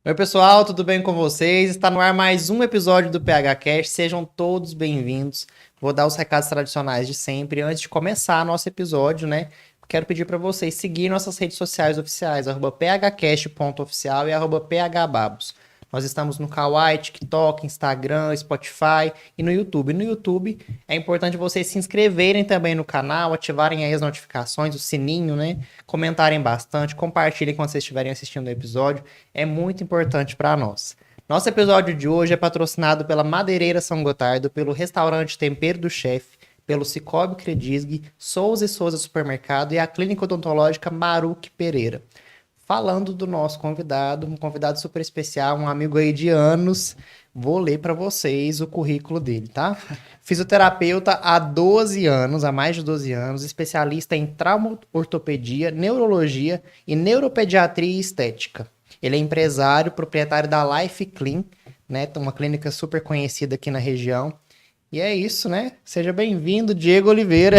Oi, pessoal, tudo bem com vocês? Está no ar mais um episódio do PH Cast. Sejam todos bem-vindos. Vou dar os recados tradicionais de sempre. Antes de começar nosso episódio, né? Quero pedir para vocês seguirem nossas redes sociais oficiais, @phcast.oficial e @phbabos. Nós estamos no Kawaii, TikTok, Instagram, Spotify e no YouTube. No YouTube é importante vocês se inscreverem também no canal, ativarem aí as notificações, o sininho, né? Comentarem bastante, compartilhem quando vocês estiverem assistindo o episódio. É muito importante para nós. Nosso episódio de hoje é patrocinado pela Madeireira São Gotardo, pelo restaurante Tempero do Chefe, pelo Cicobi Credisg, Souza e Souza Supermercado e a Clínica Odontológica Maruque Pereira. Falando do nosso convidado, um convidado super especial, um amigo aí de anos, vou ler para vocês o currículo dele, tá? Fisioterapeuta há 12 anos, há mais de 12 anos, especialista em trauma-ortopedia, neurologia e neuropediatria e estética. Ele é empresário, proprietário da Life Clean, né? Uma clínica super conhecida aqui na região. E é isso, né? Seja bem-vindo, Diego Oliveira.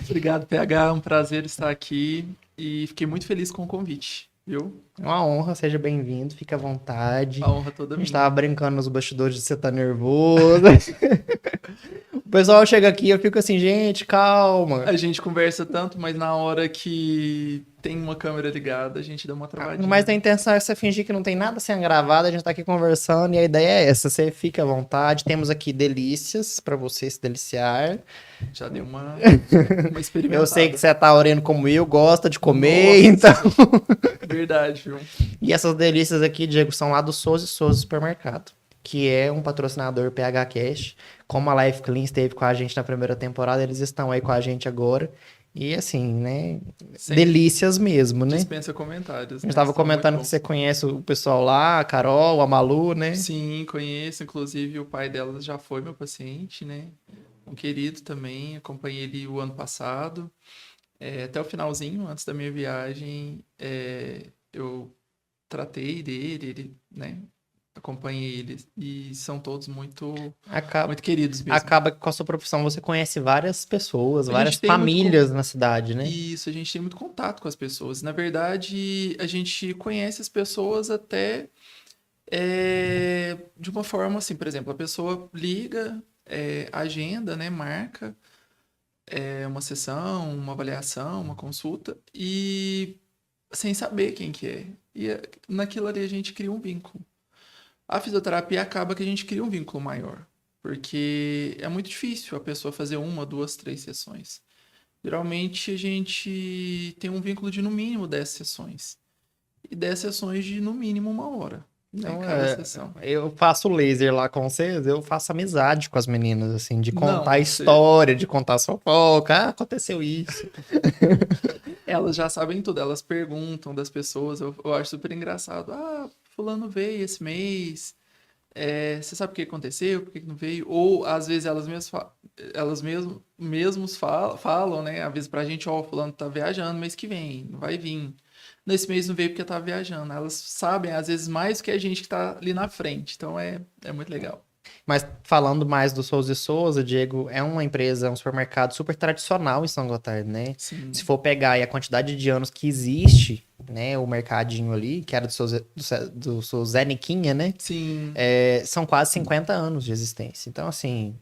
Obrigado, PH. É um prazer estar aqui e fiquei muito feliz com o convite, viu? É uma honra, seja bem-vindo, fica à vontade. A honra toda A gente minha. tava brincando nos bastidores de você tá nervoso. O pessoal chega aqui e eu fico assim, gente, calma. A gente conversa tanto, mas na hora que tem uma câmera ligada, a gente dá uma travadinha. Mas a intenção é você fingir que não tem nada sendo gravado, a gente tá aqui conversando e a ideia é essa, você fica à vontade. Temos aqui delícias pra você se deliciar. Já deu uma experimentada. Eu sei que você é taurino como eu, gosta de comer, Nossa. então... Verdade, viu? E essas delícias aqui, Diego, são lá do Souza e Souza Supermercado, que é um patrocinador PH Cash. Como a Life Clean esteve com a gente na primeira temporada, eles estão aí com a gente agora. E assim, né? Sem Delícias mesmo, né? dispensa comentários. A gente tava comentando que você conhece o pessoal lá, a Carol, a Malu, né? Sim, conheço. Inclusive, o pai delas já foi meu paciente, né? Um querido também. Acompanhei ele o ano passado. Até o finalzinho, antes da minha viagem, eu tratei dele, ele, né? Acompanhei eles e são todos muito, muito queridos mesmo. Acaba que com a sua profissão você conhece várias pessoas, A várias gente tem famílias na cidade, né? Isso, a gente tem muito contato com as pessoas. Na verdade, a gente conhece as pessoas até de uma forma assim, por exemplo, a pessoa liga, agenda, né, marca uma sessão, uma avaliação, uma consulta e sem saber quem que é. E naquilo ali a gente cria um vínculo. A fisioterapia acaba que a gente cria um vínculo maior, porque é muito difícil a pessoa fazer uma, duas, três sessões. Geralmente a gente tem um vínculo de no mínimo 10 sessões. E 10 sessões de no mínimo 1 hora, né? Então, Cada sessão. eu faço laser lá com vocês, eu faço amizade com as meninas, assim, de contar Não, história, de contar fofoca, aconteceu isso. elas já sabem tudo, elas perguntam das pessoas, eu acho super engraçado. Ah, fulano veio esse mês, você sabe o que aconteceu, por que não veio? Ou às vezes elas mesmos falam, né? Avisam pra gente, ó, fulano tá viajando mês que vem, não vai vir. Nesse mês não veio porque tá viajando. Elas sabem, às vezes, mais que a gente que tá ali na frente. Então é muito legal. Mas falando mais do Souza e Souza, Diego, é uma empresa, um supermercado super tradicional em São Gotardo, né? Sim. Se for pegar aí a quantidade de anos que existe, né, o mercadinho ali, que era do seu Zé Niquinha, né? Sim. São quase 50 anos de existência. Então, assim,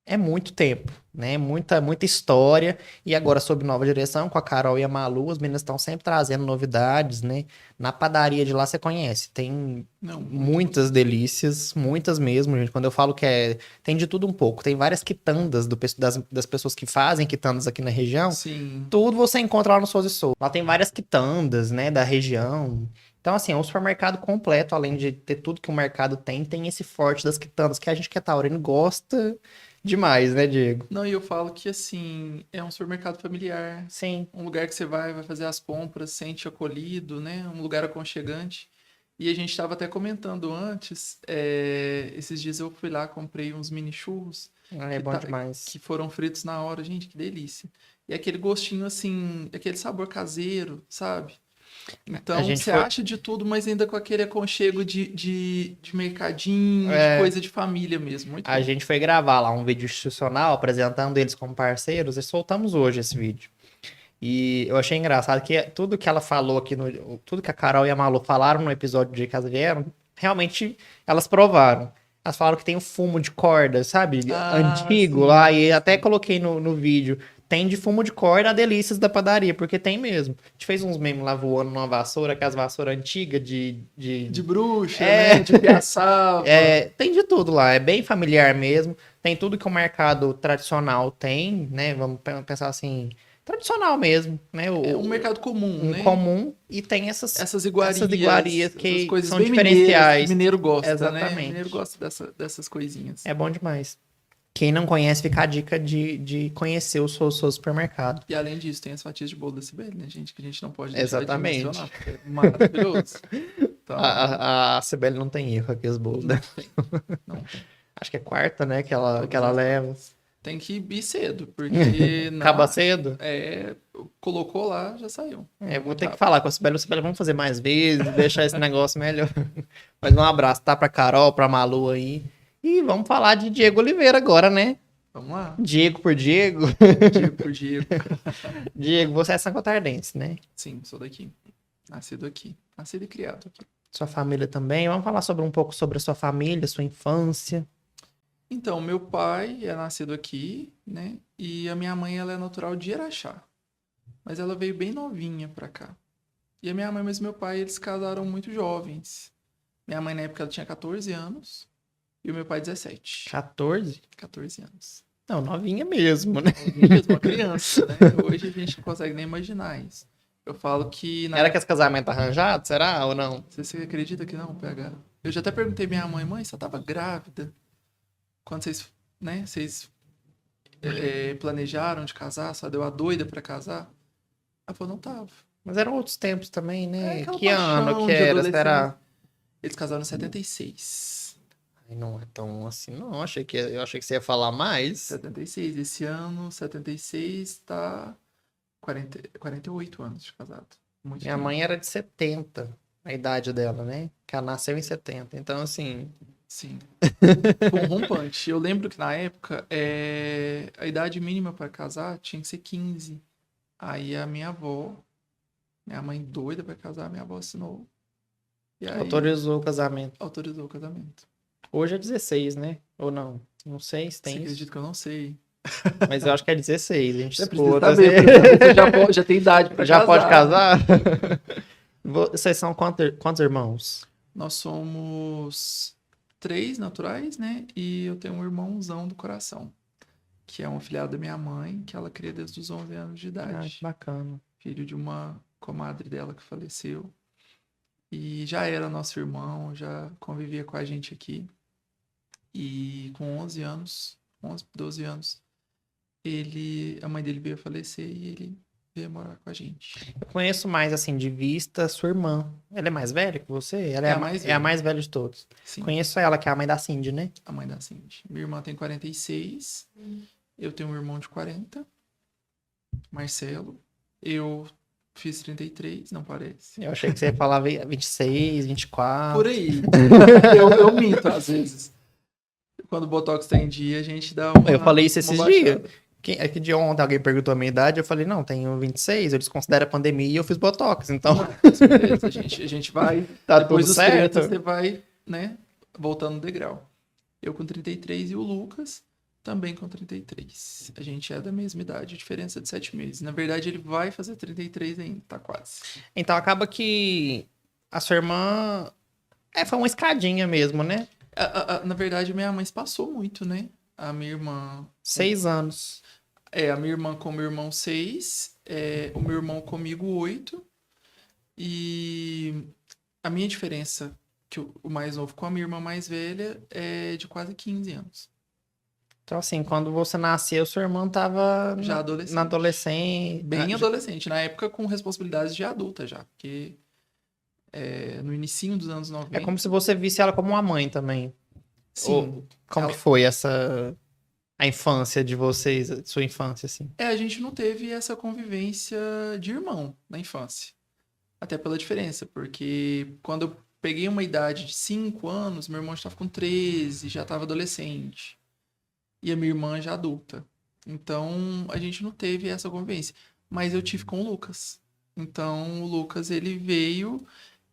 é muito tempo, né? Muita história. E agora, sob nova direção, com a Carol e a Malu, as meninas estão sempre trazendo novidades, né? Na padaria de lá, você conhece, tem Não, muitas delícias, muitas mesmo, gente. Quando eu falo que tem de tudo um pouco. Tem várias quitandas das pessoas que fazem quitandas aqui na região. Sim. Tudo você encontra lá no Souza e Souza. Lá tem várias quitandas, né, da região. Então, assim, é um supermercado completo, além de ter tudo que o mercado tem esse forte das quitandas, que a gente que é taurino gosta demais, né, Diego? Não, e eu falo que, assim, é um supermercado familiar. Sim. Um lugar que você vai fazer as compras, sente acolhido, né? Um lugar aconchegante. E a gente estava até comentando antes, esses dias eu fui lá, comprei uns mini churros. É bom demais. Que foram fritos na hora, gente, que delícia. E aquele gostinho, assim, aquele sabor caseiro, sabe? Então, você acha de tudo, mas ainda com aquele aconchego de mercadinho, de coisa de família mesmo. Muito a bom. gente foi gravar lá um vídeo institucional apresentando eles como parceiros e soltamos hoje esse vídeo. E eu achei engraçado que tudo que ela falou aqui, tudo que a Carol e a Malu falaram no episódio de Casa Vieram, realmente elas provaram. Elas falaram que tem o fumo de corda, sabe? Ah, Antigo lá, sim, e até sim. coloquei no vídeo. Tem de fumo de corda a delícias da padaria, porque tem mesmo. A gente fez uns memes lá voando numa vassoura, aquelas vassouras antigas De bruxa, né? É, De piaçava. tem de tudo lá, é bem familiar mesmo. Tem tudo que o mercado tradicional tem, né? Vamos pensar assim, tradicional mesmo, né? É um mercado comum, Um né? comum e tem Essas essas iguarias iguarias, essas que coisas são bem mineiras, que diferenciais. mineiro gosta, né? Mineiro Exatamente. gosta dessas coisinhas. É bom demais. Quem não conhece, fica a dica de conhecer o seu supermercado. E além disso, tem as fatias de bolo da Cibele, né, gente? Que a gente não pode deixar de Exatamente. mencionar, porque é maravilhoso. Então, A CBL não tem erro aqui, os bolos, né? não tem, não tem. Acho que é quarta, né? Que Todas ela as leva. quartas. Tem que ir cedo, porque Acaba cedo. colocou lá, já saiu. Vou Muito ter que rápido. falar com a Sibeli, vamos fazer mais vezes, deixar esse negócio melhor. Mas um abraço, tá? Pra Carol, pra Malu aí. E vamos falar de Diego Oliveira agora, né? Vamos lá. Diego por Diego. Diego por Diego. Diego, você é sangotardense, né? Sim, sou daqui. Nascido aqui. Nascido e criado aqui. Sua família também. Vamos falar sobre um pouco sobre a sua família, sua infância. Então, meu pai é nascido aqui, né? E a minha mãe, ela é natural de Araxá. Mas ela veio bem novinha pra cá. E a minha mãe e meu pai, eles casaram muito jovens. Minha mãe, na época, ela tinha 14 anos. E o meu pai, 17. 14? 14 anos. Não, novinha mesmo, né? Novinha mesmo, uma criança, né? Hoje a gente não consegue nem imaginar isso. Eu falo que na Era que esse casamento arranjado, será ou não? Você acredita que não, PH? Eu já até perguntei minha mãe, mãe, você tava grávida? Quando vocês, né, vocês planejaram de casar, só deu a doida pra casar? Ela falou, não tava. Mas eram outros tempos também, É né? aquela Que ano paixão que de era? adolescente. Será? Eles casaram em 76. Ai, não é tão assim, não. Eu achei que você ia falar mais. 76. Esse ano, 76, tá 48 anos de casado. Muito Minha tempo. mãe era de 70, a idade dela, né? Que ela nasceu em 70. Então, assim. Sim. Foi um rompante. Eu lembro que na época, a idade mínima pra casar tinha que ser 15. Aí a minha avó, minha mãe doida pra casar, minha avó assinou. E aí Autorizou o casamento. autorizou o casamento. Hoje é 16, né? Ou não? Não sei se Você tem isso. acredita que eu não sei? Mas eu acho que é 16. A gente Você precisa escuta. saber, Assim. porque você já tem idade pra Já casar. pode casar? Vocês são quantos irmãos? Nós somos 3 naturais, né? E eu tenho um irmãozão do coração, que é um afilhado da minha mãe, que ela cria desde os 11 anos de Ah, idade. que bacana. Filho de uma comadre dela que faleceu. E já era nosso irmão, já convivia com a gente aqui. E com 11 anos, 11, 12 anos, a mãe dele veio a falecer e ele veio morar com a gente. Eu conheço mais, assim, de vista, sua irmã. Ela é mais velha que você? Ela É a mais é a velha. mais velha de todos. Sim, Conheço ela, que é a mãe da Cindy, né? a mãe da Cindy. Minha irmã tem 46, eu tenho um irmão de 40, Marcelo. Eu fiz 33, não parece. Eu achei que você ia falar 26, 24. Por aí. eu minto às vezes. Quando o Botox tá em dia, a gente dá uma. Eu falei isso uma esses baixada. dias. É que de ontem alguém perguntou a minha idade, eu falei, não, tenho 26, eu desconsidero a pandemia e eu fiz Botox, então Com certeza, a gente vai. tá Depois tudo dos 30, certo. você vai, né? Voltando no degrau. Eu com 33 e o Lucas também com 33. A gente é da mesma idade, diferença de 7 meses. Na verdade, ele vai fazer 33 ainda, tá quase. Então acaba que a sua irmã foi uma escadinha mesmo, né? Na verdade, minha mãe se passou muito, né? A minha irmã. 6 anos. A minha irmã com o meu irmão 6, o meu irmão comigo 8. E a minha diferença, que o mais novo com a minha irmã mais velha, é de quase 15 anos. Então, assim, quando você nasceu, sua irmã tava Já adolescente. na adolescente. Bem adolescente, na época com responsabilidades de adulta já, porque no inicinho dos anos 90... É como se você visse ela como uma mãe também. Sim. Como que foi a infância de vocês, sua infância, assim? A gente não teve essa convivência de irmão na infância. Até pela diferença, porque quando eu peguei uma idade de 5 anos, meu irmão estava com 13, já estava adolescente. E a minha irmã já adulta. Então, a gente não teve essa convivência. mas eu tive com o Lucas. Então, o Lucas, ele veio,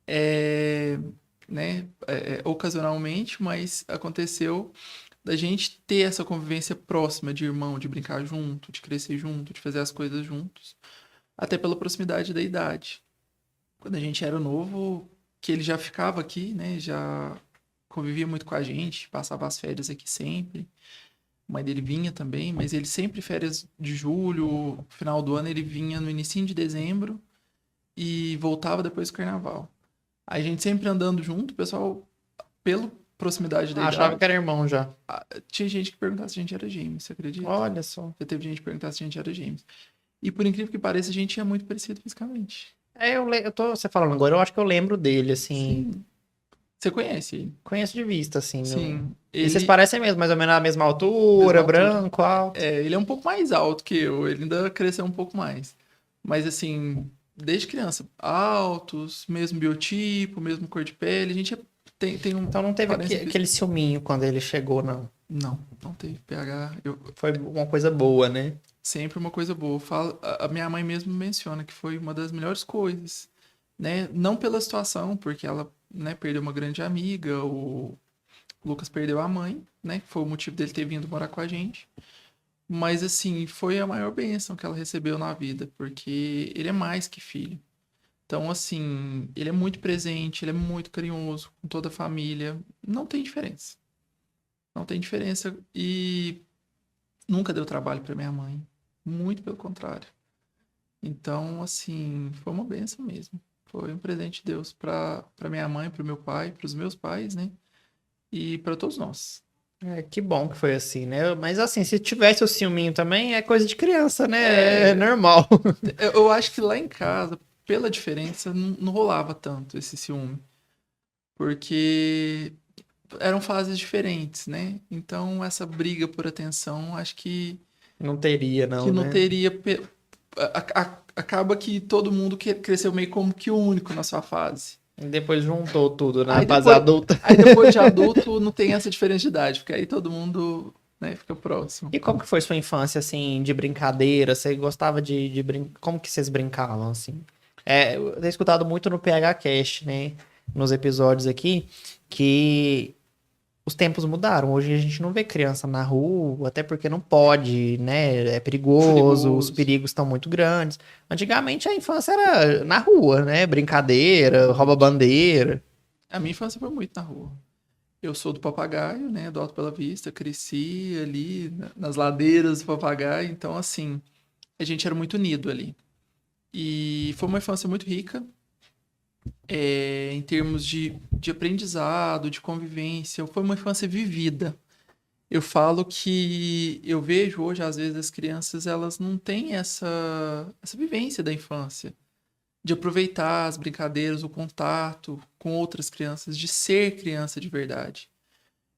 é, né, ocasionalmente, mas aconteceu da gente ter essa convivência próxima de irmão, de brincar junto, de crescer junto, de fazer as coisas juntos, até pela proximidade da idade. Quando a gente era novo, que ele já ficava aqui, né, já convivia muito com a gente, passava as férias aqui sempre. A mãe dele vinha também, mas ele sempre férias de julho, final do ano ele vinha no início de dezembro e voltava depois do carnaval. A gente sempre andando junto, o pessoal, pela proximidade da Achava idade, que era irmão já. tinha gente que perguntava se a gente era gêmeo, você acredita? Olha só. Já teve gente que perguntava se a gente era gêmeo. E por incrível que pareça, a gente é muito parecido fisicamente. Eu tô você falando agora, eu acho que eu lembro dele, assim. Sim. Você conhece ele? Conheço de vista, assim. Sim. E vocês Ele, parecem mesmo, mais ou menos na mesma altura, mesma altura. branco, alto. Ele é um pouco mais alto que eu, ele ainda cresceu um pouco mais. Mas assim, desde criança, altos, mesmo biotipo, mesmo cor de pele, a gente tem um Então não teve aparência aquele ciúminho quando ele chegou, não. não teve pH. Foi uma coisa boa, né? Sempre uma coisa boa. A minha mãe mesmo menciona que foi uma das melhores coisas, né? Não pela situação, porque ela, né, perdeu uma grande amiga, o Lucas perdeu a mãe, né? Que foi o motivo dele ter vindo morar com a gente. Mas, assim, foi a maior bênção que ela recebeu na vida, porque ele é mais que filho. Então, assim, ele é muito presente, ele é muito carinhoso com toda a família. Não tem diferença. Não tem diferença. E nunca deu trabalho para minha mãe. Muito pelo contrário. Então, assim, foi uma bênção mesmo. Foi um presente de Deus para minha mãe, para o meu pai, para os meus pais, né? E para todos nós. É, que bom que foi assim, né? Mas assim, se tivesse o ciúminho também, é coisa de criança, né? É É, normal. eu acho que lá em casa, pela diferença, não rolava tanto esse ciúme. Porque eram fases diferentes, né? Então, essa briga por atenção, acho Não teria, que não, não né? teria. Acaba que todo mundo cresceu meio como que único na sua fase. E depois juntou tudo na Aí fase depois, adulta. aí depois de adulto, não tem essa diferença de idade, porque aí todo mundo, né, fica próximo. E como que foi sua infância, assim, de brincadeira? Você gostava de brincar? Como que vocês brincavam, assim? É, eu tenho escutado muito no PH Cast, né? Nos episódios aqui, que os tempos mudaram. Hoje a gente não vê criança na rua, até porque não pode, né? É perigoso, os Perigoso. perigos estão muito grandes. Antigamente a infância era na rua, né? Brincadeira, rouba-bandeira. A minha infância foi muito na rua. Eu sou do Papagaio, né, do Alto Bela Vista, cresci ali nas ladeiras do Papagaio, então assim, a gente era muito unido ali. E foi uma infância muito rica, em termos de aprendizado, de convivência. Foi uma infância vivida. Eu falo que eu vejo hoje, às vezes, as crianças, elas não têm essa vivência da infância, de aproveitar as brincadeiras, o contato com outras crianças, de ser criança de verdade.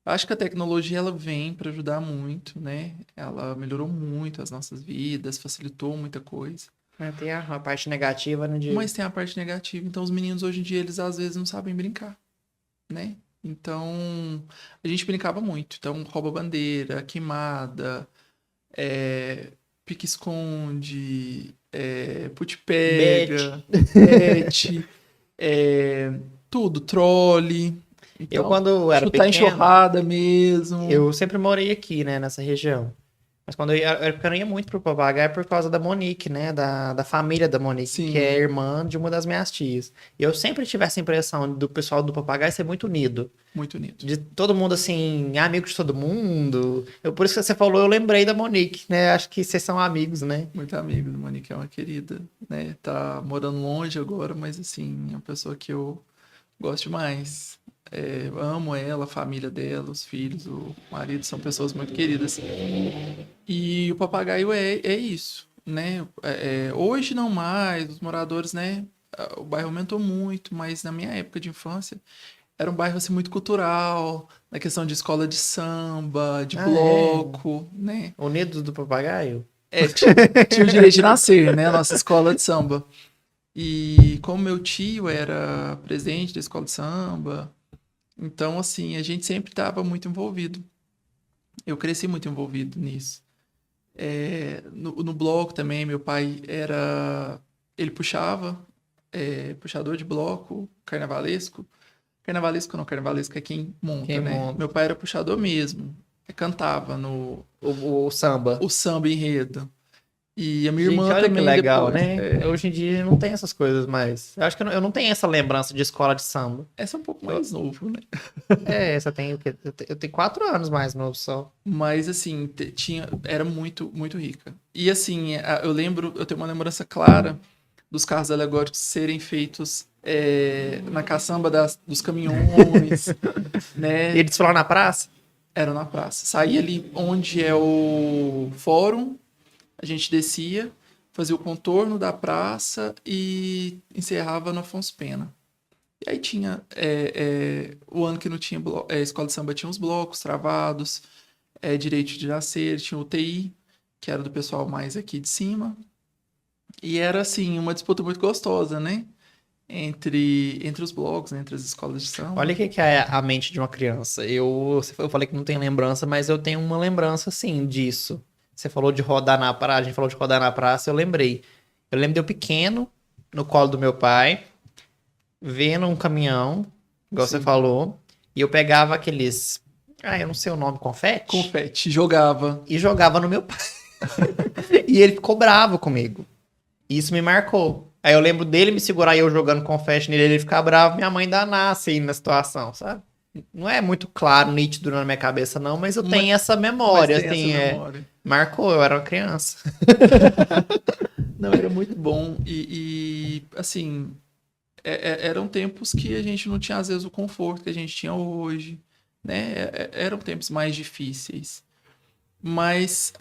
Eu acho que a tecnologia ela vem para ajudar muito, né? Ela melhorou muito as nossas vidas, facilitou muita coisa. É, tem a parte negativa, né? Mas tem a parte negativa. Então, os meninos hoje em dia, eles às vezes não sabem brincar, né? Então, a gente brincava muito. Então, rouba-bandeira, queimada, pique-esconde, Bet. pute-pega, bete, tudo, trole. Eu, Então, quando era chutar pequeno, enxurrada mesmo. eu sempre morei aqui, né, nessa região. Mas quando era pequeno, eu ia muito pro Papagaio por causa da Monique, né, da família da Monique, que é Sim, irmã de uma das minhas tias. E eu sempre tive essa impressão do pessoal do Papagaio ser muito unido. muito unido. De todo mundo, assim, amigo de todo mundo. Por isso que você falou, eu lembrei da Monique, né? Acho que vocês são amigos, né? Muito amigo do Monique, é uma querida, né? Tá morando longe agora, mas assim, é uma pessoa que eu gosto demais. Eu amo ela, a família dela, os filhos, o marido, são pessoas muito queridas. E o papagaio é isso, né? Hoje não mais, os moradores, né? O bairro aumentou muito, mas na minha época de infância era um bairro assim, muito cultural, na questão de escola de samba, de Ah, é? bloco, né? Unidos do Papagaio? Tinha o direito de nascer, né? A nossa escola de samba. E como meu tio era presidente da escola de samba, então, assim, a gente sempre estava muito envolvido. Eu cresci muito envolvido nisso. No bloco também, meu pai era. Ele puxava, puxador de bloco, carnavalesco. Carnavalesco não, carnavalesco é quem monta, Quem né? monta? Meu pai era puxador mesmo. Cantava no O samba. o samba enredo. E a minha Gente, irmã olha que também legal, depois. né? Hoje em dia não tem essas coisas mais. Eu acho que eu não tenho essa lembrança de escola de samba. Essa é um pouco Eu- mais novo, né? você tem o quê? Eu tenho 4 anos mais novo só. Mas assim, era muito, muito rica. E assim, eu tenho uma lembrança clara dos carros alegóricos serem feitos na caçamba dos caminhões, E né? eles falaram na praça? Era na praça. Saía ali onde é o fórum, a gente descia, fazia o contorno da praça e encerrava no Afonso Pena. E aí tinha o ano que não tinha escola de samba tinha os blocos travados, direito de nascer, tinha o TI, que era do pessoal mais aqui de cima. E era assim, uma disputa muito gostosa, né? Entre os blocos, né? Entre as escolas de Olha samba. o que que é a mente de uma criança. Eu falei que não tenho lembrança, mas eu tenho uma lembrança, sim, disso. Você falou de rodar na praça, a gente falou de rodar na praça, eu lembrei. Eu lembro de eu pequeno, no colo do meu pai, vendo um caminhão, igual você Sim. falou, e eu pegava aqueles, eu não sei o nome, confete, Confete, jogava. e jogava no meu pai. E ele ficou bravo comigo. E isso me marcou. Aí eu lembro dele me segurar e eu jogando confete nele, ele ficar bravo, minha mãe danar assim na situação, sabe? Não é muito claro, nítido na minha cabeça, não, mas eu Mas, tenho essa mas memória, tem essa assim, memória. marcou, eu era uma criança. Não, era muito bom. Assim, eram tempos que a gente não tinha, às vezes, o conforto que a gente tinha hoje, né? Eram tempos mais difíceis. Mas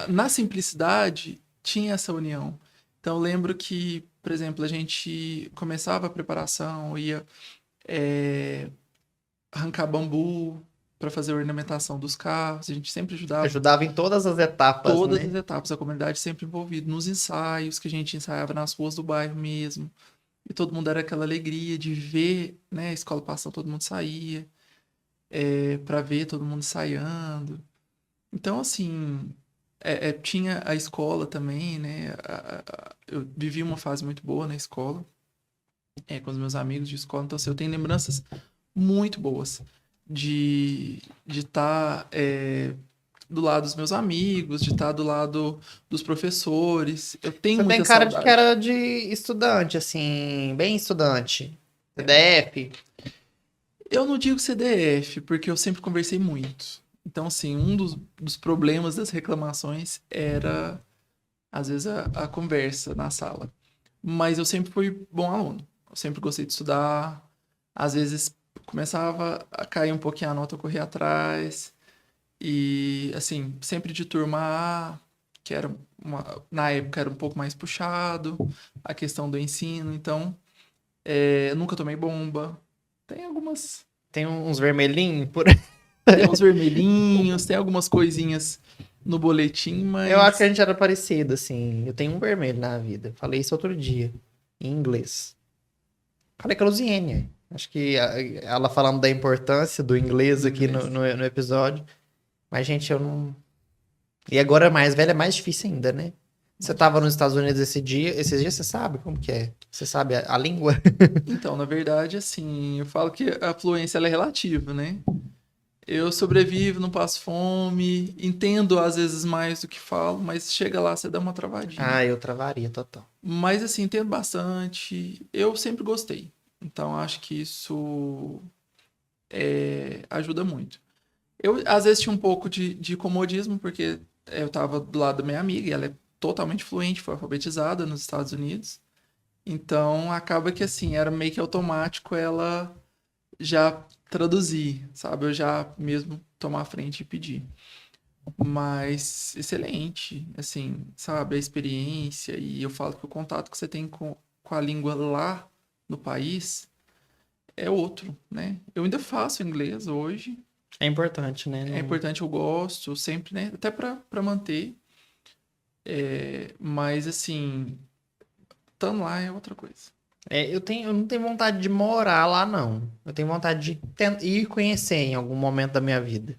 na simplicidade tinha essa união. Então, eu lembro que, por exemplo, a gente começava a preparação, ia arrancar bambu para fazer a ornamentação dos carros, a gente sempre ajudava Ajudava em todas as etapas, todas né? as etapas, a comunidade sempre envolvida nos ensaios que a gente ensaiava nas ruas do bairro mesmo. E todo mundo era aquela alegria de ver, né, a escola passando, todo mundo saía, para ver todo mundo ensaiando. Então, assim, tinha a escola também, né? Eu vivi uma fase muito boa na escola, com os meus amigos de escola. Então, assim, eu tenho lembranças muito boas de estar do lado dos meus amigos, de estar do lado dos professores. Eu tenho Você tem muita cara de que saudade. era de estudante, assim, bem estudante. CDF. Eu não digo CDF, porque eu sempre conversei muito. Então, assim, um dos problemas das reclamações era, às vezes, a conversa na sala. Mas eu sempre fui bom aluno. Eu sempre gostei de estudar. Às vezes, começava a cair um pouquinho a nota, eu corria atrás. E, assim, sempre de turma A, que era na época era um pouco mais puxado, a questão do ensino. Então, eu nunca tomei bomba. Tem algumas. Tem uns vermelhinhos por. Tem uns vermelhinhos, tem algumas coisinhas no boletim, Eu acho que a mas. gente era parecido, assim. Eu tenho um vermelho na vida. Falei isso outro dia, em inglês. Falei com a Luziene. Acho que ela falando da importância do inglês Do aqui inglês. no episódio. Mas, gente, eu não. E agora mais velha é mais difícil ainda, né? Você Mais tava difícil. nos Estados Unidos esses dias, você sabe como que é? Você sabe a língua? Então, na verdade, assim, eu falo que a fluência ela é relativa, né? Eu sobrevivo, não passo fome, entendo às vezes mais do que falo, mas chega lá, você dá uma travadinha. Ah, eu travaria total. Mas assim, entendo bastante. Eu sempre gostei. Então acho que isso ajuda muito. Eu às vezes tinha um pouco de comodismo, porque eu tava do lado da minha amiga e ela é totalmente fluente, foi alfabetizada nos Estados Unidos. Então acaba que assim, era meio que automático ela já traduzir, sabe? Eu já mesmo tomar a frente e pedir. Mas excelente, assim, sabe? A experiência e eu falo que o contato que você tem com a língua lá no país é outro, né? Eu ainda faço inglês hoje, É importante, né? é importante, eu gosto sempre, né? Até para manter, mas assim, estando lá é outra coisa. Eu não tenho vontade de morar lá, não. Eu tenho vontade de ir conhecer em algum momento da minha vida.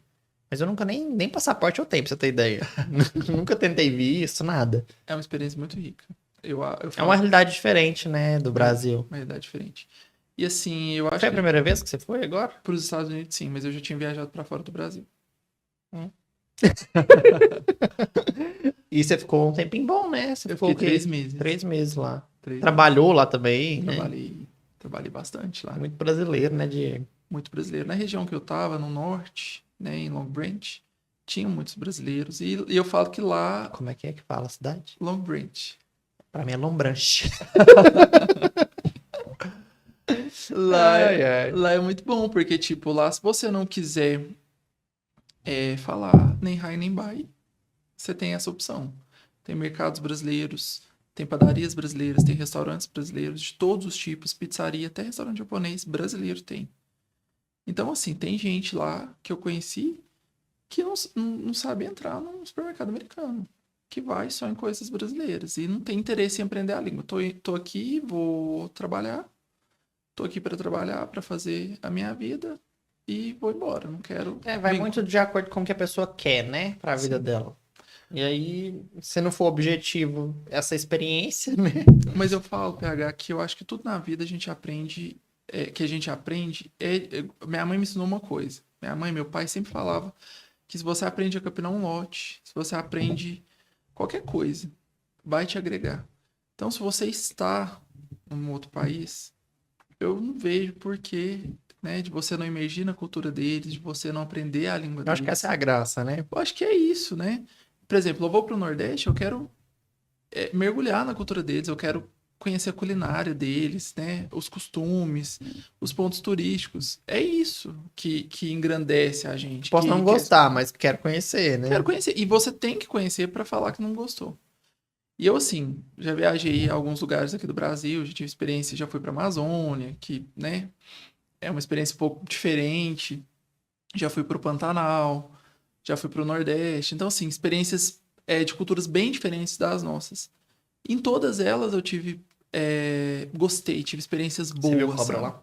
Mas eu nunca nem passaporte eu tenho, pra você ter ideia. Nunca tentei visto, nada. É uma experiência muito rica. Eu É falo uma realidade diferente, né, do Brasil. uma realidade diferente. E assim, eu acho Foi a que primeira vez que você foi agora? para os Estados Unidos sim, mas eu já tinha viajado para fora do Brasil. E você ficou um tempinho bom, né? Você Eu ficou fiquei o quê? 3 meses. 3 meses lá. 3 Trabalhou lá também, meses. né? Trabalhei bastante lá. Muito brasileiro, né, Diego? Muito brasileiro. Na região que eu tava, no norte, né, em Long Branch, tinha muitos brasileiros. E eu falo que lá, Como é que fala a cidade? Long Branch, Pra mim é Lombranche. lá, Ai, ai. lá é muito bom, porque, tipo, lá, se você não quiser falar nem hi nem bye, você tem essa opção. Tem mercados brasileiros, tem padarias brasileiras, tem restaurantes brasileiros de todos os tipos, pizzaria, até restaurante japonês brasileiro tem. Então, assim, tem gente lá que eu conheci que não sabe entrar num supermercado americano, que vai só em coisas brasileiras e não tem interesse em aprender a língua. Tô aqui, vou trabalhar, tô aqui para trabalhar, para fazer a minha vida e vou embora. Não quero. Vai muito de acordo com o que a pessoa quer, né? Pra vida Sim. dela. E aí, se não for objetivo essa experiência, né? Mas eu falo, PH, que eu acho que tudo na vida a gente aprende, que a gente aprende. Minha mãe me ensinou uma coisa. Minha mãe e meu pai sempre falavam que se você aprende a capinar um lote, se você aprende qualquer coisa, vai te agregar. Então, se você está num outro país, eu não vejo porquê, né, de você não emergir na cultura deles, de você não aprender a língua Eu acho que deles. essa é a graça, né? Eu acho que é isso, né? Por exemplo, eu vou para o Nordeste, eu quero mergulhar na cultura deles, eu quero conhecer a culinária deles, né? Os costumes, os pontos turísticos. É isso que engrandece a gente. Posso não gostar, mas quero conhecer, né? Quero conhecer. E você tem que conhecer para falar que não gostou. E eu, assim, já viajei a alguns lugares aqui do Brasil, já tive experiência, já fui para Amazônia, que, né, é uma experiência um pouco diferente. Já fui para o Pantanal, já fui para o Nordeste. Então, assim, experiências de culturas bem diferentes das nossas. Em todas elas eu gostei, tive experiências boas. Você viu cobra sabe? lá?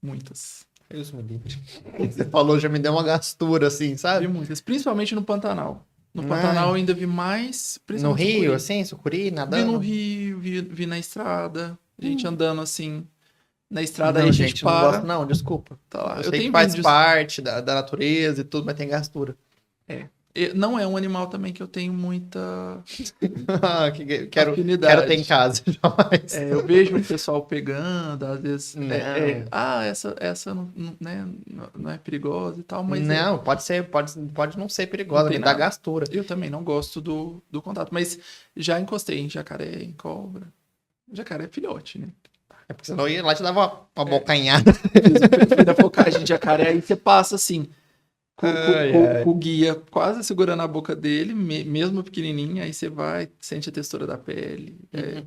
Muitas. Deus me livre. Você falou, já me deu uma gastura, assim, Vi sabe? muitas, principalmente no Pantanal. No Ai. Pantanal eu ainda vi mais, No principalmente Rio, sucuri. assim, sucuri, Vi nadando? no Rio, vi na estrada, gente andando assim, na estrada aí Não, a gente gente, não gosto, para, não, desculpa. tá lá. Eu Eu sei que tenho faz vídeos. parte da natureza e tudo, mas tem gastura. Não é um animal também que eu tenho muita Quero afinidade. ter em casa, jamais. Eu vejo o pessoal pegando, às vezes. Não. Essa né, não é perigosa e tal, mas Não, pode não ser perigosa, Não tem me dá nada. gastura. eu também não gosto do contato. Mas já encostei em jacaré, em cobra. Jacaré é filhote, né? É porque senão eu ia lá e te dava uma bocanhada. Fiz a focagem de jacaré, aí você passa assim, Ai. com o guia quase segurando a boca dele, mesmo pequenininho, aí você vai, sente a textura da pele.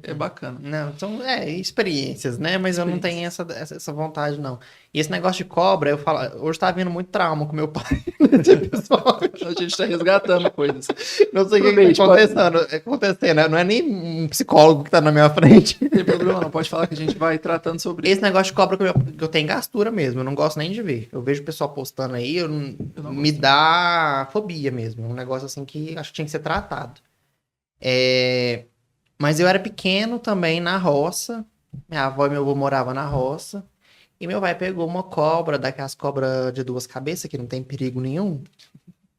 É bacana. Não, são experiências, né? Mas eu não tenho Experiências. essa vontade, não. E esse negócio de cobra, eu falo, hoje tá vindo muito trauma com meu pai nesse episódio. A gente tá resgatando coisas. Não sei o que tá acontecendo, né? Não é nem um psicólogo que tá na minha frente. Não tem problema, não. Pode falar que a gente vai tratando sobre isso. Esse negócio de cobra que eu tenho gastura mesmo, eu não gosto nem de ver. Eu vejo o pessoal postando aí, não me gosto. dá fobia mesmo. É um negócio assim que acho que tinha que ser tratado. Mas eu era pequeno também na roça. Minha avó e meu avô moravam na roça. E meu pai pegou uma cobra, daquelas cobras de 2 cabeças, que não tem perigo nenhum.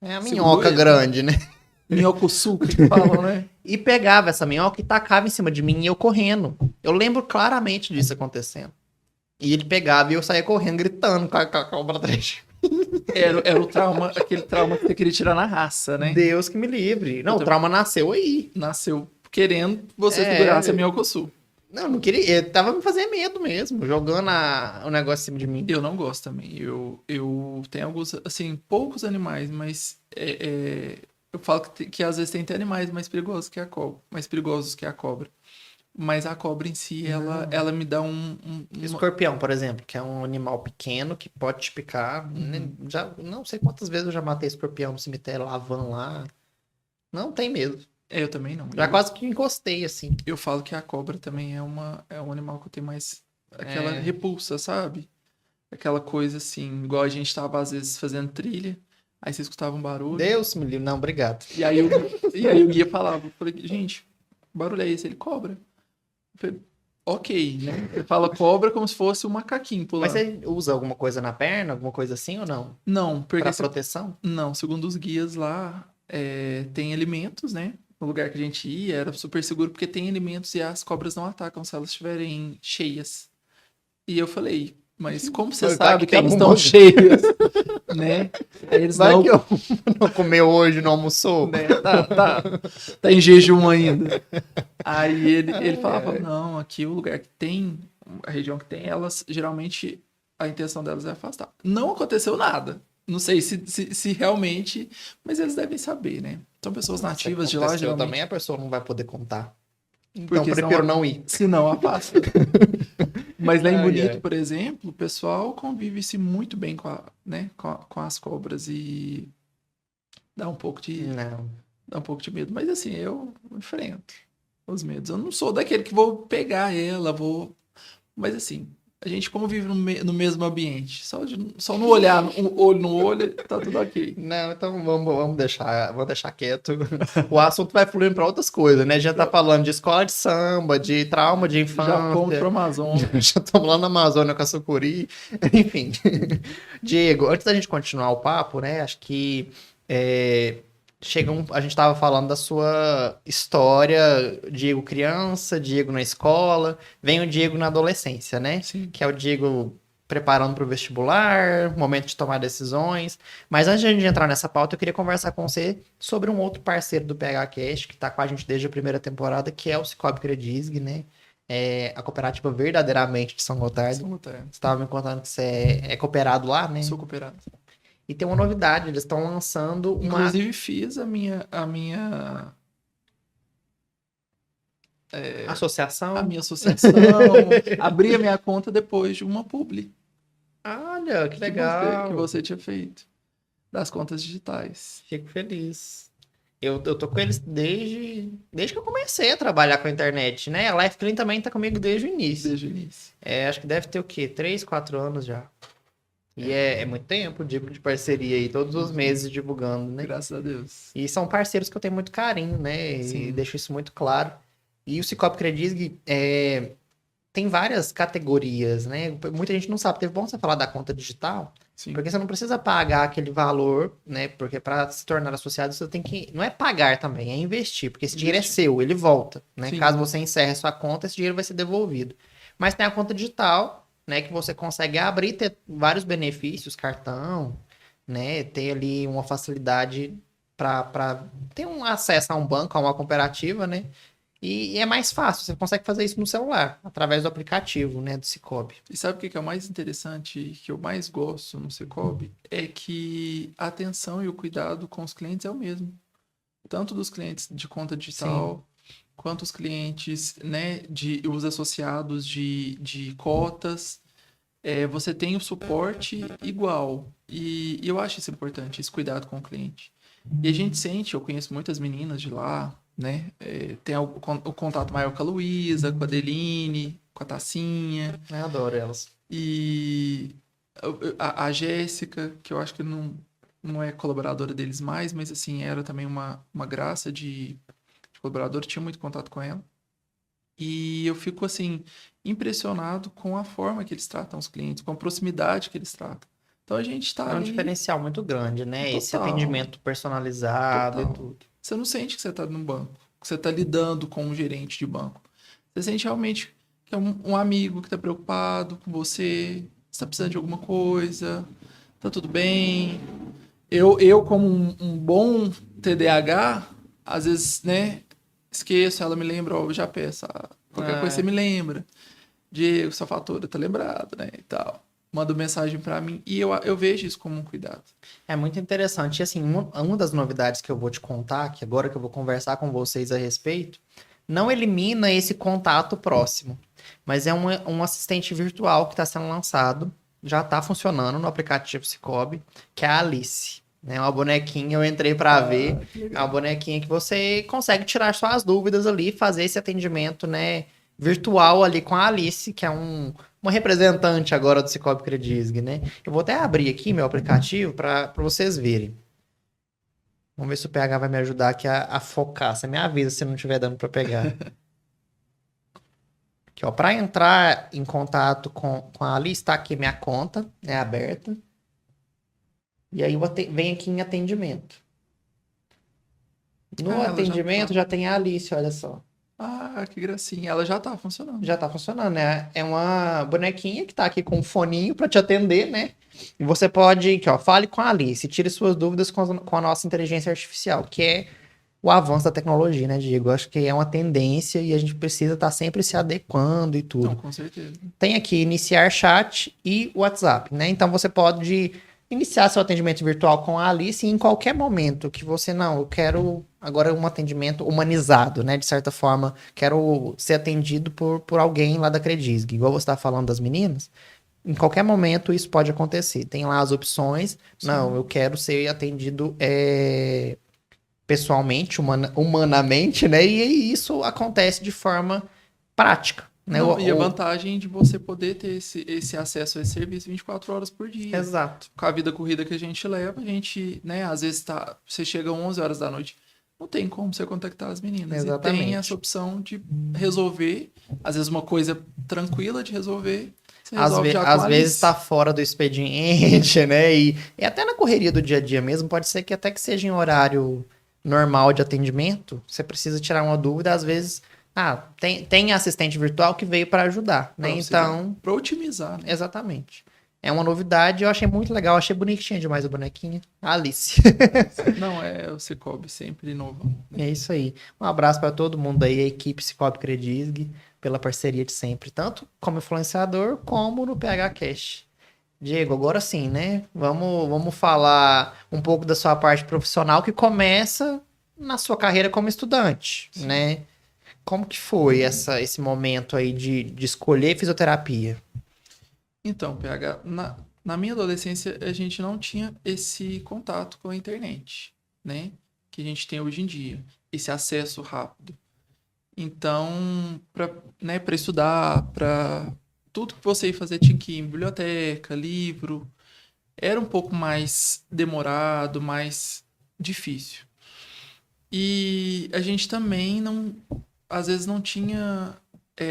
É a Segurou minhoca ele, grande, né? Minhocosuco, que falam, né? E pegava essa minhoca e tacava em cima de mim e eu correndo. Eu lembro claramente disso acontecendo. E ele pegava e eu saía correndo, gritando com a cobra atrás. Era o trauma, aquele trauma que você queria tirar na raça, né? Deus que me livre. Não, o trauma nasceu aí. Nasceu querendo você segurasse a Minhocosu. Não queria. Ele tava me fazendo medo mesmo, jogando o negócio em cima de mim. Eu não gosto também. Eu tenho alguns, assim, poucos animais, mas eu falo que às vezes tem até animais mais perigosos que a cobra, Mas a cobra em si, ela me dá Escorpião, por exemplo, que é um animal pequeno que pode te picar. Já, não sei quantas vezes eu já matei escorpião no cemitério, lavando lá. Não tem medo. Eu também não. Já quase que encostei, assim. Eu falo que a cobra também é um animal que eu tenho mais aquela repulsa, sabe? Aquela coisa assim, igual a gente tava às vezes fazendo trilha, Aí você escutava um barulho. Deus me livre. Não, obrigado. E aí o guia falava, eu falei, gente, que barulho é esse? Ele cobra. Eu falei, ok, né? Ele fala cobra como se fosse um macaquinho Mas pulando. você usa alguma coisa na perna, alguma coisa assim ou não? Não, porque Pra proteção? não, segundo os guias lá, tem alimentos, né? No lugar que a gente ia era super seguro porque tem alimentos e as cobras não atacam se elas estiverem cheias. E eu falei, mas como você Vai sabe que que tem elas um estão monte. cheias, né? Aí eles Vai não, que eu não comeu hoje, não almoçou? né? Tá em jejum ainda. Aí ele falava, ai. não, aqui o lugar que tem, a região que tem, elas geralmente a intenção delas é afastar. Não aconteceu nada. Não sei se realmente, mas eles devem saber, né? São pessoas Se nativas de lá, aconteceu geralmente. também, a pessoa não vai poder contar. Então, Porque prefiro senão, não ir. se não, afasta. Mas lá em Ai, Bonito, ai. por exemplo, o pessoal convive-se muito bem né, com as cobras e dá um pouco de, Não. dá um pouco de medo. Mas assim, eu enfrento os medos. Eu não sou daquele que vou pegar ela, Mas assim, a gente como vive no mesmo ambiente, só no olhar, um olho no olho, tá tudo ok. Não, então vamos deixar quieto. O assunto vai fluindo para outras coisas, né? A gente tá falando de escola de samba, de trauma de Já fomos pro infância. Amazônia. Já estamos lá na Amazônia com a sucuri. Enfim. Diego, antes da gente continuar o papo, né? Acho que a gente estava falando da sua história, Diego criança, Diego na escola, vem o Diego na adolescência, né? Sim. Que é o Diego preparando para o vestibular, momento de tomar decisões. Mas antes de a gente entrar nessa pauta, eu queria conversar com você sobre um outro parceiro do PHCast, que está com a gente desde a primeira temporada, que é o Cicobi Credisg, né? É a cooperativa verdadeiramente de São Gotardo. Você estava me contando que você é cooperado lá, né? Sou cooperado. E tem uma novidade, eles estão lançando uma... Inclusive fiz a minha associação. associação, abri a minha conta depois de uma publi Olha, que que legal. você tinha feito das contas digitais. Fico feliz. Eu tô com eles desde que eu comecei a trabalhar com a internet, né? A Life Clean também tá comigo desde o início. Desde o início. Acho que deve ter o quê? 3, 4 anos já. E é muito tempo de parceria aí, todos os meses divulgando, né? Graças a Deus. E são parceiros que eu tenho muito carinho, né? Sim. E deixo isso muito claro. E o Cicobi Credisg tem várias categorias, né? Muita gente não sabe. Teve bom você falar da conta digital, Sim. porque você não precisa pagar aquele valor, né? Porque para se tornar associado, você tem que... Não é pagar também, é investir, porque esse dinheiro é seu, ele volta, né? Sim. Caso você encerre a sua conta, esse dinheiro vai ser devolvido. Mas tem a conta digital, né? Que você consegue abrir, ter vários benefícios, cartão, né? Ter ali uma facilidade para ter um acesso a um banco, a uma cooperativa, né? E é mais fácil, você consegue fazer isso no celular, através do aplicativo, né, do Cicobi. E sabe o que é o mais interessante, que eu mais gosto no Cicobi? É que a atenção e o cuidado com os clientes é o mesmo. Tanto dos clientes de conta digital, quanto os clientes, né, os associados de cotas. Você tem o suporte igual. E eu acho isso importante, esse cuidado com o cliente. E a gente sente, eu conheço muitas meninas de lá, né? Tem o contato maior com a Luísa, com a Adeline, com a Tacinha. Eu adoro elas. E a Jéssica, que eu acho que não é colaboradora deles mais, mas assim, era também uma graça de colaboradora, tinha muito contato com ela. E eu fico assim, impressionado com a forma que eles tratam os clientes, com a proximidade que eles tratam. Então a gente tá É um ali... diferencial muito grande, né? Total. Esse atendimento personalizado Total. e tudo. Você não sente que você está num banco, que você está lidando com um gerente de banco. Você sente realmente que é um amigo que está preocupado com você, está precisando de alguma coisa, tá tudo bem. Eu como um bom TDAH, às vezes, né, esqueço, ela me lembra, ó, eu já peço, qualquer coisa você me lembra. Diego, sua fatura tá lembrado, né, e tal. Manda mensagem para mim e eu vejo isso como um cuidado. É muito interessante. E assim, uma das novidades que eu vou te contar, que agora que eu vou conversar com vocês a respeito, não elimina esse contato próximo, mas é um assistente virtual que está sendo lançado, já está funcionando no aplicativo Cicobi, que é a Alice. É uma bonequinha, eu entrei para ver. É uma bonequinha que você consegue tirar suas dúvidas ali, fazer esse atendimento, né, virtual ali com a Alice, que é uma representante agora do Cicobi Credisg, né? Eu vou até abrir aqui meu aplicativo para vocês verem. Vamos ver se o PH vai me ajudar aqui a focar. Você me avisa se não estiver dando para pegar. Aqui, ó, para entrar em contato com a Alice, tá aqui minha conta, é aberta. E aí vem aqui em atendimento. No atendimento já tem a Alice, olha só. Ah, que gracinha. Ela já tá funcionando. Já tá funcionando, né? É uma bonequinha que tá aqui com um foninho para te atender, né? E você pode, aqui, ó, fale com a Alice, tire suas dúvidas com a nossa inteligência artificial, que é o avanço da tecnologia, né, Diego? Eu acho que é uma tendência e a gente precisa estar sempre se adequando e tudo. Não, com certeza. Tem aqui iniciar chat e WhatsApp, né? Então você pode iniciar seu atendimento virtual com a Alice em qualquer momento que você, não, eu quero agora um atendimento humanizado, né? De certa forma, quero ser atendido por alguém lá da Credisg. Igual você está falando das meninas, em qualquer momento isso pode acontecer. Tem lá as opções. Sim. Não, eu quero ser atendido pessoalmente, humanamente, né? E isso acontece de forma prática. Né? Não, e a vantagem de você poder ter esse acesso a esse serviço 24 horas por dia. Exato. Com a vida corrida que a gente leva, a gente, né, às vezes você chega 11 horas da noite, não tem como você contactar as meninas. Exatamente. E tem essa opção de resolver, às vezes uma coisa tranquila de resolver, você resolve já com às vezes está fora do expediente, né? E até na correria do dia a dia mesmo, pode ser que até que seja em horário normal de atendimento, você precisa tirar uma dúvida, às vezes... tem assistente virtual que veio para ajudar, né? Então... Para otimizar, né? Exatamente. É uma novidade, eu achei muito legal, achei bonitinha demais a bonequinha. Alice. Não, é o Cicobi sempre inovando. É isso aí. Um abraço para todo mundo aí, a equipe Cicobi Credisg, pela parceria de sempre, tanto como influenciador, como no PH Cash. Diego, agora sim, né? Vamos falar um pouco da sua parte profissional, que começa na sua carreira como estudante, sim, né? Como que foi esse momento aí de escolher fisioterapia? Então, PH, na minha adolescência, a gente não tinha esse contato com a internet, né? Que a gente tem hoje em dia. Esse acesso rápido. Então, para estudar, para tudo que você ia fazer, tinha que ir em biblioteca, livro. Era um pouco mais demorado, mais difícil. E a gente também às vezes não tinha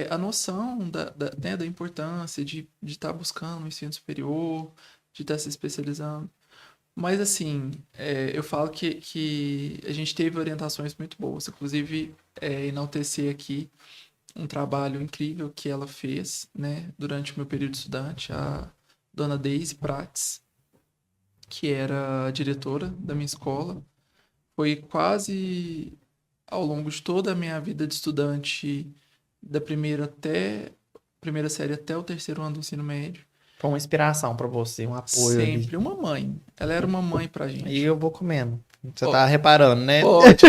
a noção da importância de estar buscando um ensino superior, de estar se especializando. Mas, assim, eu falo que a gente teve orientações muito boas. Inclusive, enaltecer aqui um trabalho incrível que ela fez, né, durante o meu período de estudante, a dona Deise Prates, que era a diretora da minha escola. Foi quase ao longo de toda a minha vida de estudante, da primeira série até o terceiro ano do ensino médio. Foi uma inspiração para você, um apoio Sempre ali. uma mãe. Ela era uma mãe pra gente. E eu vou comendo. Você tá reparando, né? Pode.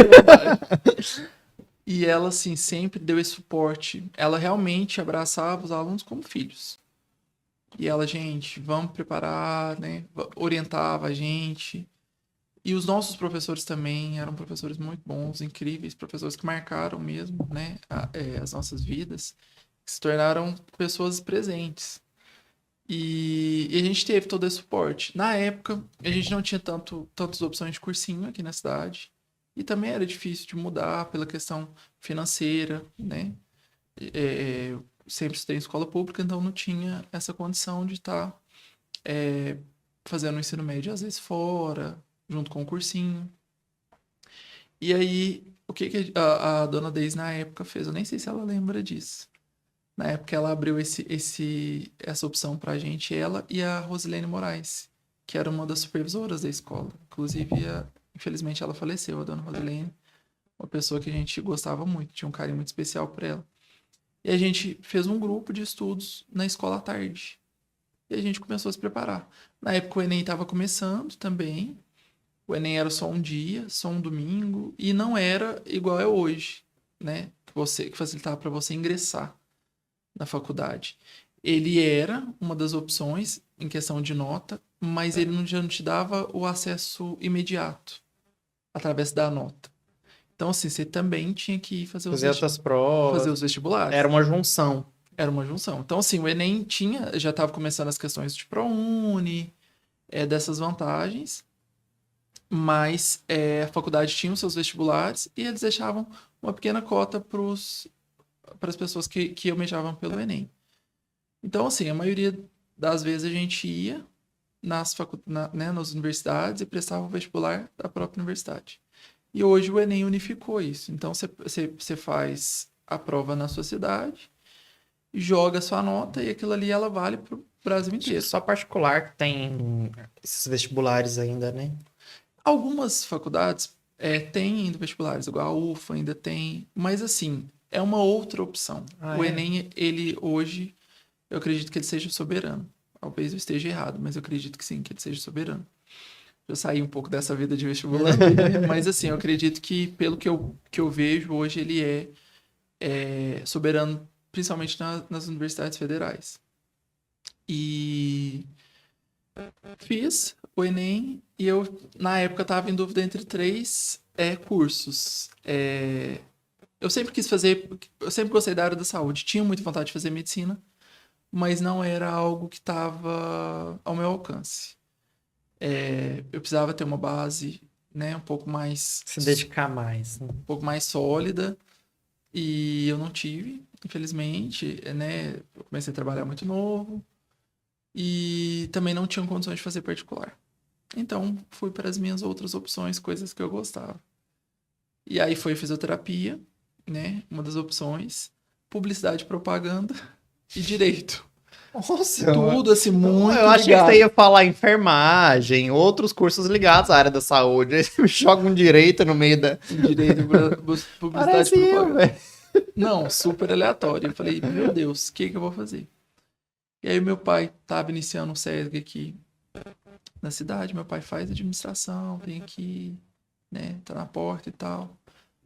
E ela, assim, sempre deu esse suporte. Ela realmente abraçava os alunos como filhos. E ela, gente, vamos preparar, né? Orientava a gente. E os nossos professores também eram professores muito bons, incríveis, professores que marcaram mesmo, né, as nossas vidas, que se tornaram pessoas presentes. E a gente teve todo esse suporte. Na época, a gente não tinha tantas opções de cursinho aqui na cidade. E também era difícil de mudar pela questão financeira, né? Sempre estudei em escola pública, então não tinha essa condição de estar fazendo o ensino médio, às vezes, fora, junto com o cursinho. E aí, o que a dona Deise na época fez? Eu nem sei se ela lembra disso. Na época ela abriu essa opção pra gente, ela e a Rosilene Moraes, que era uma das supervisoras da escola. Inclusive, infelizmente ela faleceu, a dona Rosilene, uma pessoa que a gente gostava muito, tinha um carinho muito especial por ela. E a gente fez um grupo de estudos na escola à tarde. E a gente começou a se preparar. Na época o Enem estava começando também. O Enem era só um dia, só um domingo, e não era igual é hoje, né? Que facilitava para você ingressar na faculdade. Ele era uma das opções em questão de nota, mas ele já não te dava o acesso imediato através da nota. Então, assim, você também tinha que ir fazer outras provas, fazer os vestibulares. Era uma junção. Era uma junção. Então, assim, o Enem já estava começando as questões de ProUni, dessas vantagens. mas a faculdade tinha os seus vestibulares e eles deixavam uma pequena cota para as pessoas que almejavam pelo Enem. Então, assim, a maioria das vezes a gente ia nas universidades e prestava o vestibular da própria universidade. E hoje o Enem unificou isso. Então, você faz a prova na sua cidade, joga a sua nota e aquilo ali ela vale para o Brasil inteiro. Só particular que tem esses vestibulares ainda, né? Algumas faculdades têm ainda vestibulares, igual a UFA ainda tem, mas assim, é uma outra opção. O Enem, ele hoje, eu acredito que ele seja soberano. Talvez eu esteja errado, mas eu acredito que sim, que ele seja soberano. Já saí um pouco dessa vida de vestibular, mas assim, eu acredito que, pelo que eu vejo, hoje ele é soberano, principalmente nas universidades federais. E fiz o Enem e eu, na época, estava em dúvida entre 3 cursos. Eu sempre quis fazer, eu sempre gostei da área da saúde, tinha muita vontade de fazer medicina, mas não era algo que estava ao meu alcance. Eu precisava ter uma base, né, um pouco mais... Se dedicar mais. Um pouco mais sólida, e eu não tive, infelizmente, né? Eu comecei a trabalhar muito novo, e também não tinha condições de fazer particular. Então, fui para as minhas outras opções, coisas que eu gostava. E aí foi fisioterapia, né? Uma das opções. Publicidade e propaganda e direito. Nossa, tudo assim, muito eu achei ligado. que você ia falar enfermagem, outros cursos ligados à área da saúde. Aí você me joga um direito no meio da... Direito, publicidade Parece e eu, propaganda. velho. Não, super aleatório. Eu falei, meu Deus, o que eu vou fazer? E aí meu pai estava iniciando um SESG aqui na cidade. Meu pai faz administração, vem aqui, né? Tá na porta e tal.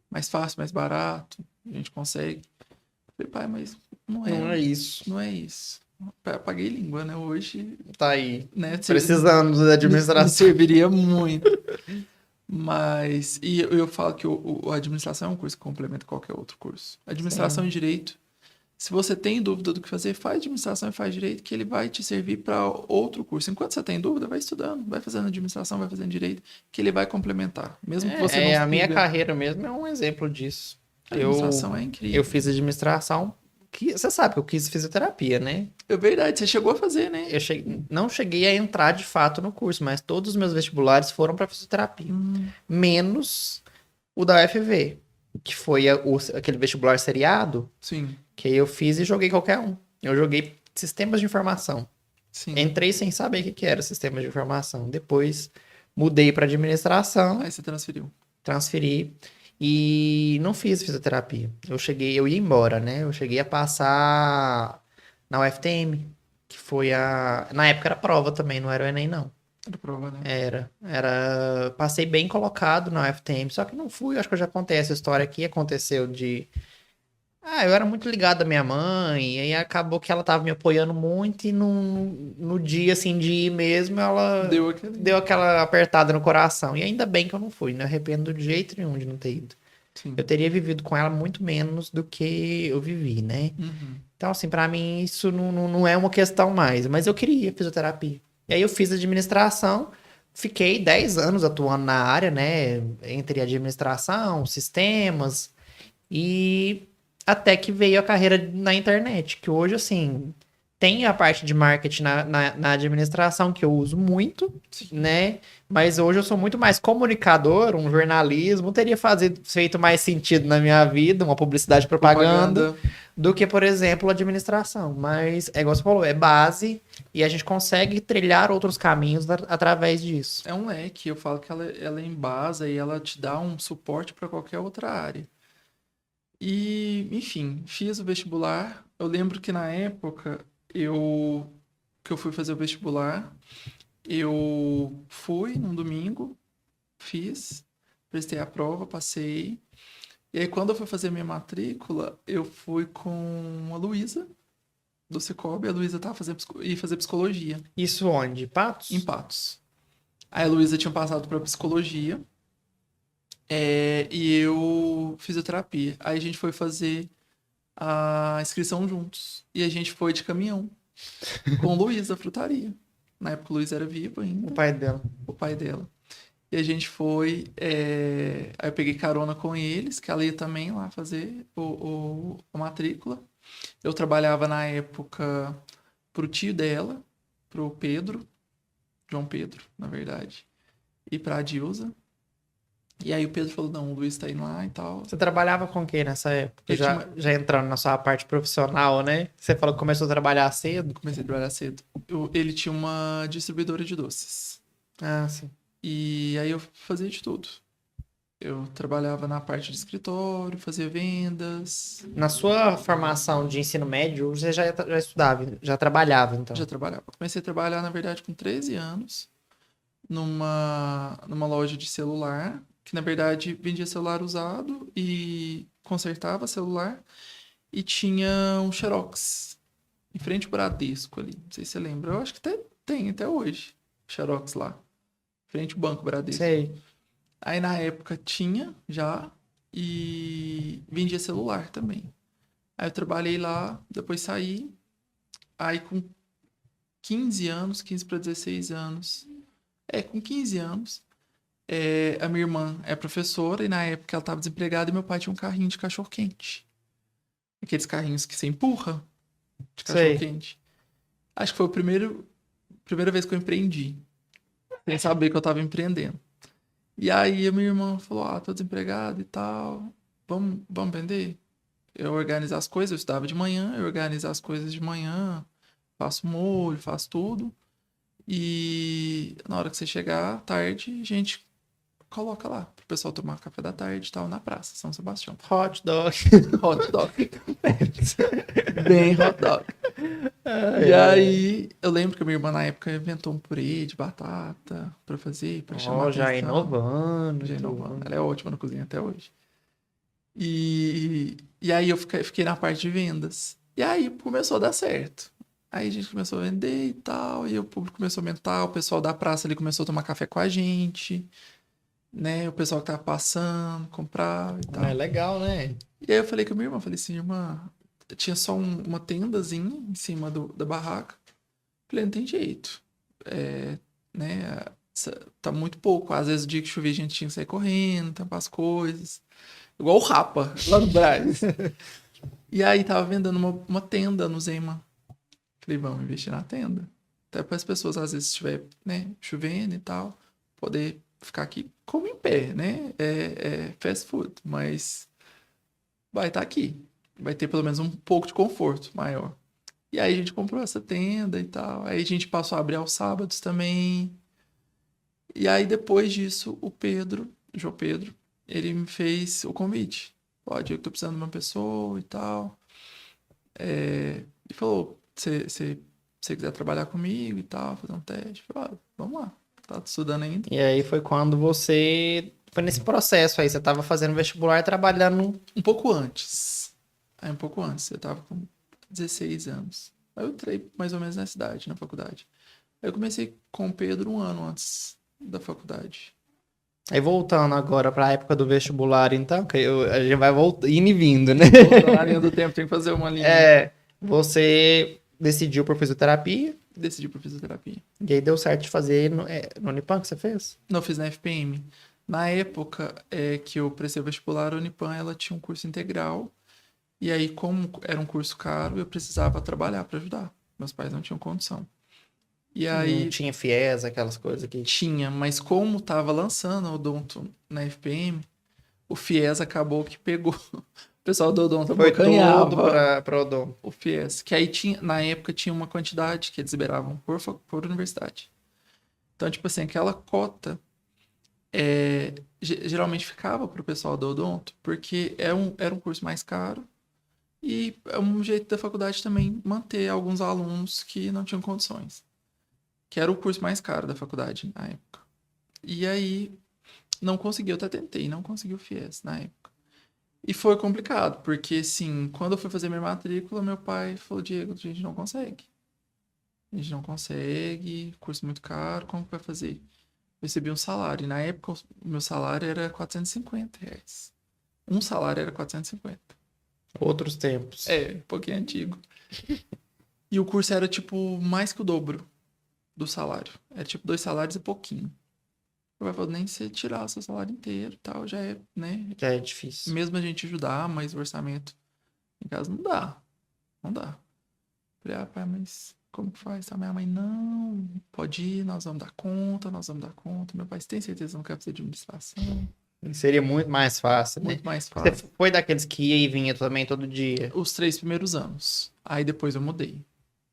Mais fácil, mais barato, a gente consegue. Eu falei, pai, mas não é isso. Não é isso. Eu paguei língua, né? Hoje, Tá aí. né? Precisando da Me administração. serviria muito. Mas, e eu falo que a administração é um curso que complementa qualquer outro curso. Administração Sim. e direito. Se você tem dúvida do que fazer, faz administração e faz direito, que ele vai te servir para outro curso. Enquanto você tem dúvida, vai estudando, vai fazendo administração, vai fazendo direito, que ele vai complementar. Mesmo que você não A minha siga. carreira mesmo é um exemplo disso. A administração é incrível. Eu fiz administração, que você sabe que eu quis fisioterapia, né? É verdade, você chegou a fazer, né? Não cheguei a entrar de fato no curso, mas todos os meus vestibulares foram para fisioterapia. Menos o da UFV, que foi aquele vestibular seriado, Sim, que eu fiz e joguei qualquer um. Eu joguei sistemas de informação. sim. Entrei sem saber o que era sistemas de informação. Depois mudei para administração, Aí você transferiu. transferi e não fiz fisioterapia. Eu ia embora, né? Eu cheguei a passar na UFTM, que foi na época era prova também, não era o Enem, não. Era prova, né? Passei bem colocado na UFTM, só que não fui, acho que eu já contei essa história aqui, aconteceu eu era muito ligado à minha mãe, e aí acabou que ela tava me apoiando muito, e no dia, assim, de ir mesmo, ela deu aquela apertada no coração. E ainda bem que eu não fui, não me arrependo de jeito nenhum de não ter ido. Sim. Eu teria vivido com ela muito menos do que eu vivi, né? Uhum. Então, assim, pra mim isso não é uma questão mais, mas eu queria fisioterapia. E aí eu fiz administração, fiquei 10 anos atuando na área, né? Entre administração, sistemas, e até que veio a carreira na internet, que hoje, assim, tem a parte de marketing na administração, que eu uso muito, né? Mas hoje eu sou muito mais comunicador, um jornalismo, teria feito mais sentido na minha vida, uma publicidade, propaganda, do que, por exemplo, administração. Mas, é igual você falou, é base e a gente consegue trilhar outros caminhos através disso. É um leque, eu falo que ela embasa e ela te dá um suporte para qualquer outra área. E, enfim, fiz o vestibular. Eu lembro que na época que eu fui fazer o vestibular, eu fui num domingo, fiz, prestei a prova, passei. E aí, quando eu fui fazer minha matrícula, eu fui com a Luísa, do Cicobi. A Luísa ia fazer psicologia. Isso onde? Patos? Em Patos. Aí a Luísa tinha passado para psicologia. E eu fisioterapia. Aí a gente foi fazer a inscrição juntos. E a gente foi de caminhão com o Luiz da frutaria. Na época o Luiz era vivo ainda. O pai dela. O pai dela. E a gente foi. Aí eu peguei carona com eles, que ela ia também lá fazer a matrícula. Eu trabalhava na época pro tio dela, pro Pedro, João Pedro, na verdade, e pra Dilza. E aí o Pedro falou: não, o Luiz tá indo lá e tal. Você trabalhava com quem nessa época? Eu tinha Já entrando na sua parte profissional, né? Você falou que começou a trabalhar cedo. Comecei a trabalhar cedo. Ele tinha uma distribuidora de doces. Ah, sim. E aí eu fazia de tudo. Eu trabalhava na parte de escritório, fazia vendas, Na sua formação de ensino médio, você já estudava, já trabalhava, já então. trabalhava. Comecei a trabalhar, na verdade, com 13 anos, numa loja de celular, que na verdade vendia celular usado e consertava celular, e tinha um Xerox em frente ao Bradesco ali. Não sei se você lembra. Eu acho que até tem até hoje, Xerox lá, em frente ao Banco Bradesco. Sei. Aí na época tinha já e vendia celular também. Aí eu trabalhei lá, depois saí. Aí com 15 anos, 15 para 16 anos. Com 15 anos, a minha irmã é professora e na época ela estava desempregada e meu pai tinha um carrinho de cachorro-quente. Aqueles carrinhos que você empurra de Sei. cachorro-quente. Acho que foi a primeira vez que eu empreendi, sem saber que eu estava empreendendo. E aí a minha irmã falou: ah, tô desempregado e tal, vamos vender? Eu organizar as coisas, eu estudava de manhã, eu organizar as coisas de manhã, faço molho, faço tudo. E na hora que você chegar, à tarde, a gente coloca lá, pro pessoal tomar café da tarde e tal, na praça, São Sebastião. Hot dog. Hot dog. Bem hot dog. E É. aí, eu lembro que a minha irmã na época inventou um purê de batata pra fazer, pra chamar Ó, já atenção. inovando, Já inovando. tudo. Ela é ótima na cozinha até hoje. E aí eu fiquei na parte de vendas. E aí começou a dar certo. Aí a gente começou a vender e tal, e o público começou a aumentar, o pessoal da praça ali começou a tomar café com a gente, né? O pessoal que tava passando, comprava e É tal. legal, né? E aí eu falei com a minha irmã, falei assim, irmã, tinha só uma tendazinha em cima da barraca. Falei, não tem jeito. Né? Tá muito pouco. Às vezes o dia que chovia a gente tinha que sair correndo, tampar as coisas. Igual o Rapa, lá no Brás. E aí tava vendendo uma tenda no Zema. Falei, vamos investir na tenda. Até para as pessoas, às vezes, se estiver, né, chovendo e tal, poder ficar aqui como em pé, né? É fast food, mas vai estar aqui. Vai ter pelo menos um pouco de conforto maior. E aí a gente comprou essa tenda e tal. Aí a gente passou a abrir aos sábados também. E aí depois disso, o João Pedro, ele me fez o convite. Pode, eu tô precisando de uma pessoa e tal. E falou, se você quiser trabalhar comigo e tal, fazer um teste. Eu falei, vamos lá. Tá estudando ainda. E aí foi quando você. Foi nesse processo aí, você tava fazendo vestibular e trabalhando. Um pouco antes. Aí um pouco antes, eu tava com 16 anos. Aí eu entrei mais ou menos na cidade, na faculdade. Aí eu comecei com o Pedro um ano antes da faculdade. Aí voltando agora pra época do vestibular, então, a gente vai indo e vindo, né? Voltando na linha do tempo, tem que fazer uma linha. Você decidiu por fisioterapia, Decidi por fisioterapia. e aí deu certo de fazer no Unipan que você fez? Não, fiz na FPM. Na época que eu prestei o vestibular, a Unipan ela tinha um curso integral. E aí, como era um curso caro, eu precisava trabalhar para ajudar. Meus pais não tinham condição. E Não aí tinha FIES, aquelas coisas que. tinha, mas como tava lançando o Odonto na FPM, o FIES acabou que pegou. O pessoal do Odonto Foi tudo abocanhava pra Odon. o FIES. Que aí tinha, na época tinha uma quantidade que eles liberavam por universidade. Então, tipo assim, aquela cota geralmente ficava pro pessoal do Odonto, porque era um curso mais caro. E é um jeito da faculdade também manter alguns alunos que não tinham condições. Que era o curso mais caro da faculdade na época. E aí, não consegui, eu até tentei, não consegui o FIES na época. E foi complicado, porque assim, quando eu fui fazer minha matrícula, meu pai falou, Diego, a gente não consegue. A gente não consegue, curso muito caro, como que vai fazer? Eu recebi um salário, e na época o meu salário era R$ 450. Um salário era 450. Outros tempos. Um pouquinho antigo. E o curso era, tipo, mais que o dobro do salário. Era, tipo, 2 salários e pouquinho. Vai falar, nem se tirar seu salário inteiro e tal, já é, né? Já é difícil. Mesmo a gente ajudar, mas o orçamento em casa não dá. Não dá. Falei, ah, pai, mas como que faz? A minha mãe, não, pode ir, nós vamos dar conta, nós vamos dar conta. Meu pai, você tem certeza que não quer fazer administração? Seria muito mais fácil, né? Muito mais Você fácil. foi daqueles que ia e vinha também todo dia? Os 3 primeiros anos. Aí depois eu mudei.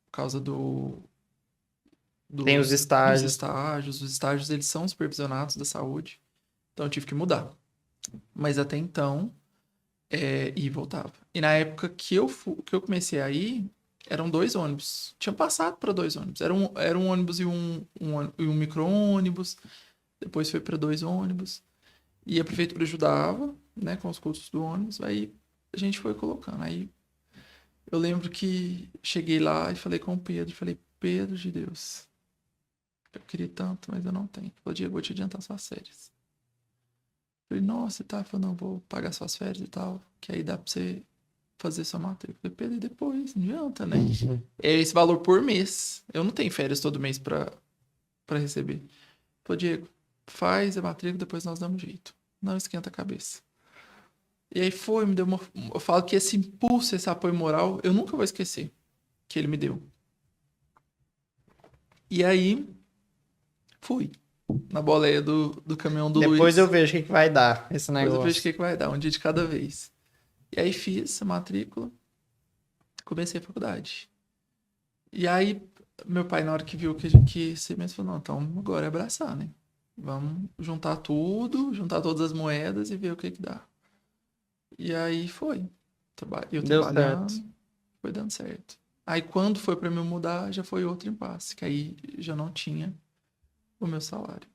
Por causa Tem os dos estágios. estágios. Os estágios, eles são supervisionados da saúde. Então eu tive que mudar. Mas até então, ia e voltava. E na época que eu comecei a ir, eram 2 ônibus. Tinha passado para 2 ônibus. Era um ônibus e um micro-ônibus. Depois foi para 2 ônibus. E a prefeitura ajudava, né, com os custos do ônibus. Aí a gente foi colocando. Aí eu lembro que cheguei lá e falei com o Pedro. Falei, Pedro de Deus, eu queria tanto, mas eu não tenho. Ele falou, Diego, eu vou te adiantar suas férias. Eu falei, nossa, e tá? Ele falou, não, vou pagar suas férias e tal, que aí dá pra você fazer sua matrícula. Eu falei, Pedro, e depois? Não adianta, né? É esse valor por mês. Eu não tenho férias todo mês pra receber. Ele falou, Diego, faz a matrícula, depois nós damos jeito. Não esquenta a cabeça. E aí foi, me deu uma... Eu falo que esse impulso, esse apoio moral, eu nunca vou esquecer que ele me deu. E aí, fui. Na boleia do caminhão do Depois Luiz. eu vejo o que vai dar esse Depois eu negócio. vejo o que vai dar, um dia de cada vez. E aí fiz a matrícula, comecei a faculdade. E aí, meu pai, na hora que viu que a gente ia ser mesmo, falou, não, então agora é abraçar, né? Vamos juntar tudo, juntar todas as moedas e ver o que dá. E aí foi. Eu Deu trabalhando, certo. foi dando certo. Aí quando foi pra me mudar, já foi outro impasse, que aí já não tinha o meu salário.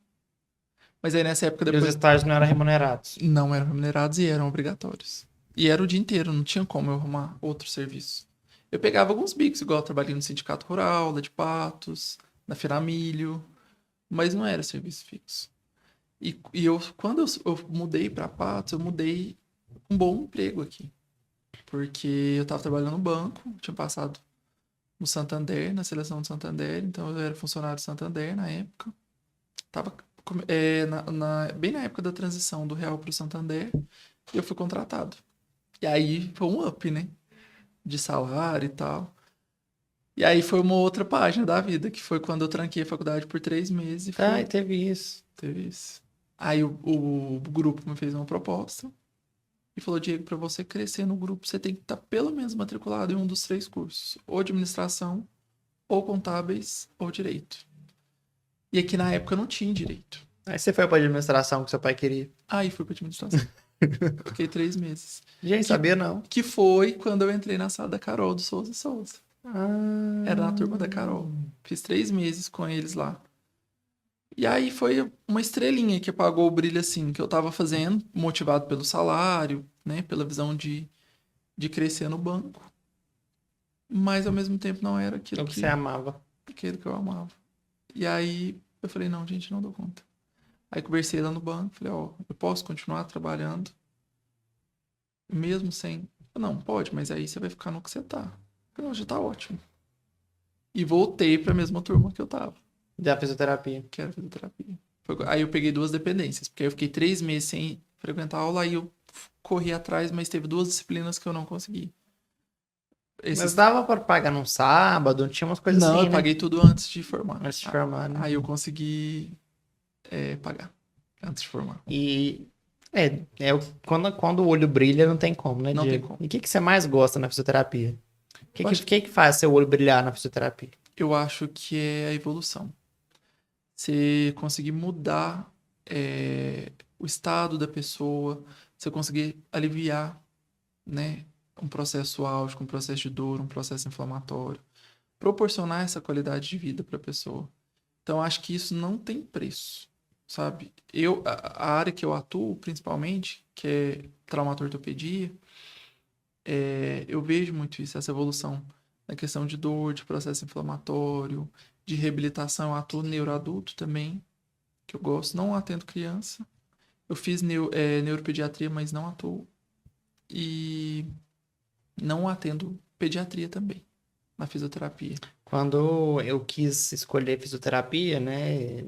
Mas aí nessa época E os depois estágios não eram remunerados. não eram remunerados e eram obrigatórios. E era o dia inteiro, não tinha como eu arrumar outro serviço. Eu pegava alguns bicos, igual eu trabalhei no Sindicato Rural, lá de Patos, na Firamilho, mas não era serviço fixo. Quando eu mudei para Patos, eu mudei com um bom emprego aqui. Porque eu estava trabalhando no banco, tinha passado no Santander, na seleção do Santander, então eu era funcionário do Santander na época. Tava bem na época da transição do Real para o Santander, eu fui contratado. E aí foi um up, né? De salário e tal. E aí foi uma outra página da vida, que foi quando eu tranquei a faculdade por 3 meses e Ai, fui. teve isso. Teve isso. Aí o grupo me fez uma proposta e falou, Diego, para você crescer no grupo, você tem que estar pelo menos matriculado em um dos 3 cursos. Ou administração, ou contábeis, ou direito. E aqui na época eu não tinha direito. Aí você foi pra administração que seu pai queria. Aí fui pra administração. Fiquei 3 meses. Gente, sabia não. Que foi quando eu entrei na sala da Carol do Souza Souza. Ah, Era na turma da Carol. Fiz 3 meses com eles lá. E aí foi uma estrelinha que apagou o brilho assim, que eu tava fazendo, motivado pelo salário, né? Pela visão de crescer no banco. Mas ao mesmo tempo não era o que você amava. aquilo que eu amava. E aí eu falei, não, gente, não dou conta. Aí conversei lá no banco, falei, ó, eu posso continuar trabalhando mesmo sem... Não, pode, mas aí você vai ficar no que você tá. Eu falei, não, já tá ótimo. E voltei pra mesma turma que eu tava, Da fisioterapia. que era fisioterapia. Aí eu peguei 2 dependências, porque aí eu fiquei 3 meses sem frequentar aula, aí eu corri atrás, mas teve 2 disciplinas que eu não consegui. Mas dava pra pagar num sábado, tinha umas coisas Não, assim, eu né? paguei tudo antes de formar. Antes de formar, né? Aí eu consegui pagar antes de formar. E quando o olho brilha, não tem como, né, Não tem Diego? como. E o que você mais gosta na fisioterapia? O Eu acho que faz seu olho brilhar na fisioterapia? Eu acho que é a evolução. Você conseguir mudar o estado da pessoa, você conseguir aliviar, né, um processo álgico, um processo de dor, um processo inflamatório, proporcionar essa qualidade de vida para a pessoa. Então, acho que isso não tem preço, sabe? A área que eu atuo, principalmente, que é traumatortopedia, eu vejo muito isso, essa evolução na questão de dor, de processo inflamatório, de reabilitação. Eu atuo neuroadulto também, que eu gosto. Não atendo criança. Eu fiz neuropediatria, mas não atuo. E não atendo pediatria também, na fisioterapia. Quando eu quis escolher fisioterapia, né,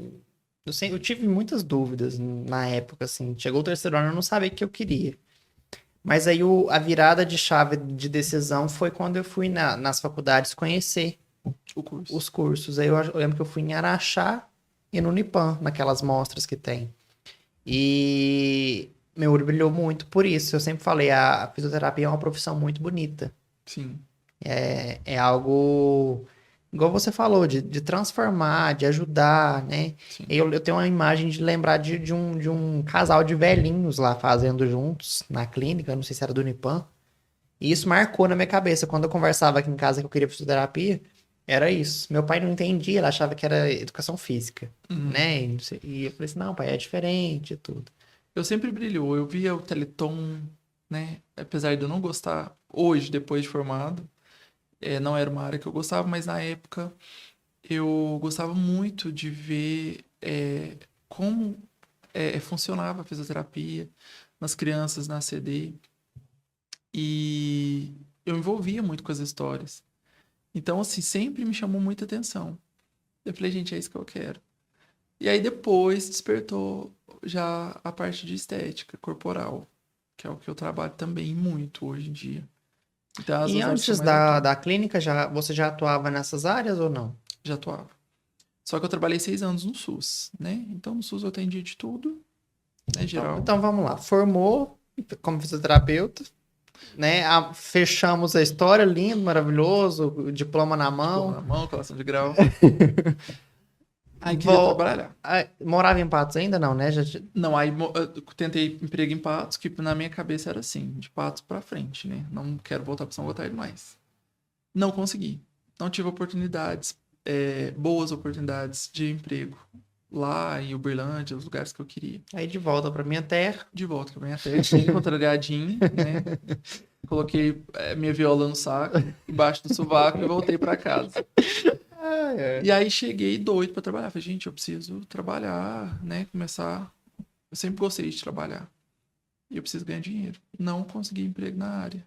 eu tive muitas dúvidas na época, assim. Chegou o terceiro ano, eu não sabia o que eu queria. Mas aí a virada de chave de decisão foi quando eu fui nas faculdades conhecer O curso. os cursos. Aí eu lembro que eu fui em Araxá e no Unipan, naquelas mostras que tem. E meu olho brilhou muito por isso. Eu sempre falei, a fisioterapia é uma profissão muito bonita. Sim. É algo, igual você falou, de transformar, de ajudar, né? Sim. Eu tenho uma imagem de lembrar de um casal de velhinhos lá fazendo juntos na clínica, não sei se era do Unipan. E isso marcou na minha cabeça. Quando eu conversava aqui em casa que eu queria fisioterapia, era isso. Meu pai não entendia, ele achava que era educação física, Uhum. né? E eu falei assim, não, pai, é diferente e tudo. Eu sempre brilhou. Eu via o Teleton, né? Apesar de eu não gostar hoje, depois de formado, não era uma área que eu gostava, mas na época eu gostava muito de ver como funcionava a fisioterapia nas crianças, na CD. E eu envolvia muito com as histórias. Então, assim, sempre me chamou muita atenção. Eu falei, gente, é isso que eu quero. E aí depois despertou já a parte de estética corporal, que é o que eu trabalho também muito hoje em dia. Então, as E duas áreas que eu antes mais atuo, da clínica, você já atuava nessas áreas ou não? já atuava. Só que eu trabalhei 6 anos no SUS, né? Então, no SUS eu atendi de tudo, né, geral. Então vamos lá. Formou como fisioterapeuta, né? Fechamos a história, lindo, maravilhoso, diploma na Diploma mão. na mão, colação de grau. Aí queria Vol... trabalhar. Morava em Patos ainda não, né? Não, aí eu tentei emprego em Patos, que na minha cabeça era assim, de Patos pra frente, né? Não quero voltar pra São Gotardo mais. Não consegui. Não tive oportunidades, boas oportunidades de emprego lá em Uberlândia, os lugares que eu queria. Aí de volta pra minha terra. De volta pra minha terra, tinha contrariadinho, né? Coloquei minha viola no saco, embaixo do sovaco e voltei pra casa. E aí cheguei doido pra trabalhar. Falei, gente, eu preciso trabalhar, né? Começar. Eu sempre gostei de trabalhar. E eu preciso ganhar dinheiro. Não consegui emprego na área.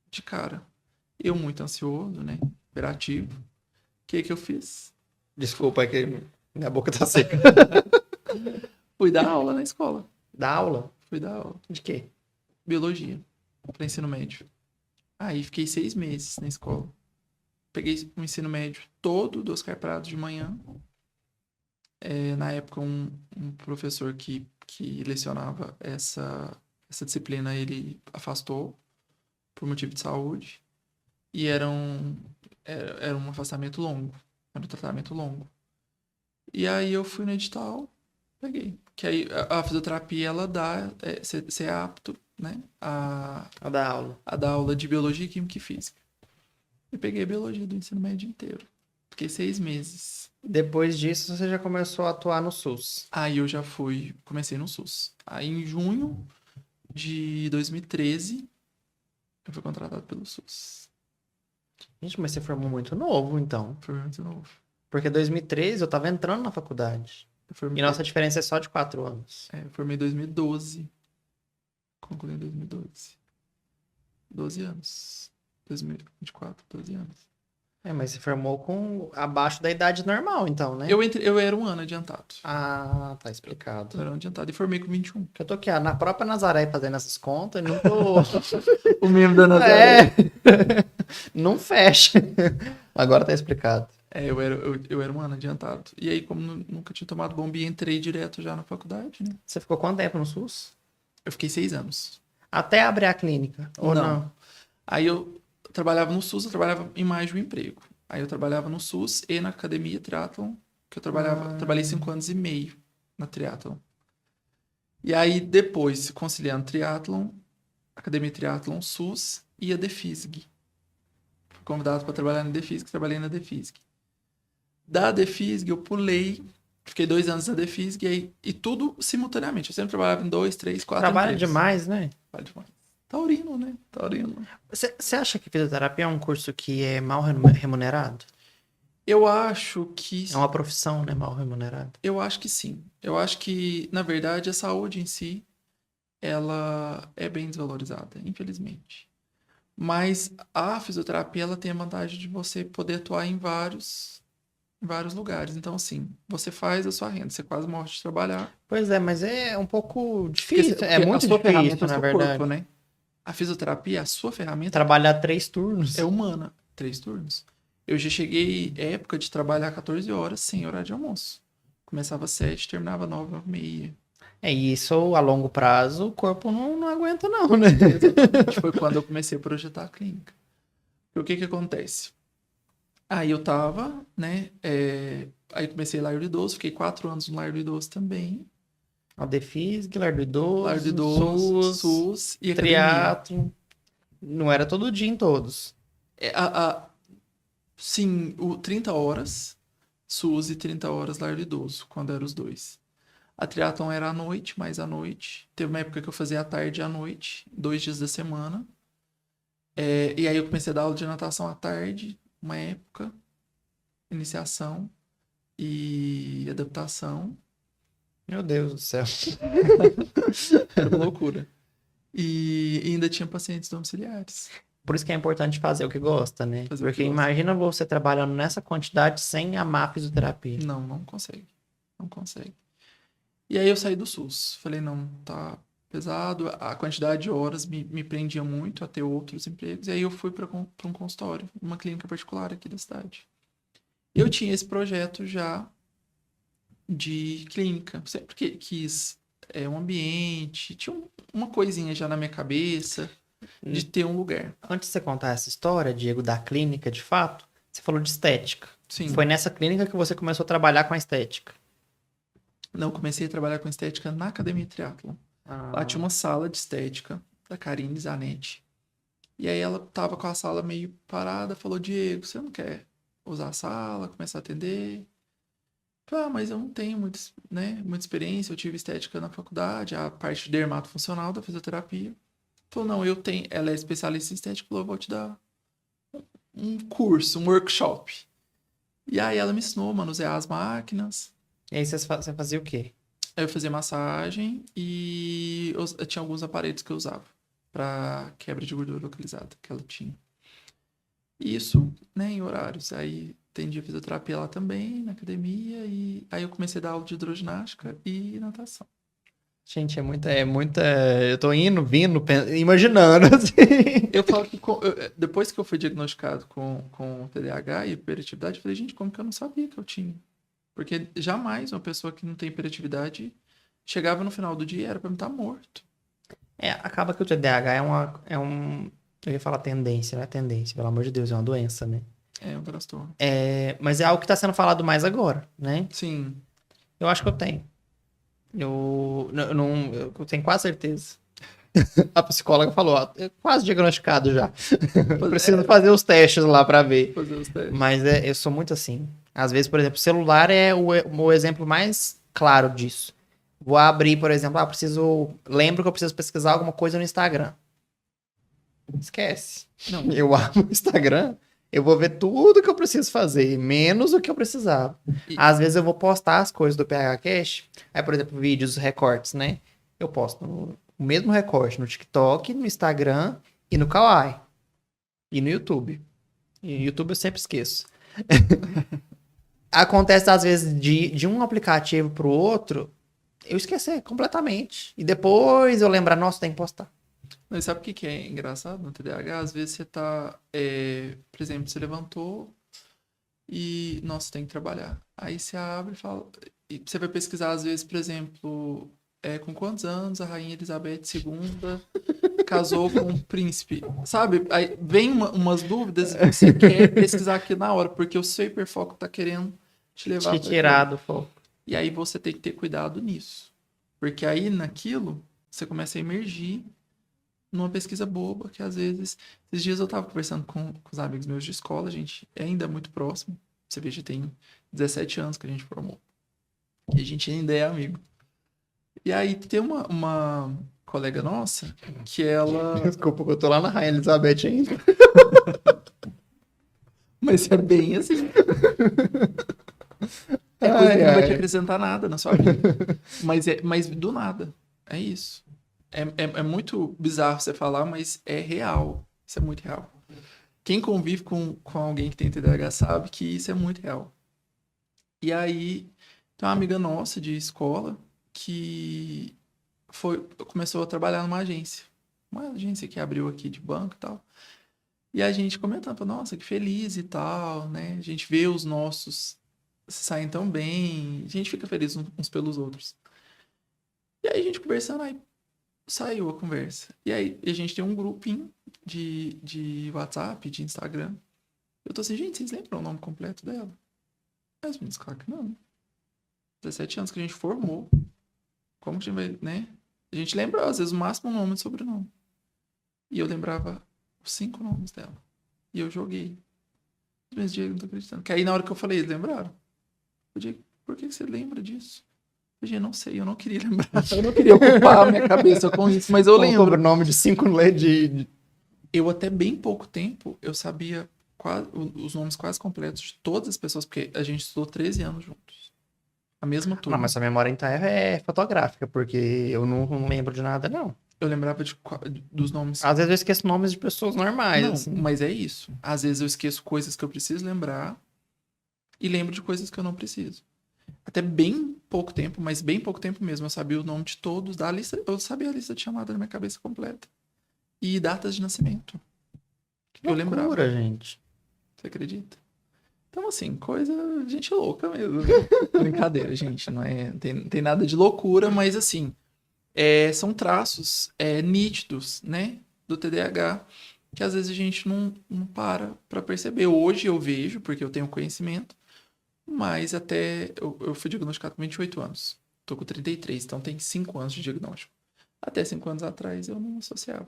De cara. Eu muito ansioso, né? Hiperativo. O que eu fiz? Desculpa, é que minha boca tá seca. Fui dar aula na escola. Da aula? Fui dar aula. De quê? Biologia. Para ensino médio. Aí fiquei 6 meses na escola. Peguei o ensino médio todo do Oscar Prado de manhã. Na época, um professor que lecionava essa disciplina, ele afastou por motivo de saúde. E era um afastamento longo. Era um tratamento longo. E aí eu fui no edital, peguei. Que aí a fisioterapia, ela dá, você é apto, né? A Da aula. dar aula de biologia, química e física. E peguei biologia do ensino médio inteiro. Fiquei 6 meses. Depois disso, você já começou a atuar no SUS. Aí eu já comecei no SUS. Aí em junho de 2013, eu fui contratado pelo SUS. Gente, mas você formou muito novo, então. Foi muito novo. Porque 2013 eu tava entrando na faculdade. E nossa diferença é só de 4 anos. Eu formei em 2012. Concluí em 2012. 12 anos. 2024, 12 anos. Mas você formou abaixo da idade normal, então, né? Eu era um ano adiantado. Ah, tá explicado. Eu era um ano adiantado e formei com 21. Que eu tô aqui, na própria Nazaré fazendo essas contas, não tô... O membro da Nazaré. Não fecha. Agora tá explicado. Eu era um ano adiantado. E aí, como nunca tinha tomado bombinha, entrei direto já na faculdade, né? Você ficou quanto tempo no SUS? Eu fiquei 6 anos. Até abrir a clínica, ou não? Aí eu trabalhava no SUS, eu trabalhava em mais de um emprego. Aí eu trabalhava no SUS e na academia triatlon, que eu trabalhei 5 anos e meio na triatlon. E aí depois, conciliando triatlon, academia triatlon, SUS e a Defisg. Fui convidado para trabalhar na Defisg, trabalhei na Defisg. Da Defisg eu pulei, fiquei 2 anos na Defisg e tudo simultaneamente. Eu sempre trabalhava em 2, 3, 4 Trabalha empregos. demais, né? Trabalho demais. Taurino, né? Taurino. Você acha que fisioterapia é um curso que é mal remunerado? Eu acho que... É uma profissão, né? Mal remunerada. Eu acho que sim. Eu acho que, na verdade, a saúde em si, ela é bem desvalorizada, infelizmente. Mas a fisioterapia, ela tem a vantagem de você poder atuar em vários em vários lugares. Então, assim, você faz a sua renda, você quase morre de trabalhar. Pois é, mas é um pouco Porque, difícil. É porque a muito sua ferramenta é difícil, o na seu corpo, verdade. né? A fisioterapia, a sua ferramenta Trabalhar 3 é turnos. humana. 3 turnos. Eu já cheguei época de trabalhar 14 horas sem horário de almoço. Começava às 7, terminava 9, 9h30. É isso, a longo prazo, o corpo não aguenta, não, né? Exatamente. Foi quando eu comecei a projetar a clínica. E o que que acontece? Aí eu tava, né? Aí comecei lar do idoso, fiquei 4 anos no lar do idoso também. Aldefis, Guilar do Lar do Idoso, idoso, SUS, SUS e academia. triatlo. Não era todo dia em todos. É, sim, o 30 horas, SUS e 30 horas lar do idoso, quando eram os dois. A triatlon era à noite, mais à noite. Teve uma época que eu fazia à tarde e à noite, 2 dias da semana. E aí eu comecei a dar aula de natação à tarde, uma época, iniciação e adaptação. Meu Deus do céu. Era uma loucura. E ainda tinha pacientes domiciliares. Por isso que é importante fazer o que gosta, né? Fazer o que Porque gosta. imagina você trabalhando nessa quantidade sem amar a fisioterapia. Não consegue. Não consegue. E aí eu saí do SUS. Falei, não, tá pesado. A quantidade de horas me prendia muito a ter outros empregos. E aí eu fui para um consultório, uma clínica particular aqui da cidade. Eu tinha esse projeto já de clínica. Sempre que quis um ambiente, tinha uma coisinha já na minha cabeça de ter um lugar. Antes de você contar essa história, Diego, da clínica, de fato, você falou de estética. Sim. Foi nessa clínica que você começou a trabalhar com a estética. Não, comecei a trabalhar com estética na Academia Triathlon. Lá tinha uma sala de estética da Karine Zanetti. E aí ela tava com a sala meio parada, falou, Diego, você não quer usar a sala, começar a atender? Falei, mas eu não tenho muita experiência, eu tive estética na faculdade, a parte dermatofuncional da fisioterapia. Falou, não, eu tenho, ela é especialista em estética, falou, eu vou te dar um curso, um workshop. E aí ela me ensinou a manusear as máquinas. E aí você fazia o quê? Aí eu fazia massagem e eu tinha alguns aparelhos que eu usava para quebra de gordura localizada que ela tinha. Isso, né, em horários. Aí atendia fisioterapia lá também, na academia, e aí eu comecei a dar aula de hidroginástica e natação. Gente, é muita. Eu tô indo, vindo, imaginando, assim. Eu falo que depois que eu fui diagnosticado com TDAH e hiperatividade, eu falei, gente, como que eu não sabia que eu tinha? Porque jamais uma pessoa que não tem hiperatividade chegava no final do dia e era pra me estar morto. Acaba que o TDAH eu ia falar tendência, não é tendência, pelo amor de Deus, é uma doença, né? É um transtorno. Mas é algo que tá sendo falado mais agora, né? Sim. Eu acho que eu tenho. Eu tenho quase certeza. A psicóloga falou, ó, é quase diagnosticado já. Preciso fazer os testes lá pra ver. Fazer os testes. Mas eu sou muito assim. Às vezes, por exemplo, o celular é o exemplo mais claro disso. Vou abrir, por exemplo, lembro que eu preciso pesquisar alguma coisa no Instagram. Esquece. Não. Eu abro o Instagram, eu vou ver tudo que eu preciso fazer, menos o que eu precisava. Às vezes eu vou postar as coisas do PH Cash, aí, por exemplo, vídeos, recortes, né? Eu posto o mesmo recorte no TikTok, no Instagram e no Kawaii. E no YouTube. E no YouTube eu sempre esqueço. Acontece, às vezes, de um aplicativo pro outro, eu esquecer completamente. E depois eu lembrar, nossa, tem que postar. Mas sabe o que é engraçado no TDAH? Às vezes você tá, por exemplo, você levantou e, nossa, tem que trabalhar. Aí você abre e fala, e você vai pesquisar, às vezes, por exemplo, com quantos anos a Rainha Elizabeth II casou com um príncipe, sabe? Aí vem umas dúvidas e você quer pesquisar aqui na hora, porque o seu hiperfoco tá querendo te levar Te tirar do foco. E aí você tem que ter cuidado nisso. Porque aí naquilo, você começa a emergir numa pesquisa boba, que às vezes... Esses dias eu tava conversando com os amigos meus de escola, a gente é ainda muito próximo. Você vê, já tem 17 anos que a gente formou. E a gente ainda é amigo. E aí tem uma colega nossa que ela... Desculpa, eu tô lá na Rainha Elizabeth ainda. Mas é bem assim. É coisa que não vai te acrescentar nada na sua vida. Mas do nada. É isso. É muito bizarro você falar, mas é real. Isso é muito real. Quem convive com alguém que tem TDAH sabe que isso é muito real. E aí, tem uma amiga nossa de escola que começou a trabalhar numa agência. Uma agência que abriu aqui de banco e tal. E a gente comentando, nossa, que feliz e tal, né? A gente vê os nossos se saem tão bem, a gente fica feliz uns pelos outros. E aí a gente conversando, aí saiu a conversa. E aí a gente tem um grupinho de WhatsApp, de Instagram. Eu tô assim, gente, vocês lembram o nome completo dela? Aí os meninos, claro que não. 17 anos que a gente formou. Como que a gente vai, né? A gente lembra, às vezes, o máximo nome e sobrenome. E eu lembrava os 5 nomes dela. E eu joguei. Mas, Diego, não tô acreditando. Que aí, na hora que eu falei, eles lembraram. Eu Diego, por que você lembra disso? Eu disse, não sei, eu não queria lembrar. Eu não queria ocupar a minha cabeça com isso, mas eu Com o lembro. sobrenome de 5 letras. Eu, até bem pouco tempo, eu sabia os nomes quase completos de todas as pessoas, porque a gente estudou 13 anos juntos. A mesma Não, turma. mas sua memória então é fotográfica, porque eu não lembro de nada, não. Eu lembrava dos nomes. Às vezes eu esqueço nomes de pessoas normais, Não, assim. mas é isso. Às vezes eu esqueço coisas que eu preciso lembrar e lembro de coisas que eu não preciso. Até bem pouco tempo, mas bem pouco tempo mesmo, eu sabia o nome de todos da lista. Eu sabia a lista de chamada na minha cabeça completa. E datas de nascimento. Que Eu loucura, lembrava. gente. Você acredita? Então, assim, coisa. Gente louca mesmo. Brincadeira, gente. Não tem nada de loucura, mas, assim, são traços nítidos, né? Do TDAH, que às vezes a gente não para perceber. Hoje eu vejo, porque eu tenho conhecimento, mas até. Eu fui diagnosticado com 28 anos. Tô com 33, então tem 5 anos de diagnóstico. Até 5 anos atrás eu não associava.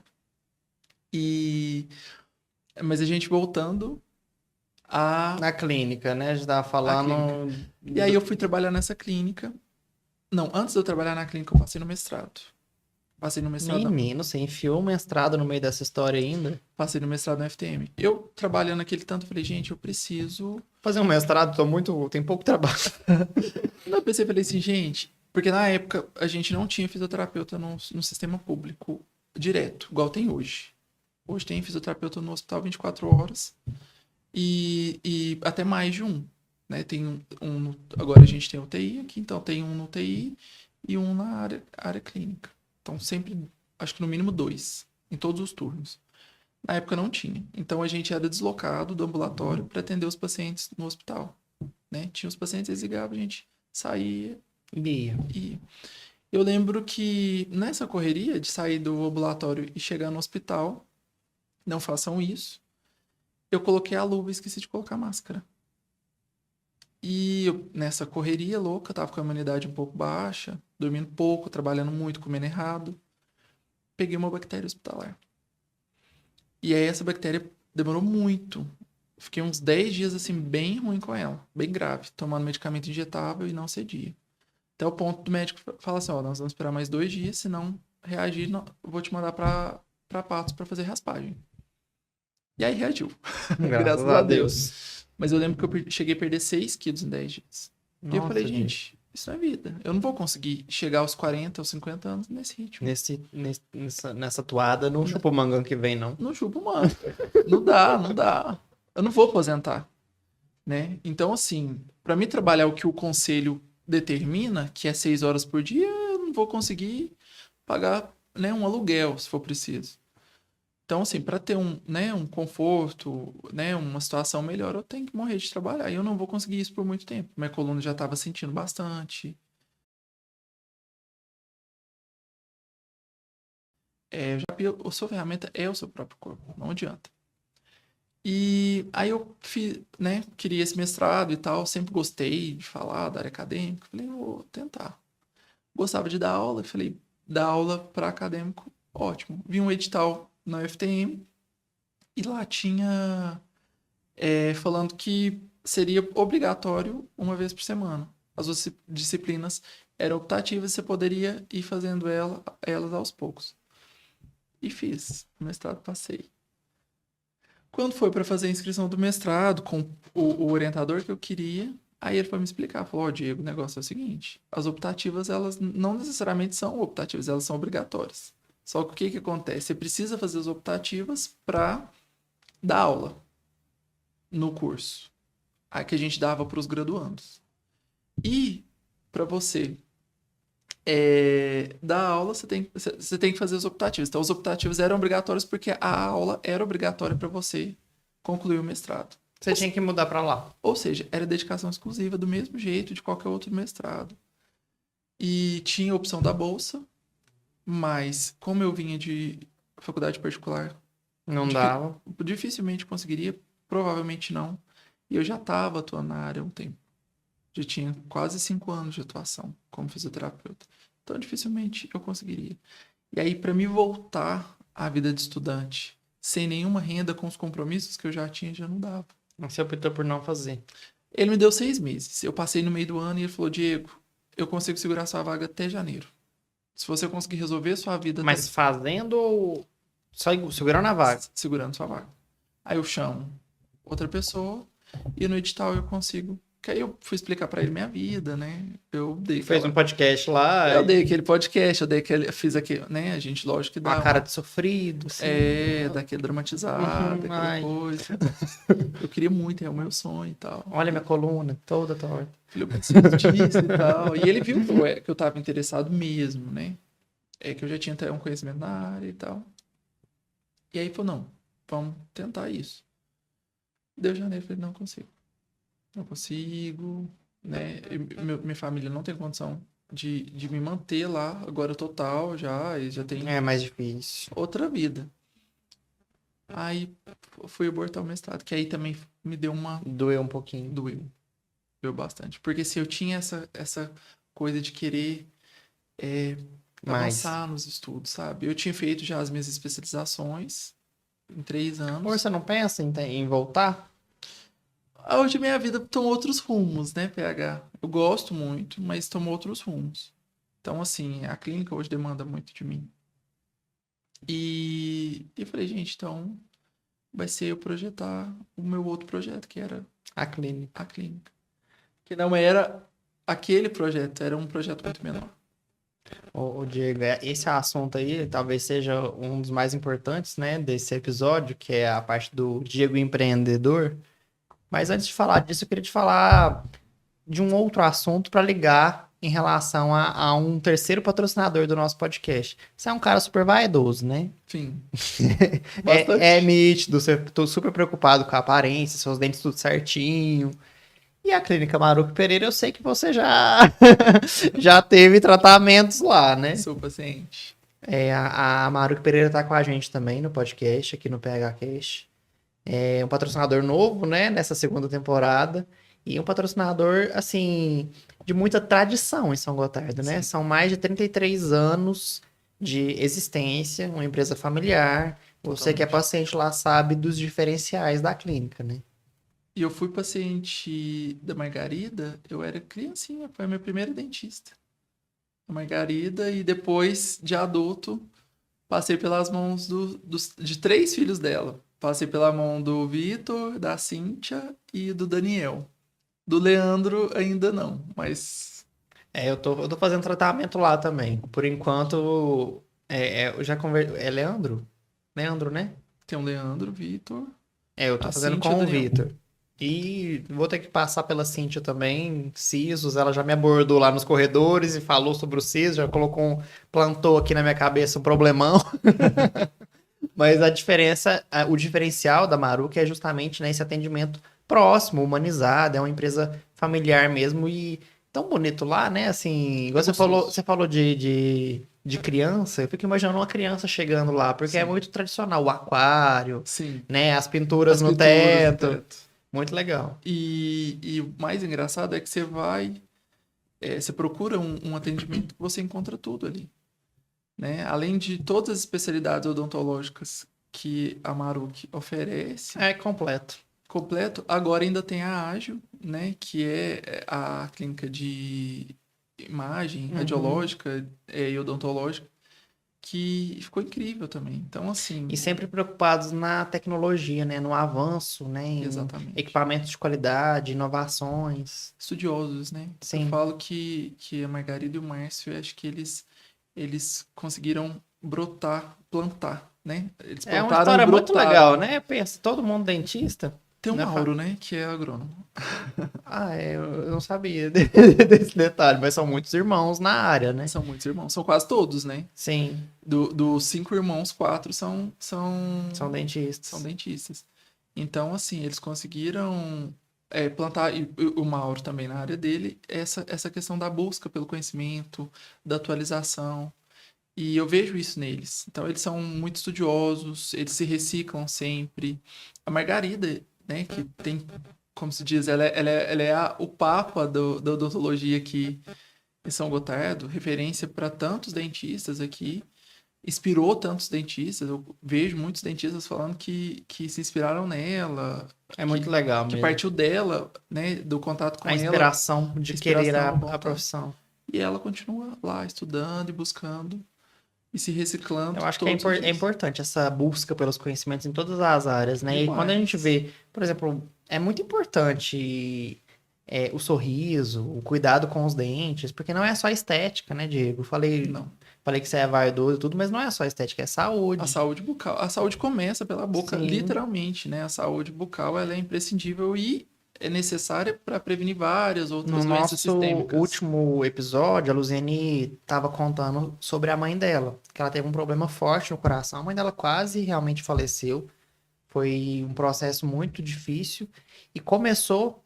Mas a gente voltando Na clínica, né? A gente tava à clínica. falando. E aí eu fui trabalhar nessa clínica. Não, antes de eu trabalhar na clínica, eu passei no mestrado. Passei no mestrado, Menino, você enfiou um mestrado no meio dessa história ainda? passei no mestrado na FTM. Eu trabalhando naquele tanto, falei, gente, eu preciso. Fazer um mestrado, tem pouco trabalho. Não, eu pensei, falei assim, gente, porque na época a gente não tinha fisioterapeuta no sistema público direto, igual tem hoje. Hoje tem fisioterapeuta no hospital 24 horas e até mais de um. Né? Tem agora a gente tem UTI aqui, então tem um no UTI e um na área clínica. Então sempre, acho que no mínimo 2, em todos os turnos. Na época não tinha. Então a gente era deslocado do ambulatório para atender os pacientes no hospital. Né? Tinha os pacientes, eles ligavam, a gente saía Bia. e eu lembro que nessa correria de sair do ambulatório e chegar no hospital, não façam isso. Eu coloquei a luva e esqueci de colocar a máscara. E eu, nessa correria louca, eu tava com a imunidade um pouco baixa, dormindo pouco, trabalhando muito, comendo errado. Peguei uma bactéria hospitalar. E aí essa bactéria demorou muito. Fiquei uns 10 dias assim, bem ruim com ela, bem grave, tomando medicamento injetável e não cedia. Até o ponto do médico falar assim, ó, nós vamos esperar mais 2 dias, se não reagir, eu vou te mandar pra Patos pra fazer raspagem. E aí reagiu. Graças a Deus. Mas eu lembro que eu cheguei a perder 6 quilos em 10 dias. E eu falei, gente, isso não é vida. Eu não vou conseguir chegar aos 40, aos 50 anos nesse ritmo. Nessa toada, não chupa o mangão que vem, não. Não chupa, mano. Não dá, não dá. Eu não vou aposentar. Né? Então, assim, pra mim trabalhar o que o conselho determina, que é 6 horas por dia, eu não vou conseguir pagar, né, um aluguel, se for preciso. Então, assim, para ter um conforto, né, uma situação melhor, eu tenho que morrer de trabalhar. E eu não vou conseguir isso por muito tempo. Minha coluna já estava sentindo bastante. A sua ferramenta é o seu próprio corpo, não adianta. E aí eu né, queria esse mestrado e tal, sempre gostei de falar da área acadêmica. Falei, vou tentar. Gostava de dar aula, falei, dar aula para acadêmico, ótimo. Vi um edital na UFTM e lá tinha falando que seria obrigatório uma vez por semana. As outras disciplinas eram optativas e você poderia ir fazendo elas aos poucos. E fiz. O mestrado passei. Quando foi para fazer a inscrição do mestrado com o orientador que eu queria, aí ele foi me explicar. Falou, Diego, o negócio é o seguinte. As optativas, elas não necessariamente são optativas, elas são obrigatórias. Só que o que acontece? Você precisa fazer as optativas para dar aula no curso. A que a gente dava para os graduandos. E para você dar aula, você tem que fazer os optativos. Então, os optativos eram obrigatórios porque a aula era obrigatória para você concluir o mestrado. Você tinha que mudar pra lá. Ou seja, era dedicação exclusiva do mesmo jeito de qualquer outro mestrado. E tinha a opção da bolsa, mas como eu vinha de faculdade particular, Não dava. dificilmente conseguiria, provavelmente não. E eu já estava atuando na área há um tempo. Já tinha quase 5 anos de atuação como fisioterapeuta. Então, dificilmente eu conseguiria. E aí, para me voltar à vida de estudante, sem nenhuma renda, com os compromissos que eu já tinha, já não dava. Você optou por não fazer. Ele me deu 6 meses. Eu passei no meio do ano e ele falou, Diego, eu consigo segurar sua vaga até janeiro. Se você conseguir resolver sua vida Mas fazendo ou só segurando a vaga? segurando sua vaga. Aí eu chamo outra pessoa e no edital eu consigo. Que aí eu fui explicar pra ele minha vida, né? Eu dei Fez um podcast lá. Eu dei aquele podcast, fiz aquele, né? A gente, lógico que dá Uma cara de sofrido, assim. daquele dramatizado, aquela Ai. coisa. Eu queria muito, é o meu sonho e tal. Olha minha coluna, toda torta. Falei, eu preciso disso e tal. E ele viu que eu tava interessado mesmo, né? É que eu já tinha até um conhecimento na área e tal. E aí falou, não, vamos tentar isso. Deu janeiro, falei, não consigo. Não consigo, né? Minha família não tem condição de me manter lá, agora total já, e já tem É mais difícil. outra vida. Aí fui abortar o mestrado, que aí também me deu uma... Doeu um pouquinho. Doeu bastante. Porque se eu tinha essa coisa de querer Mas, avançar nos estudos, sabe? Eu tinha feito já as minhas especializações em 3 anos. você não pensa em voltar? Hoje minha vida tomou outros rumos, né, PH? Eu gosto muito, mas tomou outros rumos. Então, assim, a clínica hoje demanda muito de mim. E eu falei, gente, então vai ser eu projetar o meu outro projeto, que era A clínica. a clínica. Que não era aquele projeto, era um projeto muito menor. Ô, Diego, esse assunto aí talvez seja um dos mais importantes, né, desse episódio, que é a parte do Diego empreendedor. Mas antes de falar disso, eu queria te falar de um outro assunto para ligar em relação a um terceiro patrocinador do nosso podcast. Você é um cara super vaidoso, né? Enfim, bastante. É nítido, você tô super preocupado com a aparência, seus dentes tudo certinho. E a Clínica Maruco Pereira, eu sei que você já já teve tratamentos lá, né? Sou paciente. A Maruco Pereira tá com a gente também no podcast, aqui no PH Cast. É um patrocinador novo, né, nessa segunda temporada. E um patrocinador, assim, de muita tradição em São Gotardo, né? Sim. São mais de 33 anos de existência, uma empresa familiar. Você que é Totalmente. paciente lá sabe dos diferenciais da clínica, né? E eu fui paciente da Margarida, eu era criancinha, foi a minha primeira dentista. A Margarida, e depois, de adulto, passei pelas mãos de 3 filhos dela. Passei pela mão do Vitor, da Cíntia e do Daniel. Do Leandro ainda não, mas Eu tô fazendo tratamento lá também. Por enquanto, eu já conversei. É Leandro? Leandro, né? tem o Leandro, o Vitor, Eu tô a fazendo Cíntia e o com o Daniel. Vitor. E vou ter que passar pela Cíntia também, sisos. Ela já me abordou lá nos corredores e falou sobre o siso, já plantou aqui na minha cabeça um problemão. Mas a diferença, o diferencial da Maruca é justamente, né, esse atendimento próximo, humanizado, é uma empresa familiar mesmo e tão bonito lá, né? Assim, igual Gostoso. você falou de criança, eu fico imaginando uma criança chegando lá, porque é Sim. muito tradicional, o aquário, Sim, né? As pinturas as no pinturas no teto. teto. Muito legal. E o mais engraçado é que você vai, você procura um atendimento que você encontra tudo ali, né? Além de todas as especialidades odontológicas que a Maruc oferece, É completo. completo, agora ainda tem a Ágil, né? Que é a clínica de imagem Uhum. radiológica e odontológica, que ficou incrível também. Então, assim, E sempre preocupados na tecnologia, né? No avanço, né? Em exatamente. equipamentos de qualidade, inovações. Estudiosos, né? Eu Sim. falo que a Margarida e o Márcio, eu acho que eles conseguiram plantar, né? Eles É uma plantaram e história muito brotaram. legal, né? Pensa, todo mundo dentista. Tem o Não é Mauro, né? Que é agrônomo. Ah, eu não sabia desse detalhe, mas são muitos irmãos na área, né? São muitos irmãos. São quase todos, né? Sim, Dos 5 irmãos, 4 são são dentistas. dentistas. Então, assim, eles conseguiram plantar, e o Mauro também na área dele, essa questão da busca pelo conhecimento, da atualização. E eu vejo isso neles. Então, eles são muito estudiosos, eles se reciclam sempre. A Margarida, né, que tem, como se diz, ela é o papa da odontologia aqui em São Gotardo, referência para tantos dentistas aqui, inspirou tantos dentistas. Eu vejo muitos dentistas falando que se inspiraram nela, É muito legal que mesmo. partiu dela, né, do contato A com ela, inspiração de querer inspiração, a vontade. profissão. E ela continua lá estudando e buscando e se reciclando Eu acho que todos os é dias. importante essa busca pelos conhecimentos em todas as áreas, né? E quando a gente Demais. vê, por exemplo, é muito importante o sorriso, o cuidado com os dentes, porque não é só estética, né, Diego? Não. Falei que você é vaidoso e tudo, mas não é só estética, é A saúde. saúde bucal. A saúde começa pela boca, Sim. literalmente, né? A saúde bucal ela é imprescindível e é necessária para prevenir várias No outras doenças nosso sistêmicas. último episódio, a Luziane estava contando sobre a mãe dela, que ela teve um problema forte no coração. A mãe dela quase realmente faleceu. Foi um processo muito difícil e começou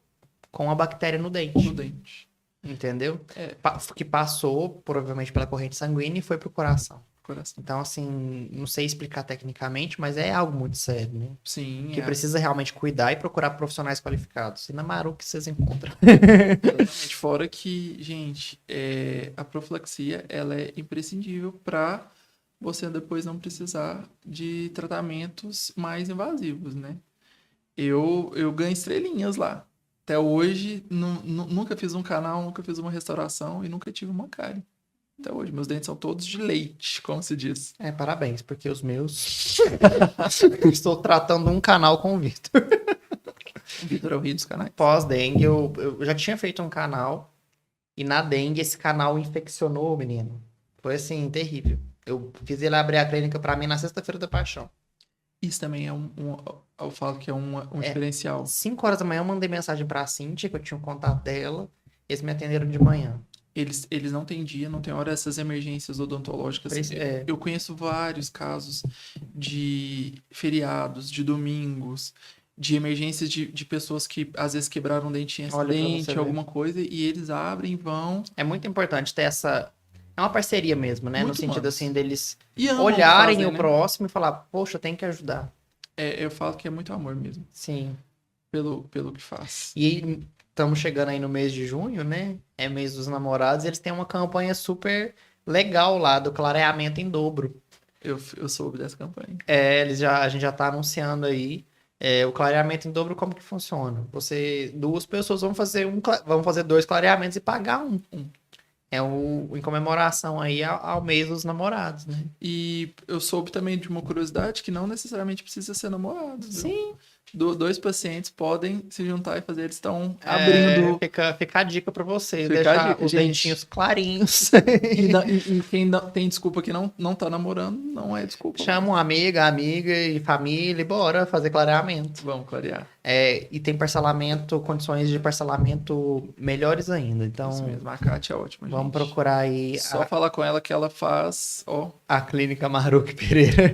com a bactéria no No dente, dente. entendeu? É, Que passou provavelmente pela corrente sanguínea e foi pro coração. coração. Então, assim, não sei explicar tecnicamente, mas é algo muito sério, né? Sim, Que é. precisa realmente cuidar e procurar profissionais qualificados. E na Maru que vocês encontram. Exatamente. Fora que, gente, a profilaxia ela é imprescindível para você depois não precisar de tratamentos mais invasivos, né? Eu ganho estrelinhas lá. Até hoje, nunca fiz um canal, nunca fiz uma restauração e nunca tive uma cárie. Até hoje, meus dentes são todos de leite, como se diz. É, parabéns, porque os meus. Estou tratando um canal com o Vitor. O Vitor é o rei dos canais. Pós-dengue, eu já tinha feito um canal. E na dengue, esse canal infeccionou, menino. Foi assim, terrível. Eu fiz ele abrir a clínica pra mim na sexta-feira da paixão. Isso também eu falo que é um diferencial. 5 horas da manhã eu mandei mensagem pra Cintia, que eu tinha um contato dela. Eles me atenderam de manhã. Eles não têm dia, não tem hora essas emergências odontológicas. É, Eu conheço vários casos de feriados, de domingos, de emergências de pessoas que às vezes quebraram um dente em olha pra você acidente, ver. alguma coisa, e eles abrem, vão, É muito importante ter essa. É uma parceria mesmo, né? No muito sentido assim humanos. deles E amam o que olharem fazem, o né? próximo e falar, poxa, tem que ajudar. Eu falo que é muito amor mesmo, Sim. pelo que faz. E estamos chegando aí no mês de junho, né? É mês dos namorados, e eles têm uma campanha super legal lá do clareamento em dobro. Eu soube dessa campanha. A gente já tá anunciando aí. O clareamento em dobro, como que funciona? Duas pessoas vão fazer 2 clareamentos e pagar um. Em comemoração aí ao mês dos namorados, né? E eu soube também de uma curiosidade que não necessariamente precisa ser namorado, viu? Sim. Dois pacientes podem se juntar e fazer. Eles estão abrindo. Fica a dica pra vocês, Fica a deixar dica, os gente. dentinhos clarinhos. E quem tem desculpa que não tá namorando, não é desculpa. Chama uma amiga e família e bora fazer clareamento. Vamos clarear. E tem parcelamento, condições de parcelamento melhores ainda. Então, Isso mesmo. A Kátia é ótima, vamos gente. procurar aí Só falar com ela que ela faz, ó. a Clínica Maruque Pereira.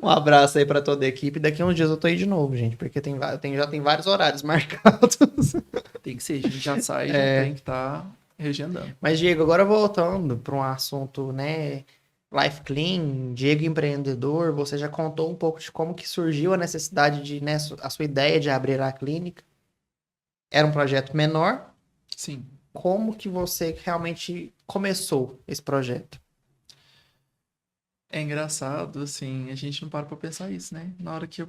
Um abraço aí pra toda a equipe. Daqui a uns dias eu tô aí de novo, gente, porque já tem vários horários marcados. Tem que ser, a gente já sai, já tem que estar regendando. Mas, Diego, agora voltando para um assunto, né? Life Clean, Diego empreendedor, você já contou um pouco de como que surgiu a necessidade de, né, a sua ideia de abrir a clínica. Era um projeto menor. Sim. Como que você realmente começou esse projeto? É engraçado, assim, a gente não para pra pensar isso, né? Na hora que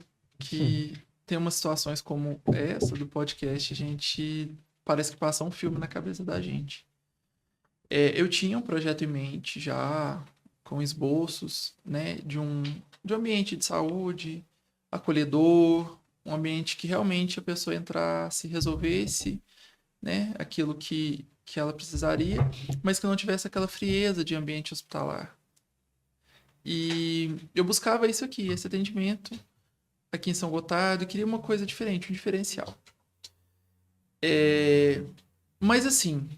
tem umas situações como essa do podcast, a gente parece que passa um filme na cabeça da gente. Eu tinha um projeto em mente já, com esboços, né, de um ambiente de saúde, acolhedor, um ambiente que realmente a pessoa entrasse, resolvesse, né, aquilo que ela precisaria, mas que não tivesse aquela frieza de ambiente hospitalar. E eu buscava isso aqui, esse atendimento aqui em São Gotardo, eu queria uma coisa diferente, um diferencial. Mas assim,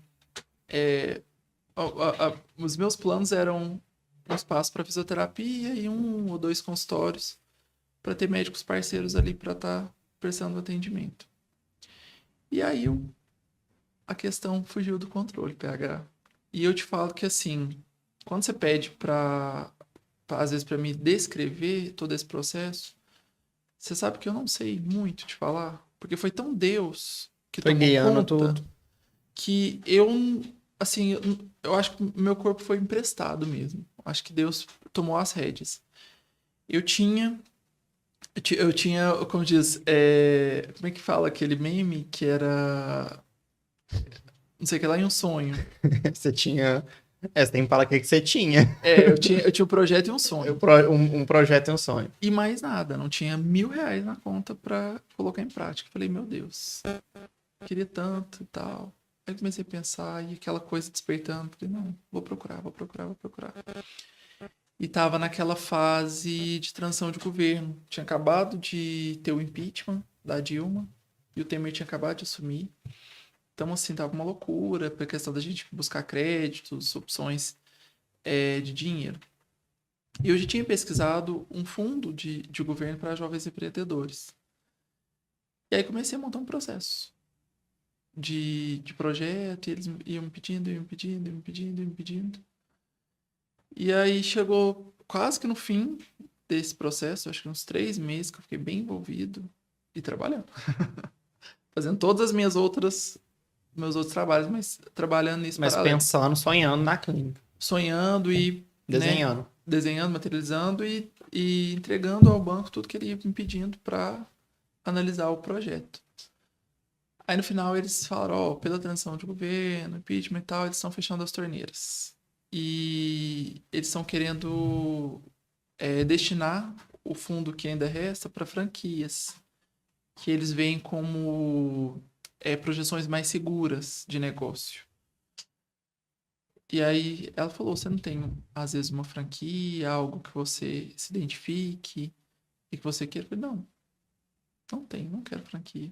os meus planos eram um espaço para fisioterapia e 1 ou 2 consultórios para ter médicos parceiros ali para estar prestando atendimento. E aí a questão fugiu do controle, PH. E eu te falo que assim, quando você pede às vezes para me descrever todo esse processo, você sabe que eu não sei muito te falar, porque foi tão Deus que Foi tomou guiando conta tudo. que assim, eu acho que meu corpo foi emprestado mesmo. Acho que Deus tomou as rédeas. Eu tinha, como diz, como é que fala aquele meme que era, não sei o que lá, em um sonho. Você tinha. Você tem que falar o que você tinha. Eu tinha um projeto e um sonho. Um projeto e um sonho. E mais nada, não tinha R$ 1.000 na conta pra colocar em prática. Falei, meu Deus, queria tanto e tal. Aí comecei a pensar e aquela coisa despertando. Falei, não, vou procurar. E tava naquela fase de transição de governo. Tinha acabado de ter o impeachment da Dilma e o Temer tinha acabado de assumir. Então, assim, tava uma loucura pra questão da gente buscar créditos, opções de dinheiro. E eu já tinha pesquisado um fundo de governo para jovens empreendedores. E aí comecei a montar um processo de projeto, e eles iam me pedindo. E aí chegou quase que no fim desse processo, acho que uns 3 meses que eu fiquei bem envolvido e trabalhando. Fazendo todas as meus outros trabalhos, mas trabalhando nisso Mas paralelo. pensando, sonhando na clínica. Sonhando e, né, Desenhando. desenhando, materializando e entregando ao banco tudo que ele ia me pedindo para analisar o projeto. Aí no final eles falaram, pela transição de governo, impeachment e tal, eles estão fechando as torneiras. E eles estão querendo destinar o fundo que ainda resta para franquias, que eles veem como projeções mais seguras de negócio. E aí ela falou, você não tem, às vezes, uma franquia, algo que você se identifique e que você queira? Eu falei, não tem, não quero franquia.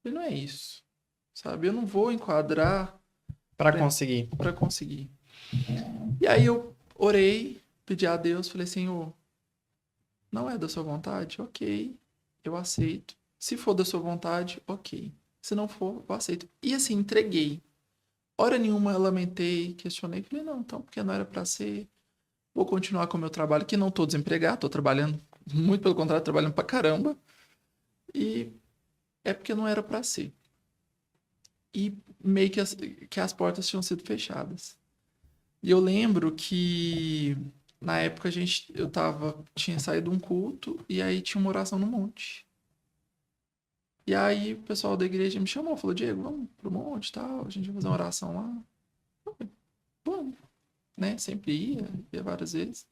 Eu falei, não é isso, sabe? Eu não vou enquadrar Pra conseguir. para conseguir. E aí eu orei, pedi a Deus, falei, Senhor, não é da sua vontade? Ok, eu aceito. Se for da sua vontade, ok. Se não for, eu aceito. E assim, entreguei. Hora nenhuma eu lamentei, questionei. Falei, não, então, porque não era para ser. Vou continuar com o meu trabalho, que não tô desempregado, tô trabalhando, muito pelo contrário, trabalhando pra caramba. E é porque não era para ser. E meio que as portas tinham sido fechadas. E eu lembro que na época tinha saído um culto e aí tinha uma oração no monte. E aí o pessoal da igreja me chamou, falou, Diego, vamos pro monte e tal, a gente vai fazer uma oração lá. Eu falei, vamos, né? Sempre ia várias vezes.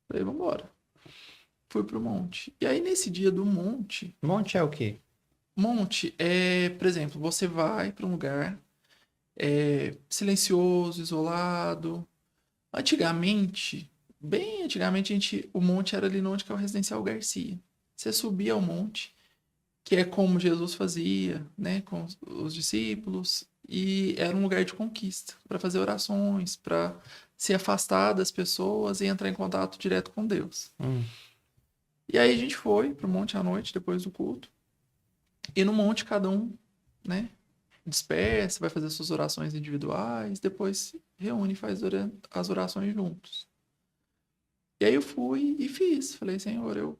Falei, vamos embora. Fui pro monte. E aí nesse dia do monte, Monte é o quê? monte por exemplo, você vai para um lugar silencioso, isolado. Antigamente, bem antigamente, o monte era ali onde que é o Residencial Garcia. Você subia ao monte, que é como Jesus fazia, né, com os discípulos, e era um lugar de conquista, para fazer orações, para se afastar das pessoas e entrar em contato direto com Deus. E aí a gente foi pro monte à noite, depois do culto, e no monte cada um, né, dispersa, vai fazer suas orações individuais, depois reúne e faz as orações juntos. E aí eu fui e fiz. Falei, Senhor, eu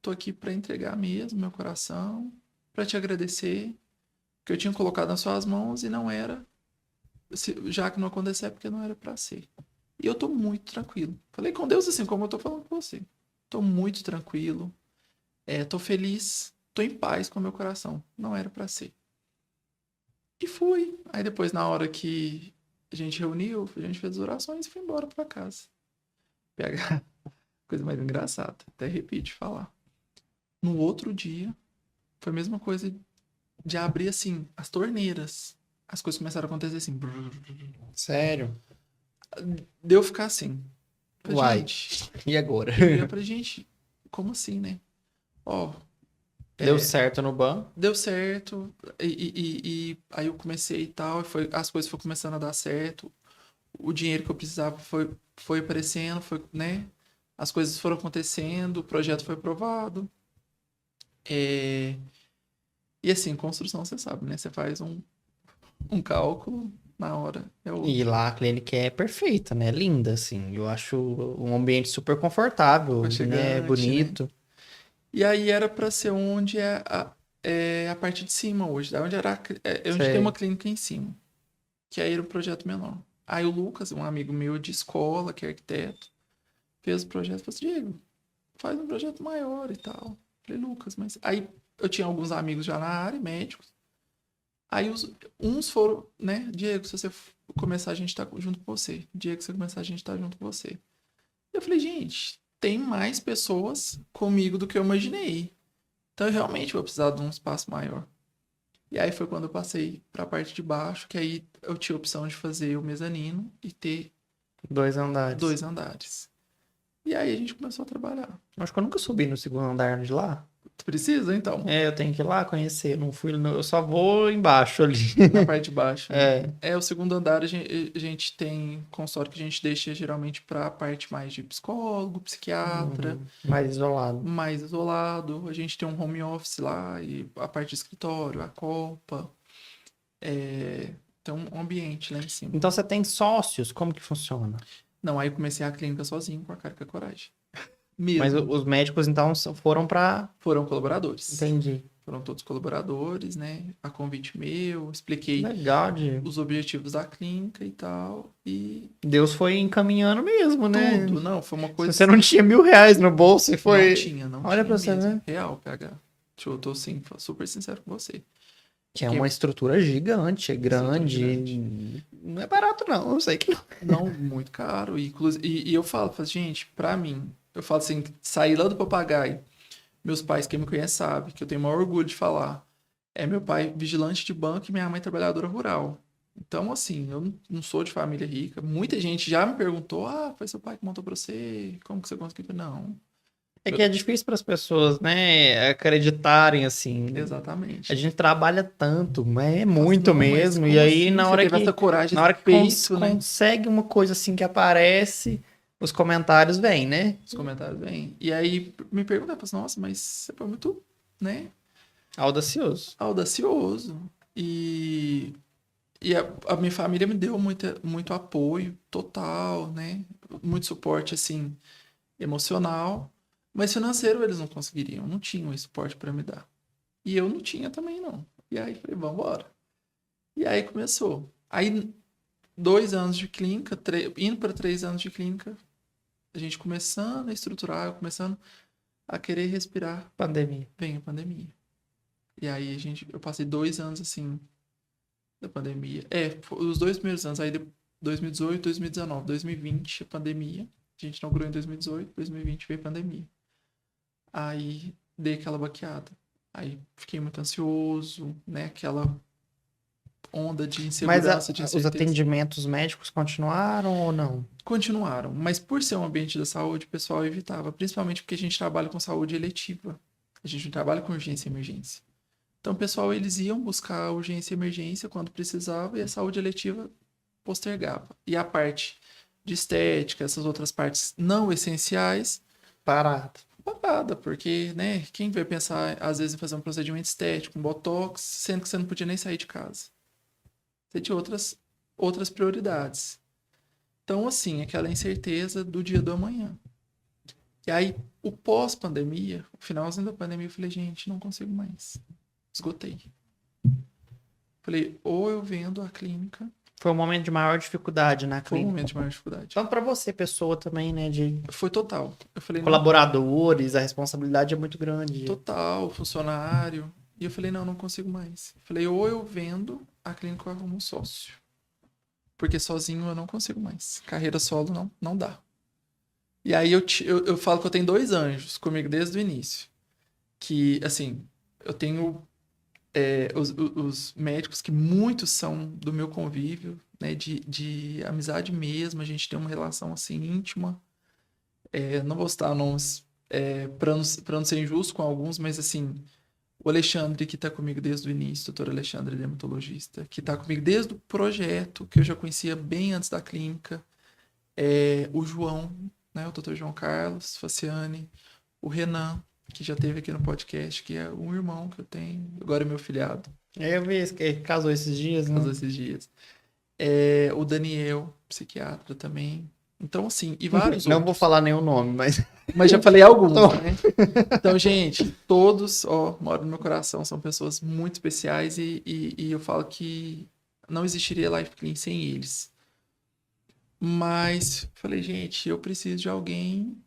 tô aqui para entregar mesmo meu coração, para te agradecer, que eu tinha colocado nas suas mãos e não era, já que não acontecer, é porque não era para ser. E eu tô muito tranquilo. Falei com Deus assim, como eu tô falando com você. Tô muito tranquilo, tô feliz, tô em paz com o meu coração. Não era para ser. E fui. Aí depois, na hora que a gente reuniu, a gente fez as orações e foi embora para casa. PH, coisa mais engraçada, até repito falar. No outro dia, foi a mesma coisa de abrir assim as torneiras. As coisas começaram a acontecer assim. Sério? Deu ficar assim. Falei, Uai. gente. E agora? Eu falei, gente, como assim, né? Ó, Deu certo no banco? Deu certo, e aí eu comecei e tal, as coisas foram começando a dar certo, o dinheiro que eu precisava foi aparecendo, né? As coisas foram acontecendo, o projeto foi aprovado. É, e assim, construção, você sabe, né? Você faz um cálculo na hora, é E outro. lá a clínica é perfeita, né? Linda, assim. Eu acho um ambiente super confortável, né? Aconchegante, né? Bonito. E aí era para ser onde é a parte de cima hoje, da onde onde tem uma Sei. clínica em cima, que aí era um projeto menor. Aí o Lucas, um amigo meu de escola, que é arquiteto, fez o projeto e falou assim, Diego, faz um projeto maior e tal. Falei, Lucas, mas... Aí eu tinha alguns amigos já na área, médicos. Aí uns foram, né, Diego, se você começar, a gente tá junto com você. Diego, se você começar, a gente tá junto com você. Eu falei, gente, tem mais pessoas comigo do que eu imaginei. Então eu realmente vou precisar de um espaço maior. E aí foi quando eu passei para a parte de baixo, que aí eu tinha a opção de fazer o mezanino e ter 2 andares. 2 andares. E aí a gente começou a trabalhar. Acho que eu nunca subi no segundo andar de lá. Tu precisa, então? É, eu tenho que ir lá conhecer. Eu não fui, eu só vou embaixo ali. Na parte de baixo, né? É. É, o segundo andar a gente tem consultório que a gente deixa geralmente para a parte mais de psicólogo, psiquiatra, Mais isolado. mais isolado. A gente tem um home office lá e a parte de escritório, a copa. Tem um ambiente lá em cima. Então você tem sócios? Como que funciona? Não, aí eu comecei a clínica sozinho com a cara e com a coragem. Mas Mesmo. os médicos então foram pra. Foram colaboradores. Entendi. Foram todos colaboradores, né? A convite meu, expliquei Legal, Diego. os objetivos da clínica e tal. E Deus foi encaminhando mesmo, né? tudo, não, foi uma Se coisa. você não tinha R$ 1.000 no bolso e foi. Não Olha tinha pra você mesmo. ver. Real, PH. Eu tô assim, super sincero com você. Que é Fiquei uma estrutura gigante, é estrutura grande. gigante. Não é barato, não. Eu sei que não. Não, muito caro. E eu falo, gente, pra mim, eu falo assim, sair lá do Papagaio, meus pais, quem me conhece sabe, que eu tenho o maior orgulho de falar. É meu pai vigilante de banco e minha mãe trabalhadora rural. Então, assim, eu não sou de família rica. Muita gente já me perguntou: foi seu pai que montou pra você? Como que você conseguiu? Não. É que é difícil para as pessoas, né, acreditarem assim. A Exatamente. gente trabalha tanto, mas é Fala assim, muito não, mas mesmo. E como aí, assim? na Você hora teve essa que, coragem, na esse hora que peito, né? consegue uma coisa assim que aparece, os comentários vêm, né? Os comentários vêm. E aí me perguntam, assim, nossa, mas você foi muito, né, Audacioso. audacioso. E a minha família me deu muito apoio total, né? Muito suporte, assim, emocional. Mas financeiro eles não conseguiriam, não tinham esse suporte para me dar. E eu não tinha também, não. E aí falei, vamos embora. E aí começou. Aí, 2 anos de clínica, indo para 3 anos de clínica, a gente começando a estruturar, começando a querer respirar, Pandemia. vem a pandemia. E aí eu passei 2 anos assim da pandemia. Os 2 primeiros anos, aí 2018, 2019, 2020, a pandemia. A gente inaugurou em 2018, 2020 veio a pandemia. Aí dei aquela baqueada. Aí fiquei muito ansioso, né? Aquela onda de Mas insegurança, de os incerteza. atendimentos médicos continuaram ou não? Continuaram, mas por ser um ambiente da saúde, o pessoal evitava, principalmente porque a gente trabalha com saúde eletiva. A gente não trabalha com urgência e emergência. Então, o pessoal, eles iam buscar urgência e emergência quando precisava e a saúde eletiva postergava. E a parte de estética, essas outras partes não essenciais, Parado. parada, porque, né, quem vai pensar, às vezes, em fazer um procedimento estético, um botox, sendo que você não podia nem sair de casa? Você tinha outras prioridades. Então, assim, aquela incerteza do dia do amanhã. E aí, o pós-pandemia, o finalzinho da pandemia, eu falei, gente, não consigo mais. Esgotei. Falei, ou eu vendo a clínica. Foi um momento de maior dificuldade na Foi um clínica. momento de maior dificuldade. Então, para você, pessoa também, né, de Foi total. Eu falei, colaboradores, a responsabilidade é muito grande. não, total, funcionário. E eu falei, não consigo mais. Falei, ou eu vendo a clínica ou eu arrumo um sócio. Porque sozinho eu não consigo mais. Carreira solo não dá. E aí eu falo que eu tenho 2 anjos comigo desde o início. Que, assim, eu tenho os médicos que muitos são do meu convívio, né, de amizade mesmo, a gente tem uma relação assim íntima. Não vou citar nomes para não ser injusto com alguns, mas assim, O Alexandre, que está comigo desde o início, doutor Alexandre, dermatologista, que está comigo desde o projeto, que eu já conhecia bem antes da clínica. O João, né, o doutor João Carlos Faciani. O Renan, que já esteve aqui no podcast, que é um irmão que eu tenho, agora é meu filhado. Eu vi que casou esses dias, né? Casou esses dias. O Daniel, psiquiatra também. Então, assim, e vários Não outros. vou falar nenhum nome, mas... Mas já falei alguns, né? Então, gente, todos, moram no meu coração, são pessoas muito especiais e eu falo que não existiria Life Clean sem eles. Mas, falei, gente, eu preciso de alguém.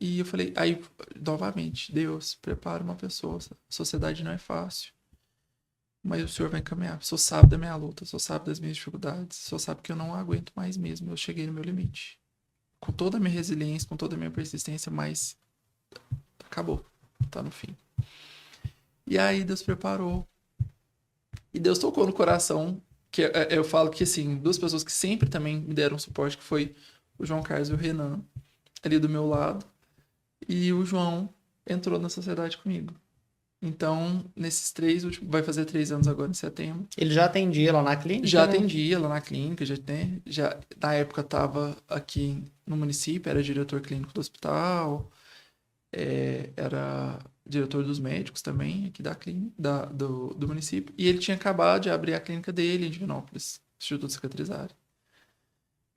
E eu falei, aí, novamente, Deus, prepara uma pessoa. A sociedade não é fácil. Mas o Senhor vai encaminhar. O Senhor sabe da minha luta, o Senhor sabe das minhas dificuldades. O Senhor sabe que eu não aguento mais mesmo. Eu cheguei no meu limite. Com toda a minha resiliência, com toda a minha persistência, mas acabou. Tá no fim. E aí Deus preparou. E Deus tocou no coração. Que eu falo que, assim, duas pessoas que sempre também me deram suporte, que foi o João Carlos e o Renan, ali do meu lado. E o João entrou na sociedade comigo. Então, nesses 3 últimos... Vai fazer 3 anos agora, em setembro. Ele já atendia lá na clínica, Já né? atendia lá na clínica, já na época estava aqui no município, era diretor clínico do hospital, era diretor dos médicos também, aqui da clínica, do município. E ele tinha acabado de abrir a clínica dele em Divinópolis, Instituto Cicatrizário.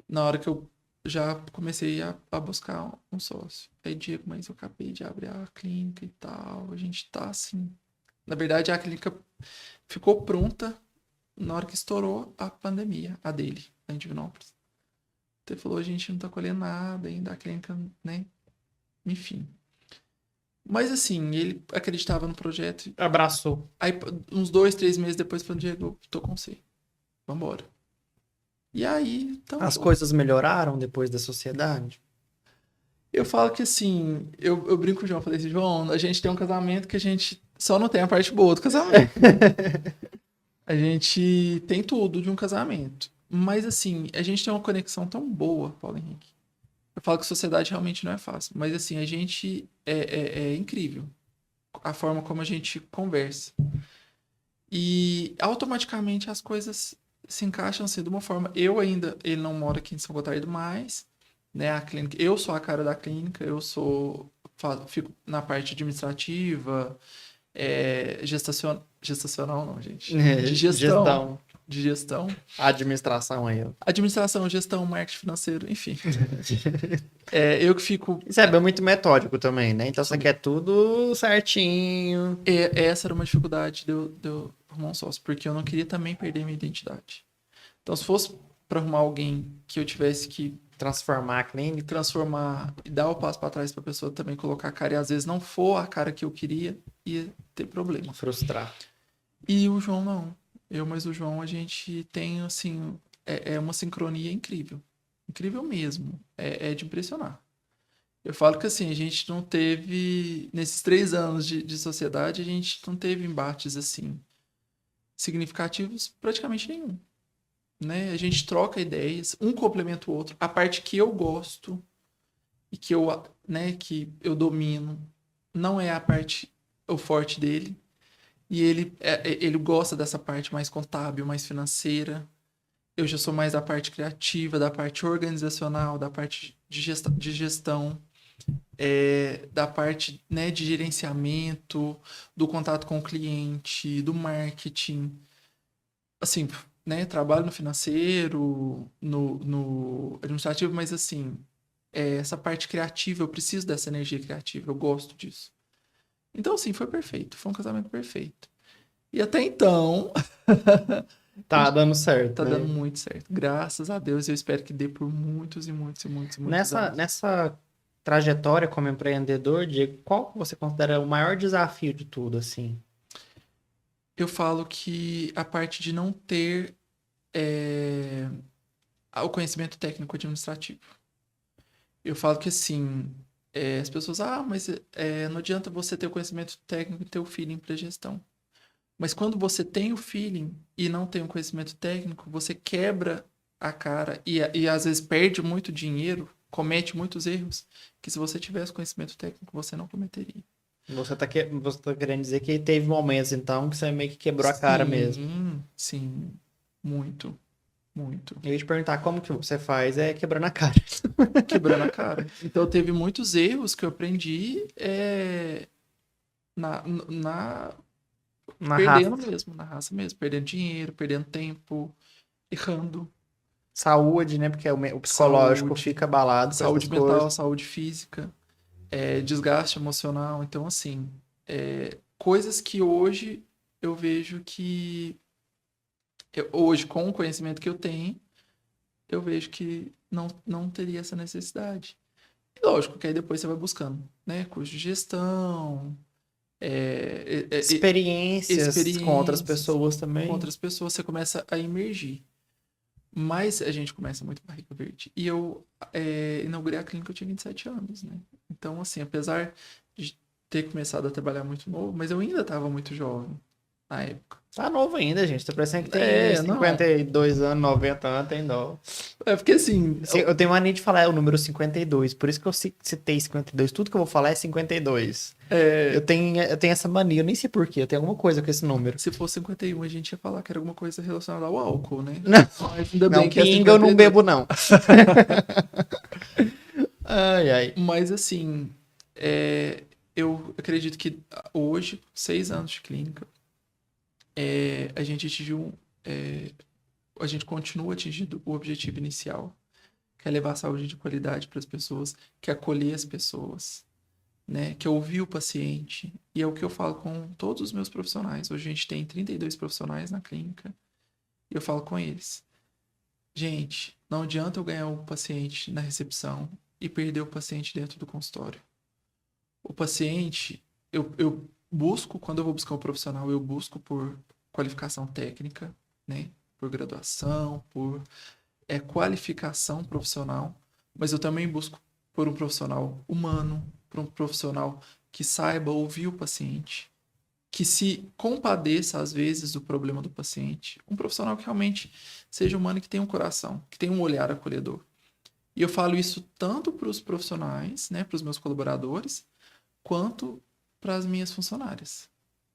Na hora que eu já comecei a buscar um sócio. Aí, Diego, mas eu acabei de abrir a clínica e tal. A gente tá assim. Na verdade, a clínica ficou pronta na hora que estourou a pandemia, a dele, lá em Divinópolis. Então, ele falou: a gente não tá colhendo nada ainda, a clínica, né? Enfim. Mas assim, ele acreditava no projeto. Abraçou. Aí, uns 2, 3 meses depois, falou: Diego, eu tô com você. Vambora. E aí, então, As coisas melhoraram depois da sociedade? eu falo que assim, eu brinco com o João, falei assim, João, a gente tem um casamento que a gente só não tem a parte boa do casamento. A gente tem tudo de um casamento. Mas assim, a gente tem uma conexão tão boa, Paulo Henrique. Eu falo que sociedade realmente não é fácil. Mas assim, a gente é incrível. A forma como a gente conversa. E automaticamente as coisas se encaixam assim de uma forma. Ele não mora aqui em São Gotardo mais, né? A clínica, eu sou a cara da clínica, fico na parte administrativa, gestacional não, gente. De gestão. De gestão. A administração aí, ó. Administração, gestão, marketing financeiro, enfim. Eu que fico. Isso é muito metódico também, né? Então você quer tudo certinho. Essa era uma dificuldade de eu arrumar um sócio, porque eu não queria também perder minha identidade. Então, se fosse para arrumar alguém que eu tivesse que transformar a clínica, transformar e dar o passo para trás para a pessoa também colocar a cara, e às vezes não for a cara que eu queria, ia ter problema. Frustrar. E o João não. Mas o João, a gente tem, assim, uma sincronia incrível. Incrível mesmo. É de impressionar. Eu falo que, assim, a gente não teve, nesses 3 anos de sociedade, a gente não teve embates, assim, significativos praticamente nenhum. Né? A gente troca ideias, um complementa o outro. A parte que eu gosto e que eu domino não é a parte, o forte dele. E ele gosta dessa parte mais contábil, mais financeira. Eu já sou mais da parte criativa, da parte organizacional, da parte de gestão, da parte, né, de gerenciamento, do contato com o cliente, do marketing. Assim, né, trabalho no financeiro, no administrativo, mas assim, essa parte criativa, eu preciso dessa energia criativa, eu gosto disso. Então, assim, foi perfeito, foi um casamento perfeito. E até então... Tá dando certo, Tá né? dando muito certo. Graças a Deus, eu espero que dê por muitos e muitos e muitos e muitos anos. Nessa trajetória como empreendedor, Diego, qual você considera o maior desafio de tudo, assim? Eu falo que a parte de não ter o conhecimento técnico administrativo. Eu falo que assim, as pessoas, mas não adianta você ter o conhecimento técnico e ter o feeling para gestão. Mas quando você tem o feeling e não tem o conhecimento técnico, você quebra a cara e às vezes perde muito dinheiro, comete muitos erros, que se você tivesse conhecimento técnico, você não cometeria. Você tá querendo dizer que teve momentos, então, que você meio que quebrou a cara mesmo. Sim, muito, muito. Eu ia te perguntar como que você faz quebrando a cara. Quebrando a cara. Então teve muitos erros que eu aprendi na Na perdendo raça. mesmo, na raça mesmo, perdendo dinheiro, perdendo tempo, errando. Saúde, né? Porque o psicológico Saúde, fica abalado com essas saúde mental, coisas. saúde física, desgaste emocional. Então, assim, coisas que hoje eu vejo que hoje, com o conhecimento que eu tenho, eu vejo que não teria essa necessidade. E lógico que aí depois você vai buscando, né? Curso de gestão, Experiências com outras experiências pessoas com também. outras pessoas, você começa a emergir. Mas a gente começa muito barriga verde. E eu inaugurei a clínica, eu tinha 27 anos, né? Então, assim, apesar de ter começado a trabalhar muito novo, mas eu ainda estava muito jovem na época. Tá novo ainda, gente. Tá parecendo que tem Não. 52 anos, 90 anos, tem dó. É porque assim, Eu tenho mania de falar o número 52, por isso que eu citei 52. Tudo que eu vou falar é 52. Eu tenho essa mania, eu nem sei porquê, eu tenho alguma coisa com esse número. se fosse 51, a gente ia falar que era alguma coisa relacionada ao álcool, né? Não, Mas ainda não, bem que é pinga eu não 52. bebo, não. Ai, ai. Mas assim, eu acredito que hoje, 6 anos de clínica, a gente atingiu, a gente continua atingindo o objetivo inicial, que é levar saúde de qualidade para as pessoas, que é acolher as pessoas, né? Que é ouvir o paciente. E é o que eu falo com todos os meus profissionais. Hoje a gente tem 32 profissionais na clínica e eu falo com eles. Gente, não adianta eu ganhar o paciente na recepção e perder o paciente dentro do consultório. O paciente, eu busco, quando eu vou buscar um profissional, eu busco por qualificação técnica, né? Por graduação, por qualificação profissional, mas eu também busco por um profissional humano, por um profissional que saiba ouvir o paciente, que se compadeça às vezes do problema do paciente, um profissional que realmente seja humano e que tenha um coração, que tenha um olhar acolhedor. E eu falo isso tanto para os profissionais, né, para os meus colaboradores, quanto para as minhas funcionárias.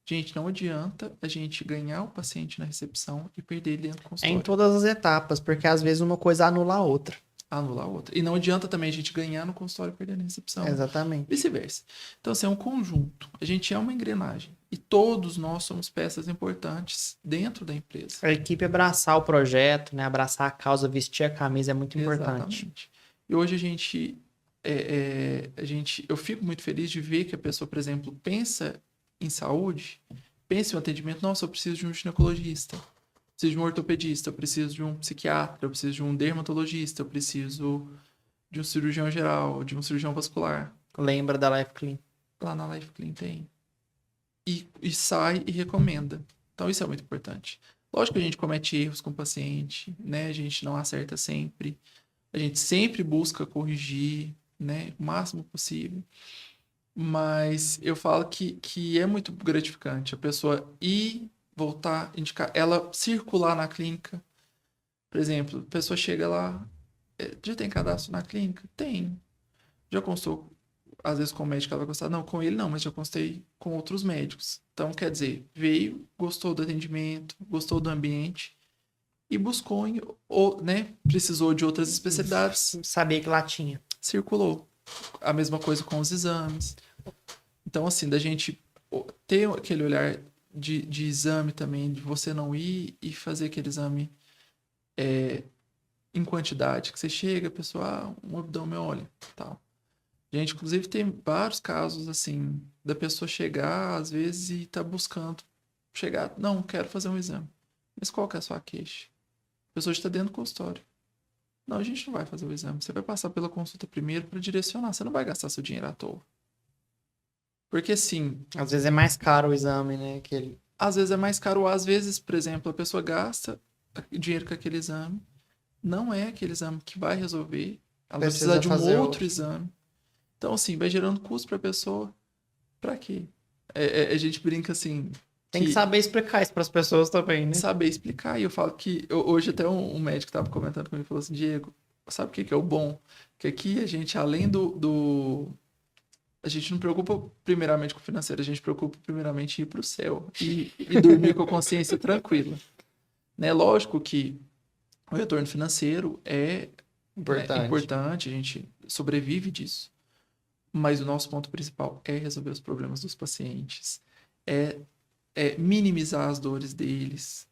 Gente, não adianta a gente ganhar o paciente na recepção e perder ele dentro do É em consultório. todas as etapas, porque às vezes uma coisa anula a outra. Anular a outra. E não adianta também a gente ganhar no consultório e perder na recepção. Exatamente. Vice-versa. Então, assim, é um conjunto. A gente é uma engrenagem. E todos nós somos peças importantes dentro da empresa. A equipe abraçar o projeto, né? Abraçar a causa, vestir a camisa é muito importante. Exatamente. E hoje eu fico muito feliz de ver que a pessoa, por exemplo, pensa em saúde, pensa em um atendimento. Nossa, eu preciso de um ginecologista, eu preciso de um ortopedista, eu preciso de um psiquiatra, eu preciso de um dermatologista, eu preciso de um cirurgião geral, de um cirurgião vascular. Lembra da Life Clean. Lá na Life Clean tem. E sai e recomenda. Então isso é muito importante. Lógico que a gente comete erros com o paciente, né? A gente não acerta sempre. A gente sempre busca corrigir, né? O máximo possível. Mas eu falo que é muito gratificante a pessoa ir, voltar, indicar, ela circular na clínica. Por exemplo, a pessoa chega lá, já tem cadastro na clínica? Tem. Já consultou, às vezes, com o médico, ela vai gostar. Não, com ele não, mas já consultei com outros médicos. Então, quer dizer, veio, gostou do atendimento, gostou do ambiente e buscou, né? Precisou de outras especialidades, Sabia que lá tinha. circulou. A mesma coisa com os exames. Então, assim, da gente ter aquele olhar de exame também, de você não ir e fazer aquele exame em quantidade, que você chega, a pessoa, um abdômen, olha, tal. Gente, inclusive tem vários casos, assim, da pessoa chegar, às vezes, e tá buscando chegar, não, quero fazer um exame. Mas qual que é a sua queixa? A pessoa está dentro do consultório. Não, a gente não vai fazer o exame. Você vai passar pela consulta primeiro para direcionar. Você não vai gastar seu dinheiro à toa. Porque, assim, Às vezes é mais caro o exame, né? às vezes é mais caro, ou às vezes, por exemplo, a pessoa gasta dinheiro com aquele exame. Não é aquele exame que vai resolver. Ela vai precisar de um outro exame. Então, assim, vai gerando custo para a pessoa. Para quê? A gente brinca assim. Tem que saber explicar isso para as pessoas também, né? Saber explicar. E eu falo que hoje até um médico estava comentando comigo e falou assim: Diego, sabe o que é o bom? Que aqui a gente, além a gente não preocupa primeiramente com o financeiro, a gente preocupa primeiramente em ir para o céu e dormir com a consciência tranquila. Né? Lógico que o retorno financeiro é importante, a gente sobrevive disso. Mas o nosso ponto principal é resolver os problemas dos pacientes, é minimizar as dores deles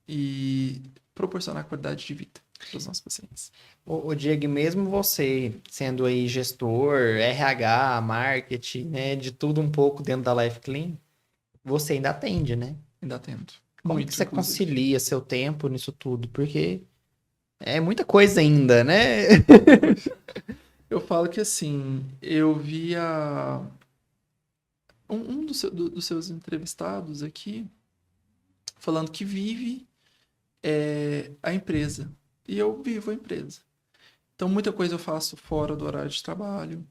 e proporcionar qualidade de vida para os nossos pacientes. O Diego, mesmo você sendo aí gestor, RH, marketing, né, de tudo um pouco dentro da Life Clean, você ainda atende, né? Ainda tento. Como Muito, que você inclusive. concilia seu tempo nisso tudo? Porque é muita coisa ainda, né? Eu falo que assim, eu via um dos seus entrevistados aqui falando que vive a empresa. E eu vivo a empresa. Então, muita coisa eu faço fora do horário de trabalho,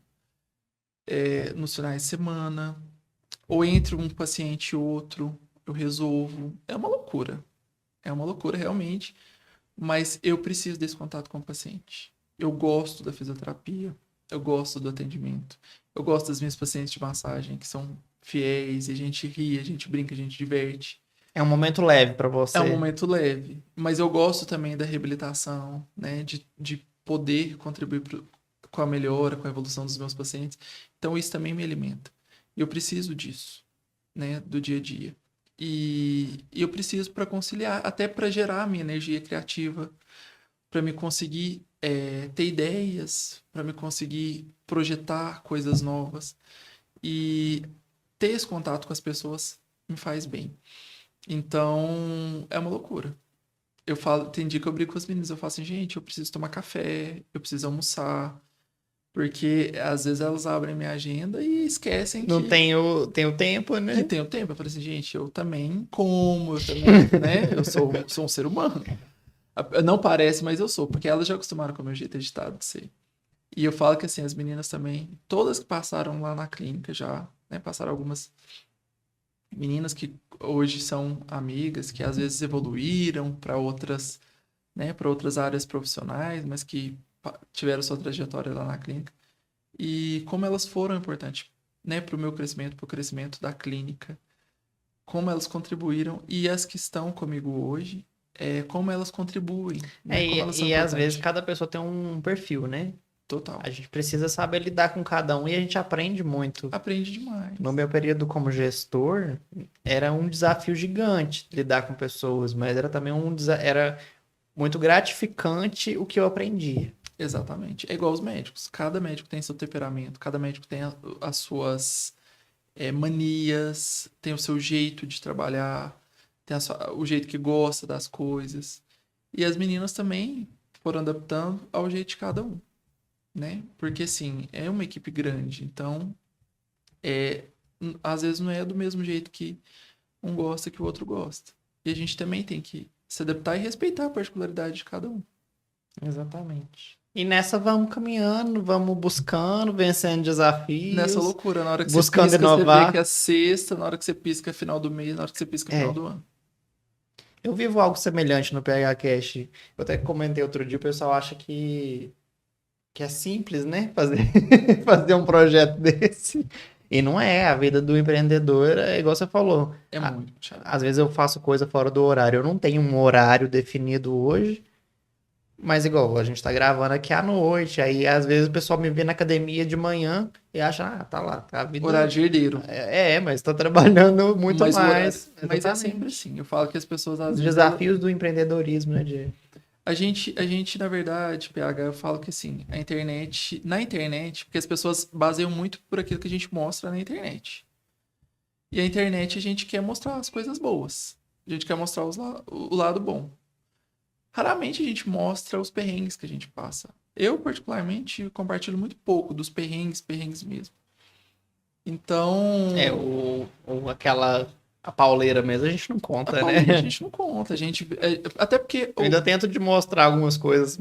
nos finais de semana, ou entre um paciente e outro, eu resolvo. É uma loucura. É uma loucura, realmente. Mas eu preciso desse contato com o paciente. Eu gosto da fisioterapia, eu gosto do atendimento, eu gosto das minhas pacientes de massagem, que são fiéis, e a gente ri, a gente brinca, a gente diverte. É um momento leve para você. É um momento leve, mas eu gosto também da reabilitação, né? De poder contribuir com a melhora, com a evolução dos meus pacientes. Então isso também me alimenta. E eu preciso disso, né? Do dia a dia. E eu preciso para conciliar, até para gerar a minha energia criativa, para me conseguir ter ideias, para me conseguir projetar coisas novas. E ter esse contato com as pessoas me faz bem. Então, é uma loucura. Eu falo, tem dia que eu brigo com as meninas, eu falo assim, gente, eu preciso tomar café, eu preciso almoçar, porque às vezes elas abrem minha agenda e esquecem Não tem o tempo, né? que tem o tempo. Eu falo assim, gente, eu também como, eu também, né? Eu sou um ser humano. Não parece, mas eu sou, porque elas já acostumaram com o meu jeito editado de ser. E eu falo que assim, as meninas também, todas que passaram lá na clínica já, né? Passaram algumas meninas que hoje são amigas, que às vezes evoluíram para outras, né, para outras áreas profissionais, mas que tiveram sua trajetória lá na clínica. E como elas foram importantes, né, para o meu crescimento, para o crescimento da clínica, como elas contribuíram e as que estão comigo hoje, como elas contribuem, né, como elas são E às importantes. vezes cada pessoa tem um perfil, né? Total. A gente precisa saber lidar com cada um e a gente aprende muito. Aprende demais. No meu período como gestor, era um desafio gigante lidar com pessoas, mas era também era muito gratificante o que eu aprendia. Exatamente. É igual os médicos. Cada médico tem seu temperamento, cada médico tem as suas manias, tem o seu jeito de trabalhar, tem o jeito que gosta das coisas. E as meninas também foram adaptando ao jeito de cada um, né? Porque, assim, é uma equipe grande, então, às vezes não é do mesmo jeito que um gosta que o outro gosta. E a gente também tem que se adaptar e respeitar a particularidade de cada um. Exatamente. E nessa vamos caminhando, vamos buscando, vencendo desafios. Nessa loucura, na hora que buscando você pisca, inovar. você vê que é sexta, na hora que você pisca é final do mês, na hora que você pisca é final do ano. Eu vivo algo semelhante no PH Cash. Eu até comentei outro dia, o pessoal acha que é simples, né? Fazer um projeto desse. E não é. A vida do empreendedor é igual você falou. É muito chato. Às vezes eu faço coisa fora do horário. Eu não tenho um horário definido hoje. Mas igual, a gente tá gravando aqui à noite. Aí às vezes o pessoal me vê na academia de manhã e acha, tá lá, tá a vida. Horário de herdeiro. Mas tá trabalhando muito mais. Mas é sempre assim. Eu falo que as pessoas às Os vezes. desafios do empreendedorismo, né, Diego? A gente, na verdade, PH, eu falo que assim, na internet, porque as pessoas baseiam muito por aquilo que a gente mostra na internet. E a internet a gente quer mostrar as coisas boas. A gente quer mostrar o lado bom. Raramente a gente mostra os perrengues que a gente passa. Eu, particularmente, compartilho muito pouco dos perrengues mesmo. Então... A pauleira mesmo, a gente não conta, né? A gente não conta. Até porque... Eu ainda tento de mostrar algumas coisas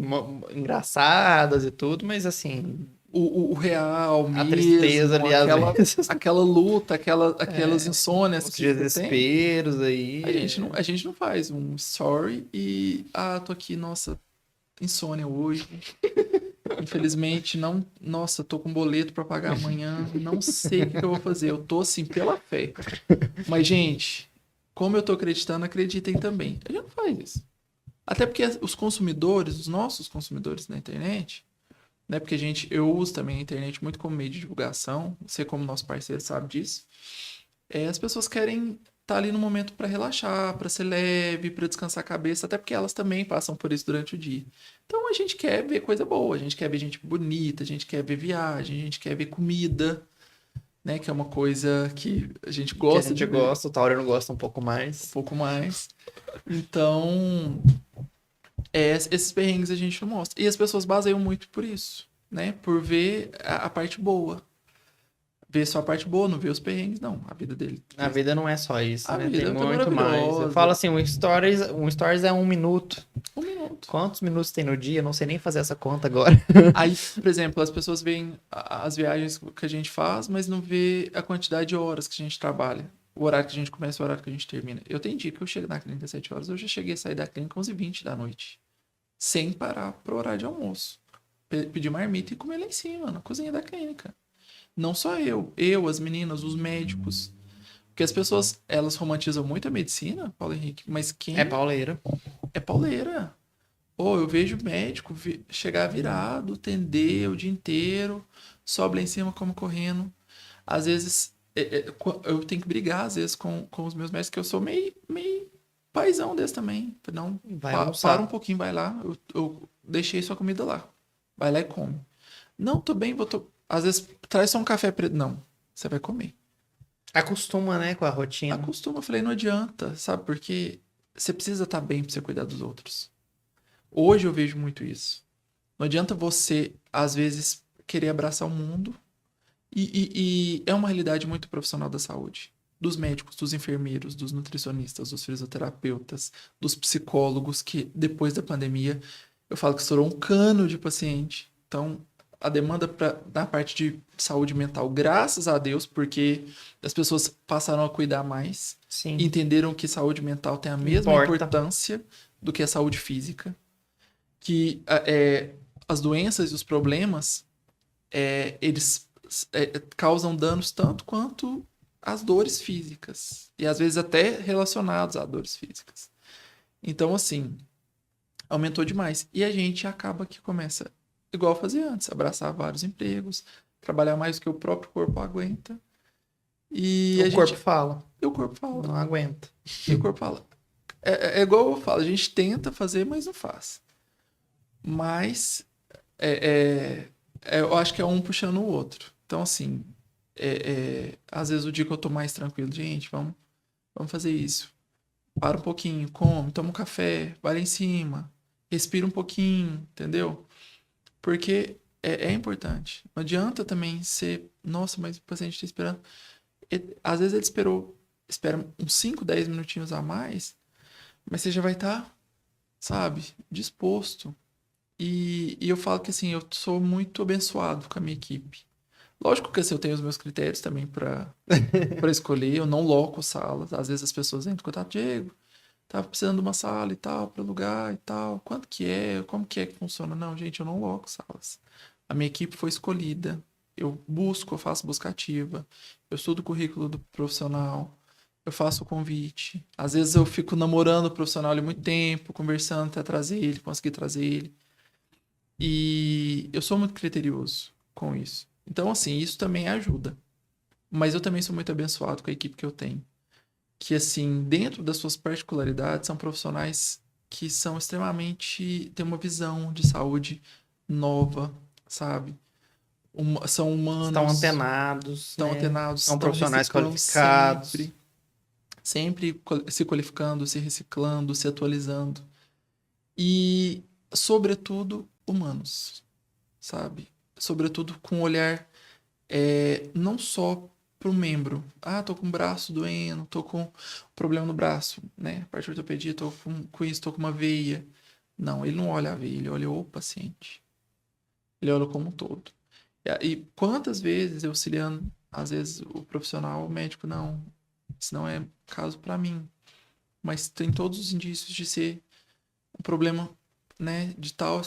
engraçadas e tudo, mas assim... O real mesmo, a tristeza ali, aquela luta, aquelas insônias que desesperos aí. A gente não faz um story e tô aqui, nossa, insônia hoje. Infelizmente, não. Nossa, tô com boleto pra pagar amanhã. Não sei o que eu vou fazer. Eu tô assim, pela fé. Mas, gente, como eu tô acreditando, acreditem também. A gente não faz isso. Até porque os consumidores, os nossos consumidores na internet, né? Porque eu uso também a internet muito como meio de divulgação. Você, como nosso parceiro, sabe disso. As pessoas querem estar ali no momento para relaxar, para ser leve, para descansar a cabeça, até porque elas também passam por isso durante o dia. Então a gente quer ver coisa boa, a gente quer ver gente bonita, a gente quer ver viagem, a gente quer ver comida, né? Que é uma coisa que a gente Que a gosta gente de ver gosta, o Taurino gosta um pouco um mais. pouco mais. Então, esses perrengues a gente não mostra. E as pessoas baseiam muito por isso, né? Por ver a parte boa. Ver só a parte boa, não ver os perrengues, não. A vida dele. A vida não é só isso, A né? Tem vida tá muito mais. Eu maravilhosa. falo assim, um stories é 1 minuto. 1 minuto. Quantos minutos tem no dia? Eu não sei nem fazer essa conta agora. Aí, por exemplo, as pessoas veem as viagens que a gente faz, mas não vê a quantidade de horas que a gente trabalha. O horário que a gente começa e o horário que a gente termina. Eu tenho dia que eu chego na clínica às 7 horas, eu já cheguei a sair da clínica às 11h20 da noite. Sem parar pro horário de almoço. Pedir marmita e comer lá em cima, na cozinha da clínica. Não só eu, as meninas, os médicos. Porque as pessoas, elas romantizam muito a medicina, Paulo Henrique, mas quem É pauleira. é pauleira. Ou eu vejo médico chegar virado, atender o dia inteiro, sobe lá em cima como correndo. Às vezes, eu tenho que brigar, às vezes, com os meus médicos, que eu sou meio paizão desse também. Não, Vai para almoçar. um pouquinho, vai lá, eu deixei sua comida lá. Vai lá e come. Não, tô bem, às vezes, traz só um café preto. Não, você vai comer. Acostuma, né, com a rotina. Acostuma, eu falei, não adianta, sabe? Porque você precisa estar bem pra você cuidar dos outros. Hoje eu vejo muito isso. Não adianta você, às vezes, querer abraçar o mundo. E é uma realidade muito profissional da saúde. Dos médicos, dos enfermeiros, dos nutricionistas, dos fisioterapeutas, dos psicólogos, que depois da pandemia, eu falo que estourou um cano de paciente. Então, a demanda na parte de saúde mental, graças a Deus, porque as pessoas passaram a cuidar mais. Sim. E entenderam que saúde mental tem a mesma importância do que a saúde física. Que as doenças e os problemas, eles causam danos tanto quanto as dores físicas. E às vezes até relacionados a dores físicas. Então, assim, aumentou demais. E a gente acaba que começa, igual fazia antes, abraçar vários empregos, trabalhar mais do que o próprio corpo aguenta. E o corpo fala. E o corpo fala. Não aguenta. E o corpo fala. É igual eu falo, a gente tenta fazer, mas não faz. Mas eu acho que é um puxando o outro. Então, assim, às vezes o dia que eu tô mais tranquilo, gente, vamos fazer isso. Para um pouquinho, come, toma um café, vai lá em cima, respira um pouquinho, entendeu? Porque é importante. Não adianta também ser, nossa, mas o paciente está esperando. Às vezes ele espera uns 5, 10 minutinhos a mais, mas você já vai estar, sabe, disposto. E eu falo que assim, eu sou muito abençoado com a minha equipe. Lógico que assim, eu tenho os meus critérios também para escolher, eu não loco salas. Às vezes as pessoas entram em contato, Diego, tava precisando de uma sala e tal, para alugar e tal. Quanto que é? Como que é que funciona? Não, gente, eu não loco salas. A minha equipe foi escolhida. Eu faço busca ativa. Eu estudo o currículo do profissional. Eu faço o convite. Às vezes eu fico namorando o profissional ali muito tempo, conversando até trazer ele, conseguir trazer ele. E eu sou muito criterioso com isso. Então, assim, isso também ajuda. Mas eu também sou muito abençoado com a equipe que eu tenho. Que, assim, dentro das suas particularidades, são profissionais que são extremamente... têm uma visão de saúde nova, sabe? São humanos. Estão antenados. Estão antenados. São profissionais qualificados. Sempre se qualificando, se reciclando, se atualizando. E, sobretudo, humanos, sabe? Sobretudo com um olhar não só pro membro. Ah, tô com o braço doendo, tô com problema no braço, né? Parte de ortopedia, tô com isso, tô com uma veia. Não, ele não olha a veia, ele olha o paciente. Ele olha como um todo. E quantas vezes eu auxiliando, às vezes o profissional, o médico, não, isso não é caso para mim. Mas tem todos os indícios de ser um problema né, de tal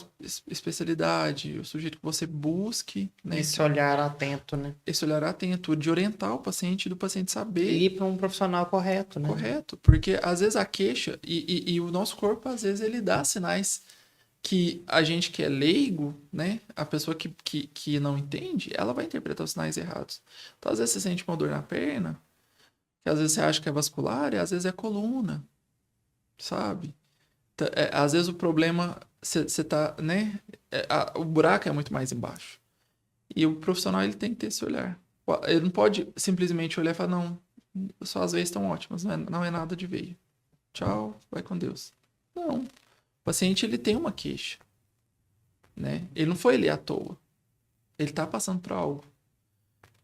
especialidade. Eu sugiro que você busque, né, Esse olhar atento, né? esse olhar atento, de orientar o paciente, do paciente E saber ir para um profissional correto, né? correto. Porque às vezes a queixa e o nosso corpo, às vezes, ele dá sinais que a gente que é leigo, né, a pessoa que não entende, ela vai interpretar os sinais errados. Então, às vezes você sente uma dor na perna, que às vezes você acha que é vascular, e às vezes é coluna, sabe? Às vezes o problema, você tá, né? O buraco é muito mais embaixo. E o profissional, ele tem que ter esse olhar. Ele não pode simplesmente olhar e falar, não, suas veias estão ótimas, não é nada de veia. Tchau, vai com Deus. Não. O paciente, ele tem uma queixa, né? Ele não foi ali à toa. Ele tá passando por algo.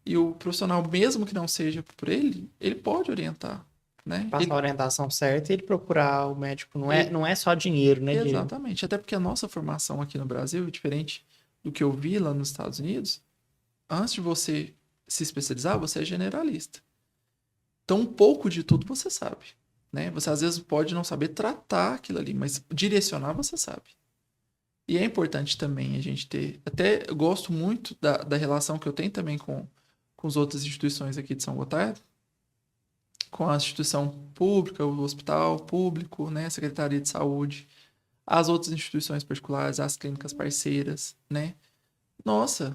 E o profissional, mesmo que não seja por ele, ele pode orientar, né? Passar a orientação certa e ele procurar o médico. Ele- Não é só dinheiro, né, Diego? exatamente. Até porque a nossa formação aqui no Brasil, diferente do que eu vi lá nos Estados Unidos, antes de você se especializar, você é generalista. Então, um pouco de tudo você sabe, né? Você às vezes pode não saber tratar aquilo ali, mas direcionar você sabe. E é importante também a gente ter. Até eu gosto muito da relação que eu tenho também com as outras instituições aqui de São Gotardo, com a instituição pública, o hospital público, né? A Secretaria de Saúde, as outras instituições particulares, as clínicas parceiras, né? Nossa,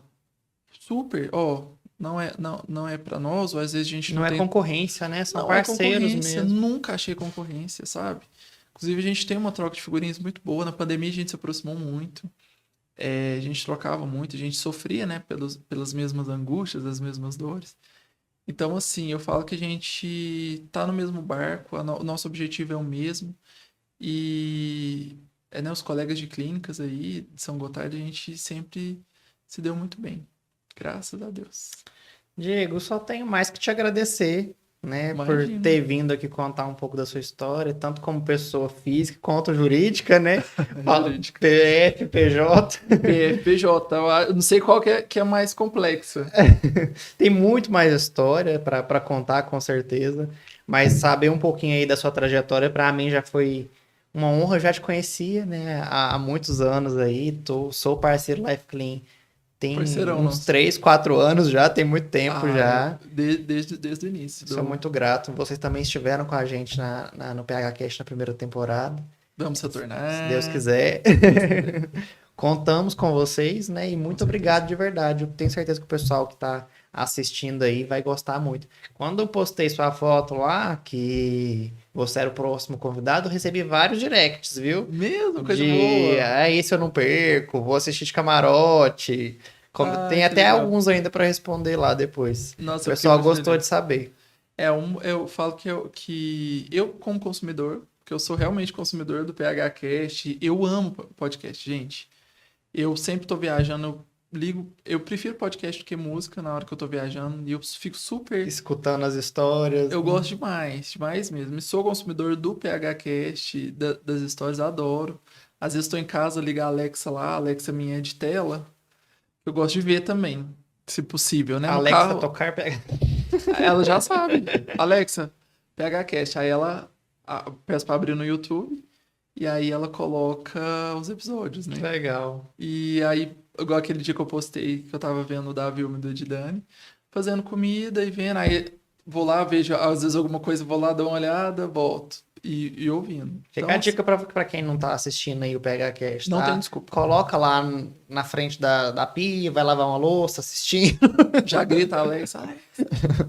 super, ó, não é para nós, ou às vezes a gente Não não é tem, concorrência, né? São não é parceiros concorrência, mesmo. nunca achei concorrência, sabe? Inclusive a gente tem uma troca de figurinhas muito boa, na pandemia a gente se aproximou muito, a gente trocava muito, a gente sofria, né, pelas mesmas angústias, as mesmas dores. Então, assim, eu falo que a gente tá no mesmo barco, o nosso objetivo é o mesmo, e né, os colegas de clínicas aí de São Gotardo, a gente sempre se deu muito bem. Graças a Deus. Diego, só tenho mais que te agradecer, né, por Imagina. ter vindo aqui contar um pouco da sua história, tanto como pessoa física quanto jurídica, né? Fala Jurídica. PF, PJ. PJ, eu não sei qual que é mais complexa. Tem muito mais história para contar, com certeza. Mas saber um pouquinho aí da sua trajetória, para mim já foi uma honra. Eu já te conhecia, né, há muitos anos aí. Sou parceiro Life Clean. Tem Parceirão uns nosso. 3, 4 anos já, tem muito tempo Ah, já. desde o início. Sou muito grato. Vocês também estiveram com a gente no PHCast na primeira temporada. Vamos Se Deus retornar. quiser. Se Deus quiser. Contamos com vocês, né? E Com muito certeza. obrigado de verdade. Eu tenho certeza que o pessoal que está assistindo aí vai gostar muito. Quando eu postei sua foto lá, que você era o próximo convidado, eu recebi vários directs, viu? Mesmo, coisa De, boa. esse eu não perco, vou assistir de camarote. Ai, Tem que até legal. alguns ainda para responder lá depois. O Nossa, eu fiquei pessoal muito gostou de feliz. saber. Eu falo que eu, como consumidor, que eu sou realmente consumidor do PH Cast, eu amo podcast, gente. Eu sempre tô viajando, eu ligo, eu prefiro podcast do que música na hora que eu tô viajando, e eu fico super. Escutando as histórias, Eu né? gosto demais, demais mesmo. E sou consumidor do PH Cast, das histórias, adoro. Às vezes estou em casa, ligo a Alexa lá, a Alexa minha é de tela. Eu gosto de ver também, se possível, né? No Alexa carro, tocar, pega. ela já sabe. Alexa, PH Cast. Aí ela peço pra abrir no YouTube e aí ela coloca os episódios, né? Legal. E aí, igual aquele dia que eu postei, que eu tava vendo o da Vilma e do Edidane, fazendo comida e vendo. Aí vou lá, vejo, às vezes alguma coisa, vou lá, dou uma olhada, volto. E ouvindo. Fica Então, a assim, dica para quem não tá assistindo aí o PHCast, não tem tá? desculpa. Coloca lá na frente da pia, vai lavar uma louça, assistindo, Já grita, Alexa,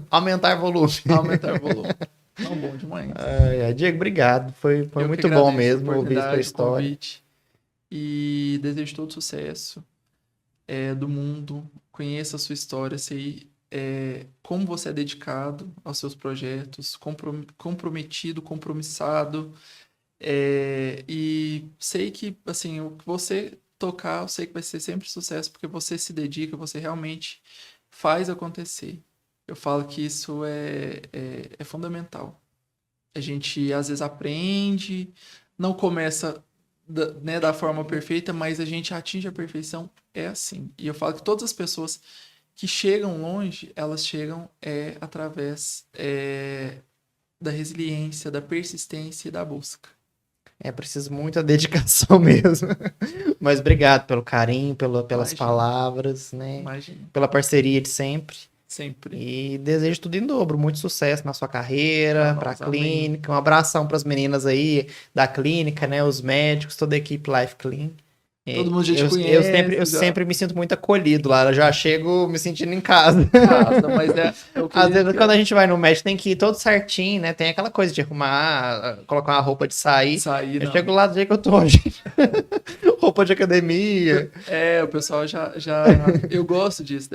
aumentar volume. aumentar o volume. Não, bom demais. Diego, obrigado. Foi Eu que muito bom agradeço a mesmo ouvir sua oportunidade, o história. convite. E desejo todo sucesso do mundo. Conheça a sua história, sei como você é dedicado aos seus projetos, comprometido, compromissado. E sei que, assim, o que você tocar, eu sei que vai ser sempre sucesso, porque você se dedica, você realmente faz acontecer. Eu falo que isso é fundamental. A gente, às vezes, aprende, não começa né, da forma perfeita, mas a gente atinge a perfeição, é assim. E eu falo que todas as pessoas que chegam longe, elas chegam através da resiliência, da persistência e da busca. É preciso muita dedicação mesmo. Mas obrigado pelo carinho, pelas Imagina, palavras, né? imagina. Pela parceria de sempre. Sempre. E desejo tudo em dobro, muito sucesso na sua carreira, Pra para a nós, amém. clínica. Um abração para as meninas aí da clínica, né? Os médicos, toda a equipe Life Clean. É, Todo mundo já te eu conhece, já sempre me sinto muito acolhido lá. Eu já chego me sentindo em casa. casa, mas é o que a Às gente vezes, quando a quer. gente vai no médico, tem que ir todo certinho, né? Tem aquela coisa de arrumar, colocar uma roupa de sair. Sair, Eu não. chego lá do jeito que eu tô, gente. Roupa de academia. É, o pessoal já... Eu gosto disso,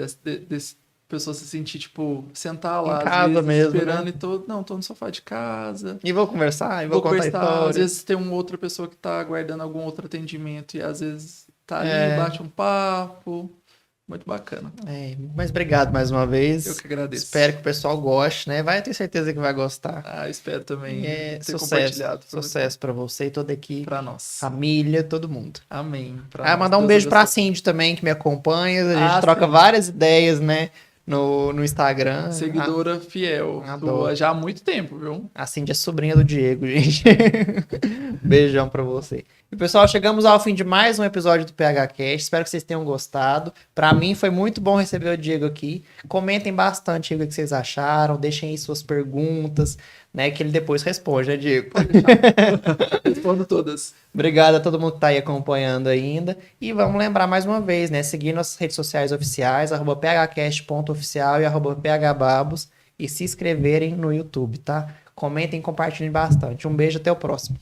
desse pessoa se sentir, tipo, sentar Em lá, às casa vezes, mesmo, esperando né? e todo... Não, tô no sofá de casa, E vou conversar, e vou vou contar a conversar. Às história. vezes tem uma outra pessoa que tá aguardando algum outro atendimento e às vezes tá ali, É, bate um papo. Muito bacana. mas obrigado mais uma Eu vez. que agradeço. Espero que o pessoal goste, né? Vai ter certeza que vai gostar. Ah, espero também ter Sucesso. compartilhado. Foi muito Sucesso pra você e toda a bom equipe, pra nós. família, todo mundo. Amém. Pra Ah, nós. mandar um Deus beijo pra abençoe. Cindy também, que me acompanha. A gente Ah, troca sim. várias ideias, né? No Instagram. Seguidora fiel. Adoro. Sua já há muito tempo, viu? A Cindy é sobrinha do Diego, gente. Beijão pra você. E pessoal, chegamos ao fim de mais um episódio do PH Cast. Espero que vocês tenham gostado. Pra mim foi muito bom receber o Diego aqui. Comentem bastante aí o que vocês acharam. Deixem aí suas perguntas, né? Que ele depois responde, né, Diego? Respondo todas. Obrigado a todo mundo que tá aí acompanhando ainda. E vamos lembrar mais uma vez, né? Seguir nossas redes sociais oficiais, @phcast.oficial e @phbabos. E se inscreverem no YouTube, tá? Comentem e compartilhem bastante. Um beijo, até o próximo.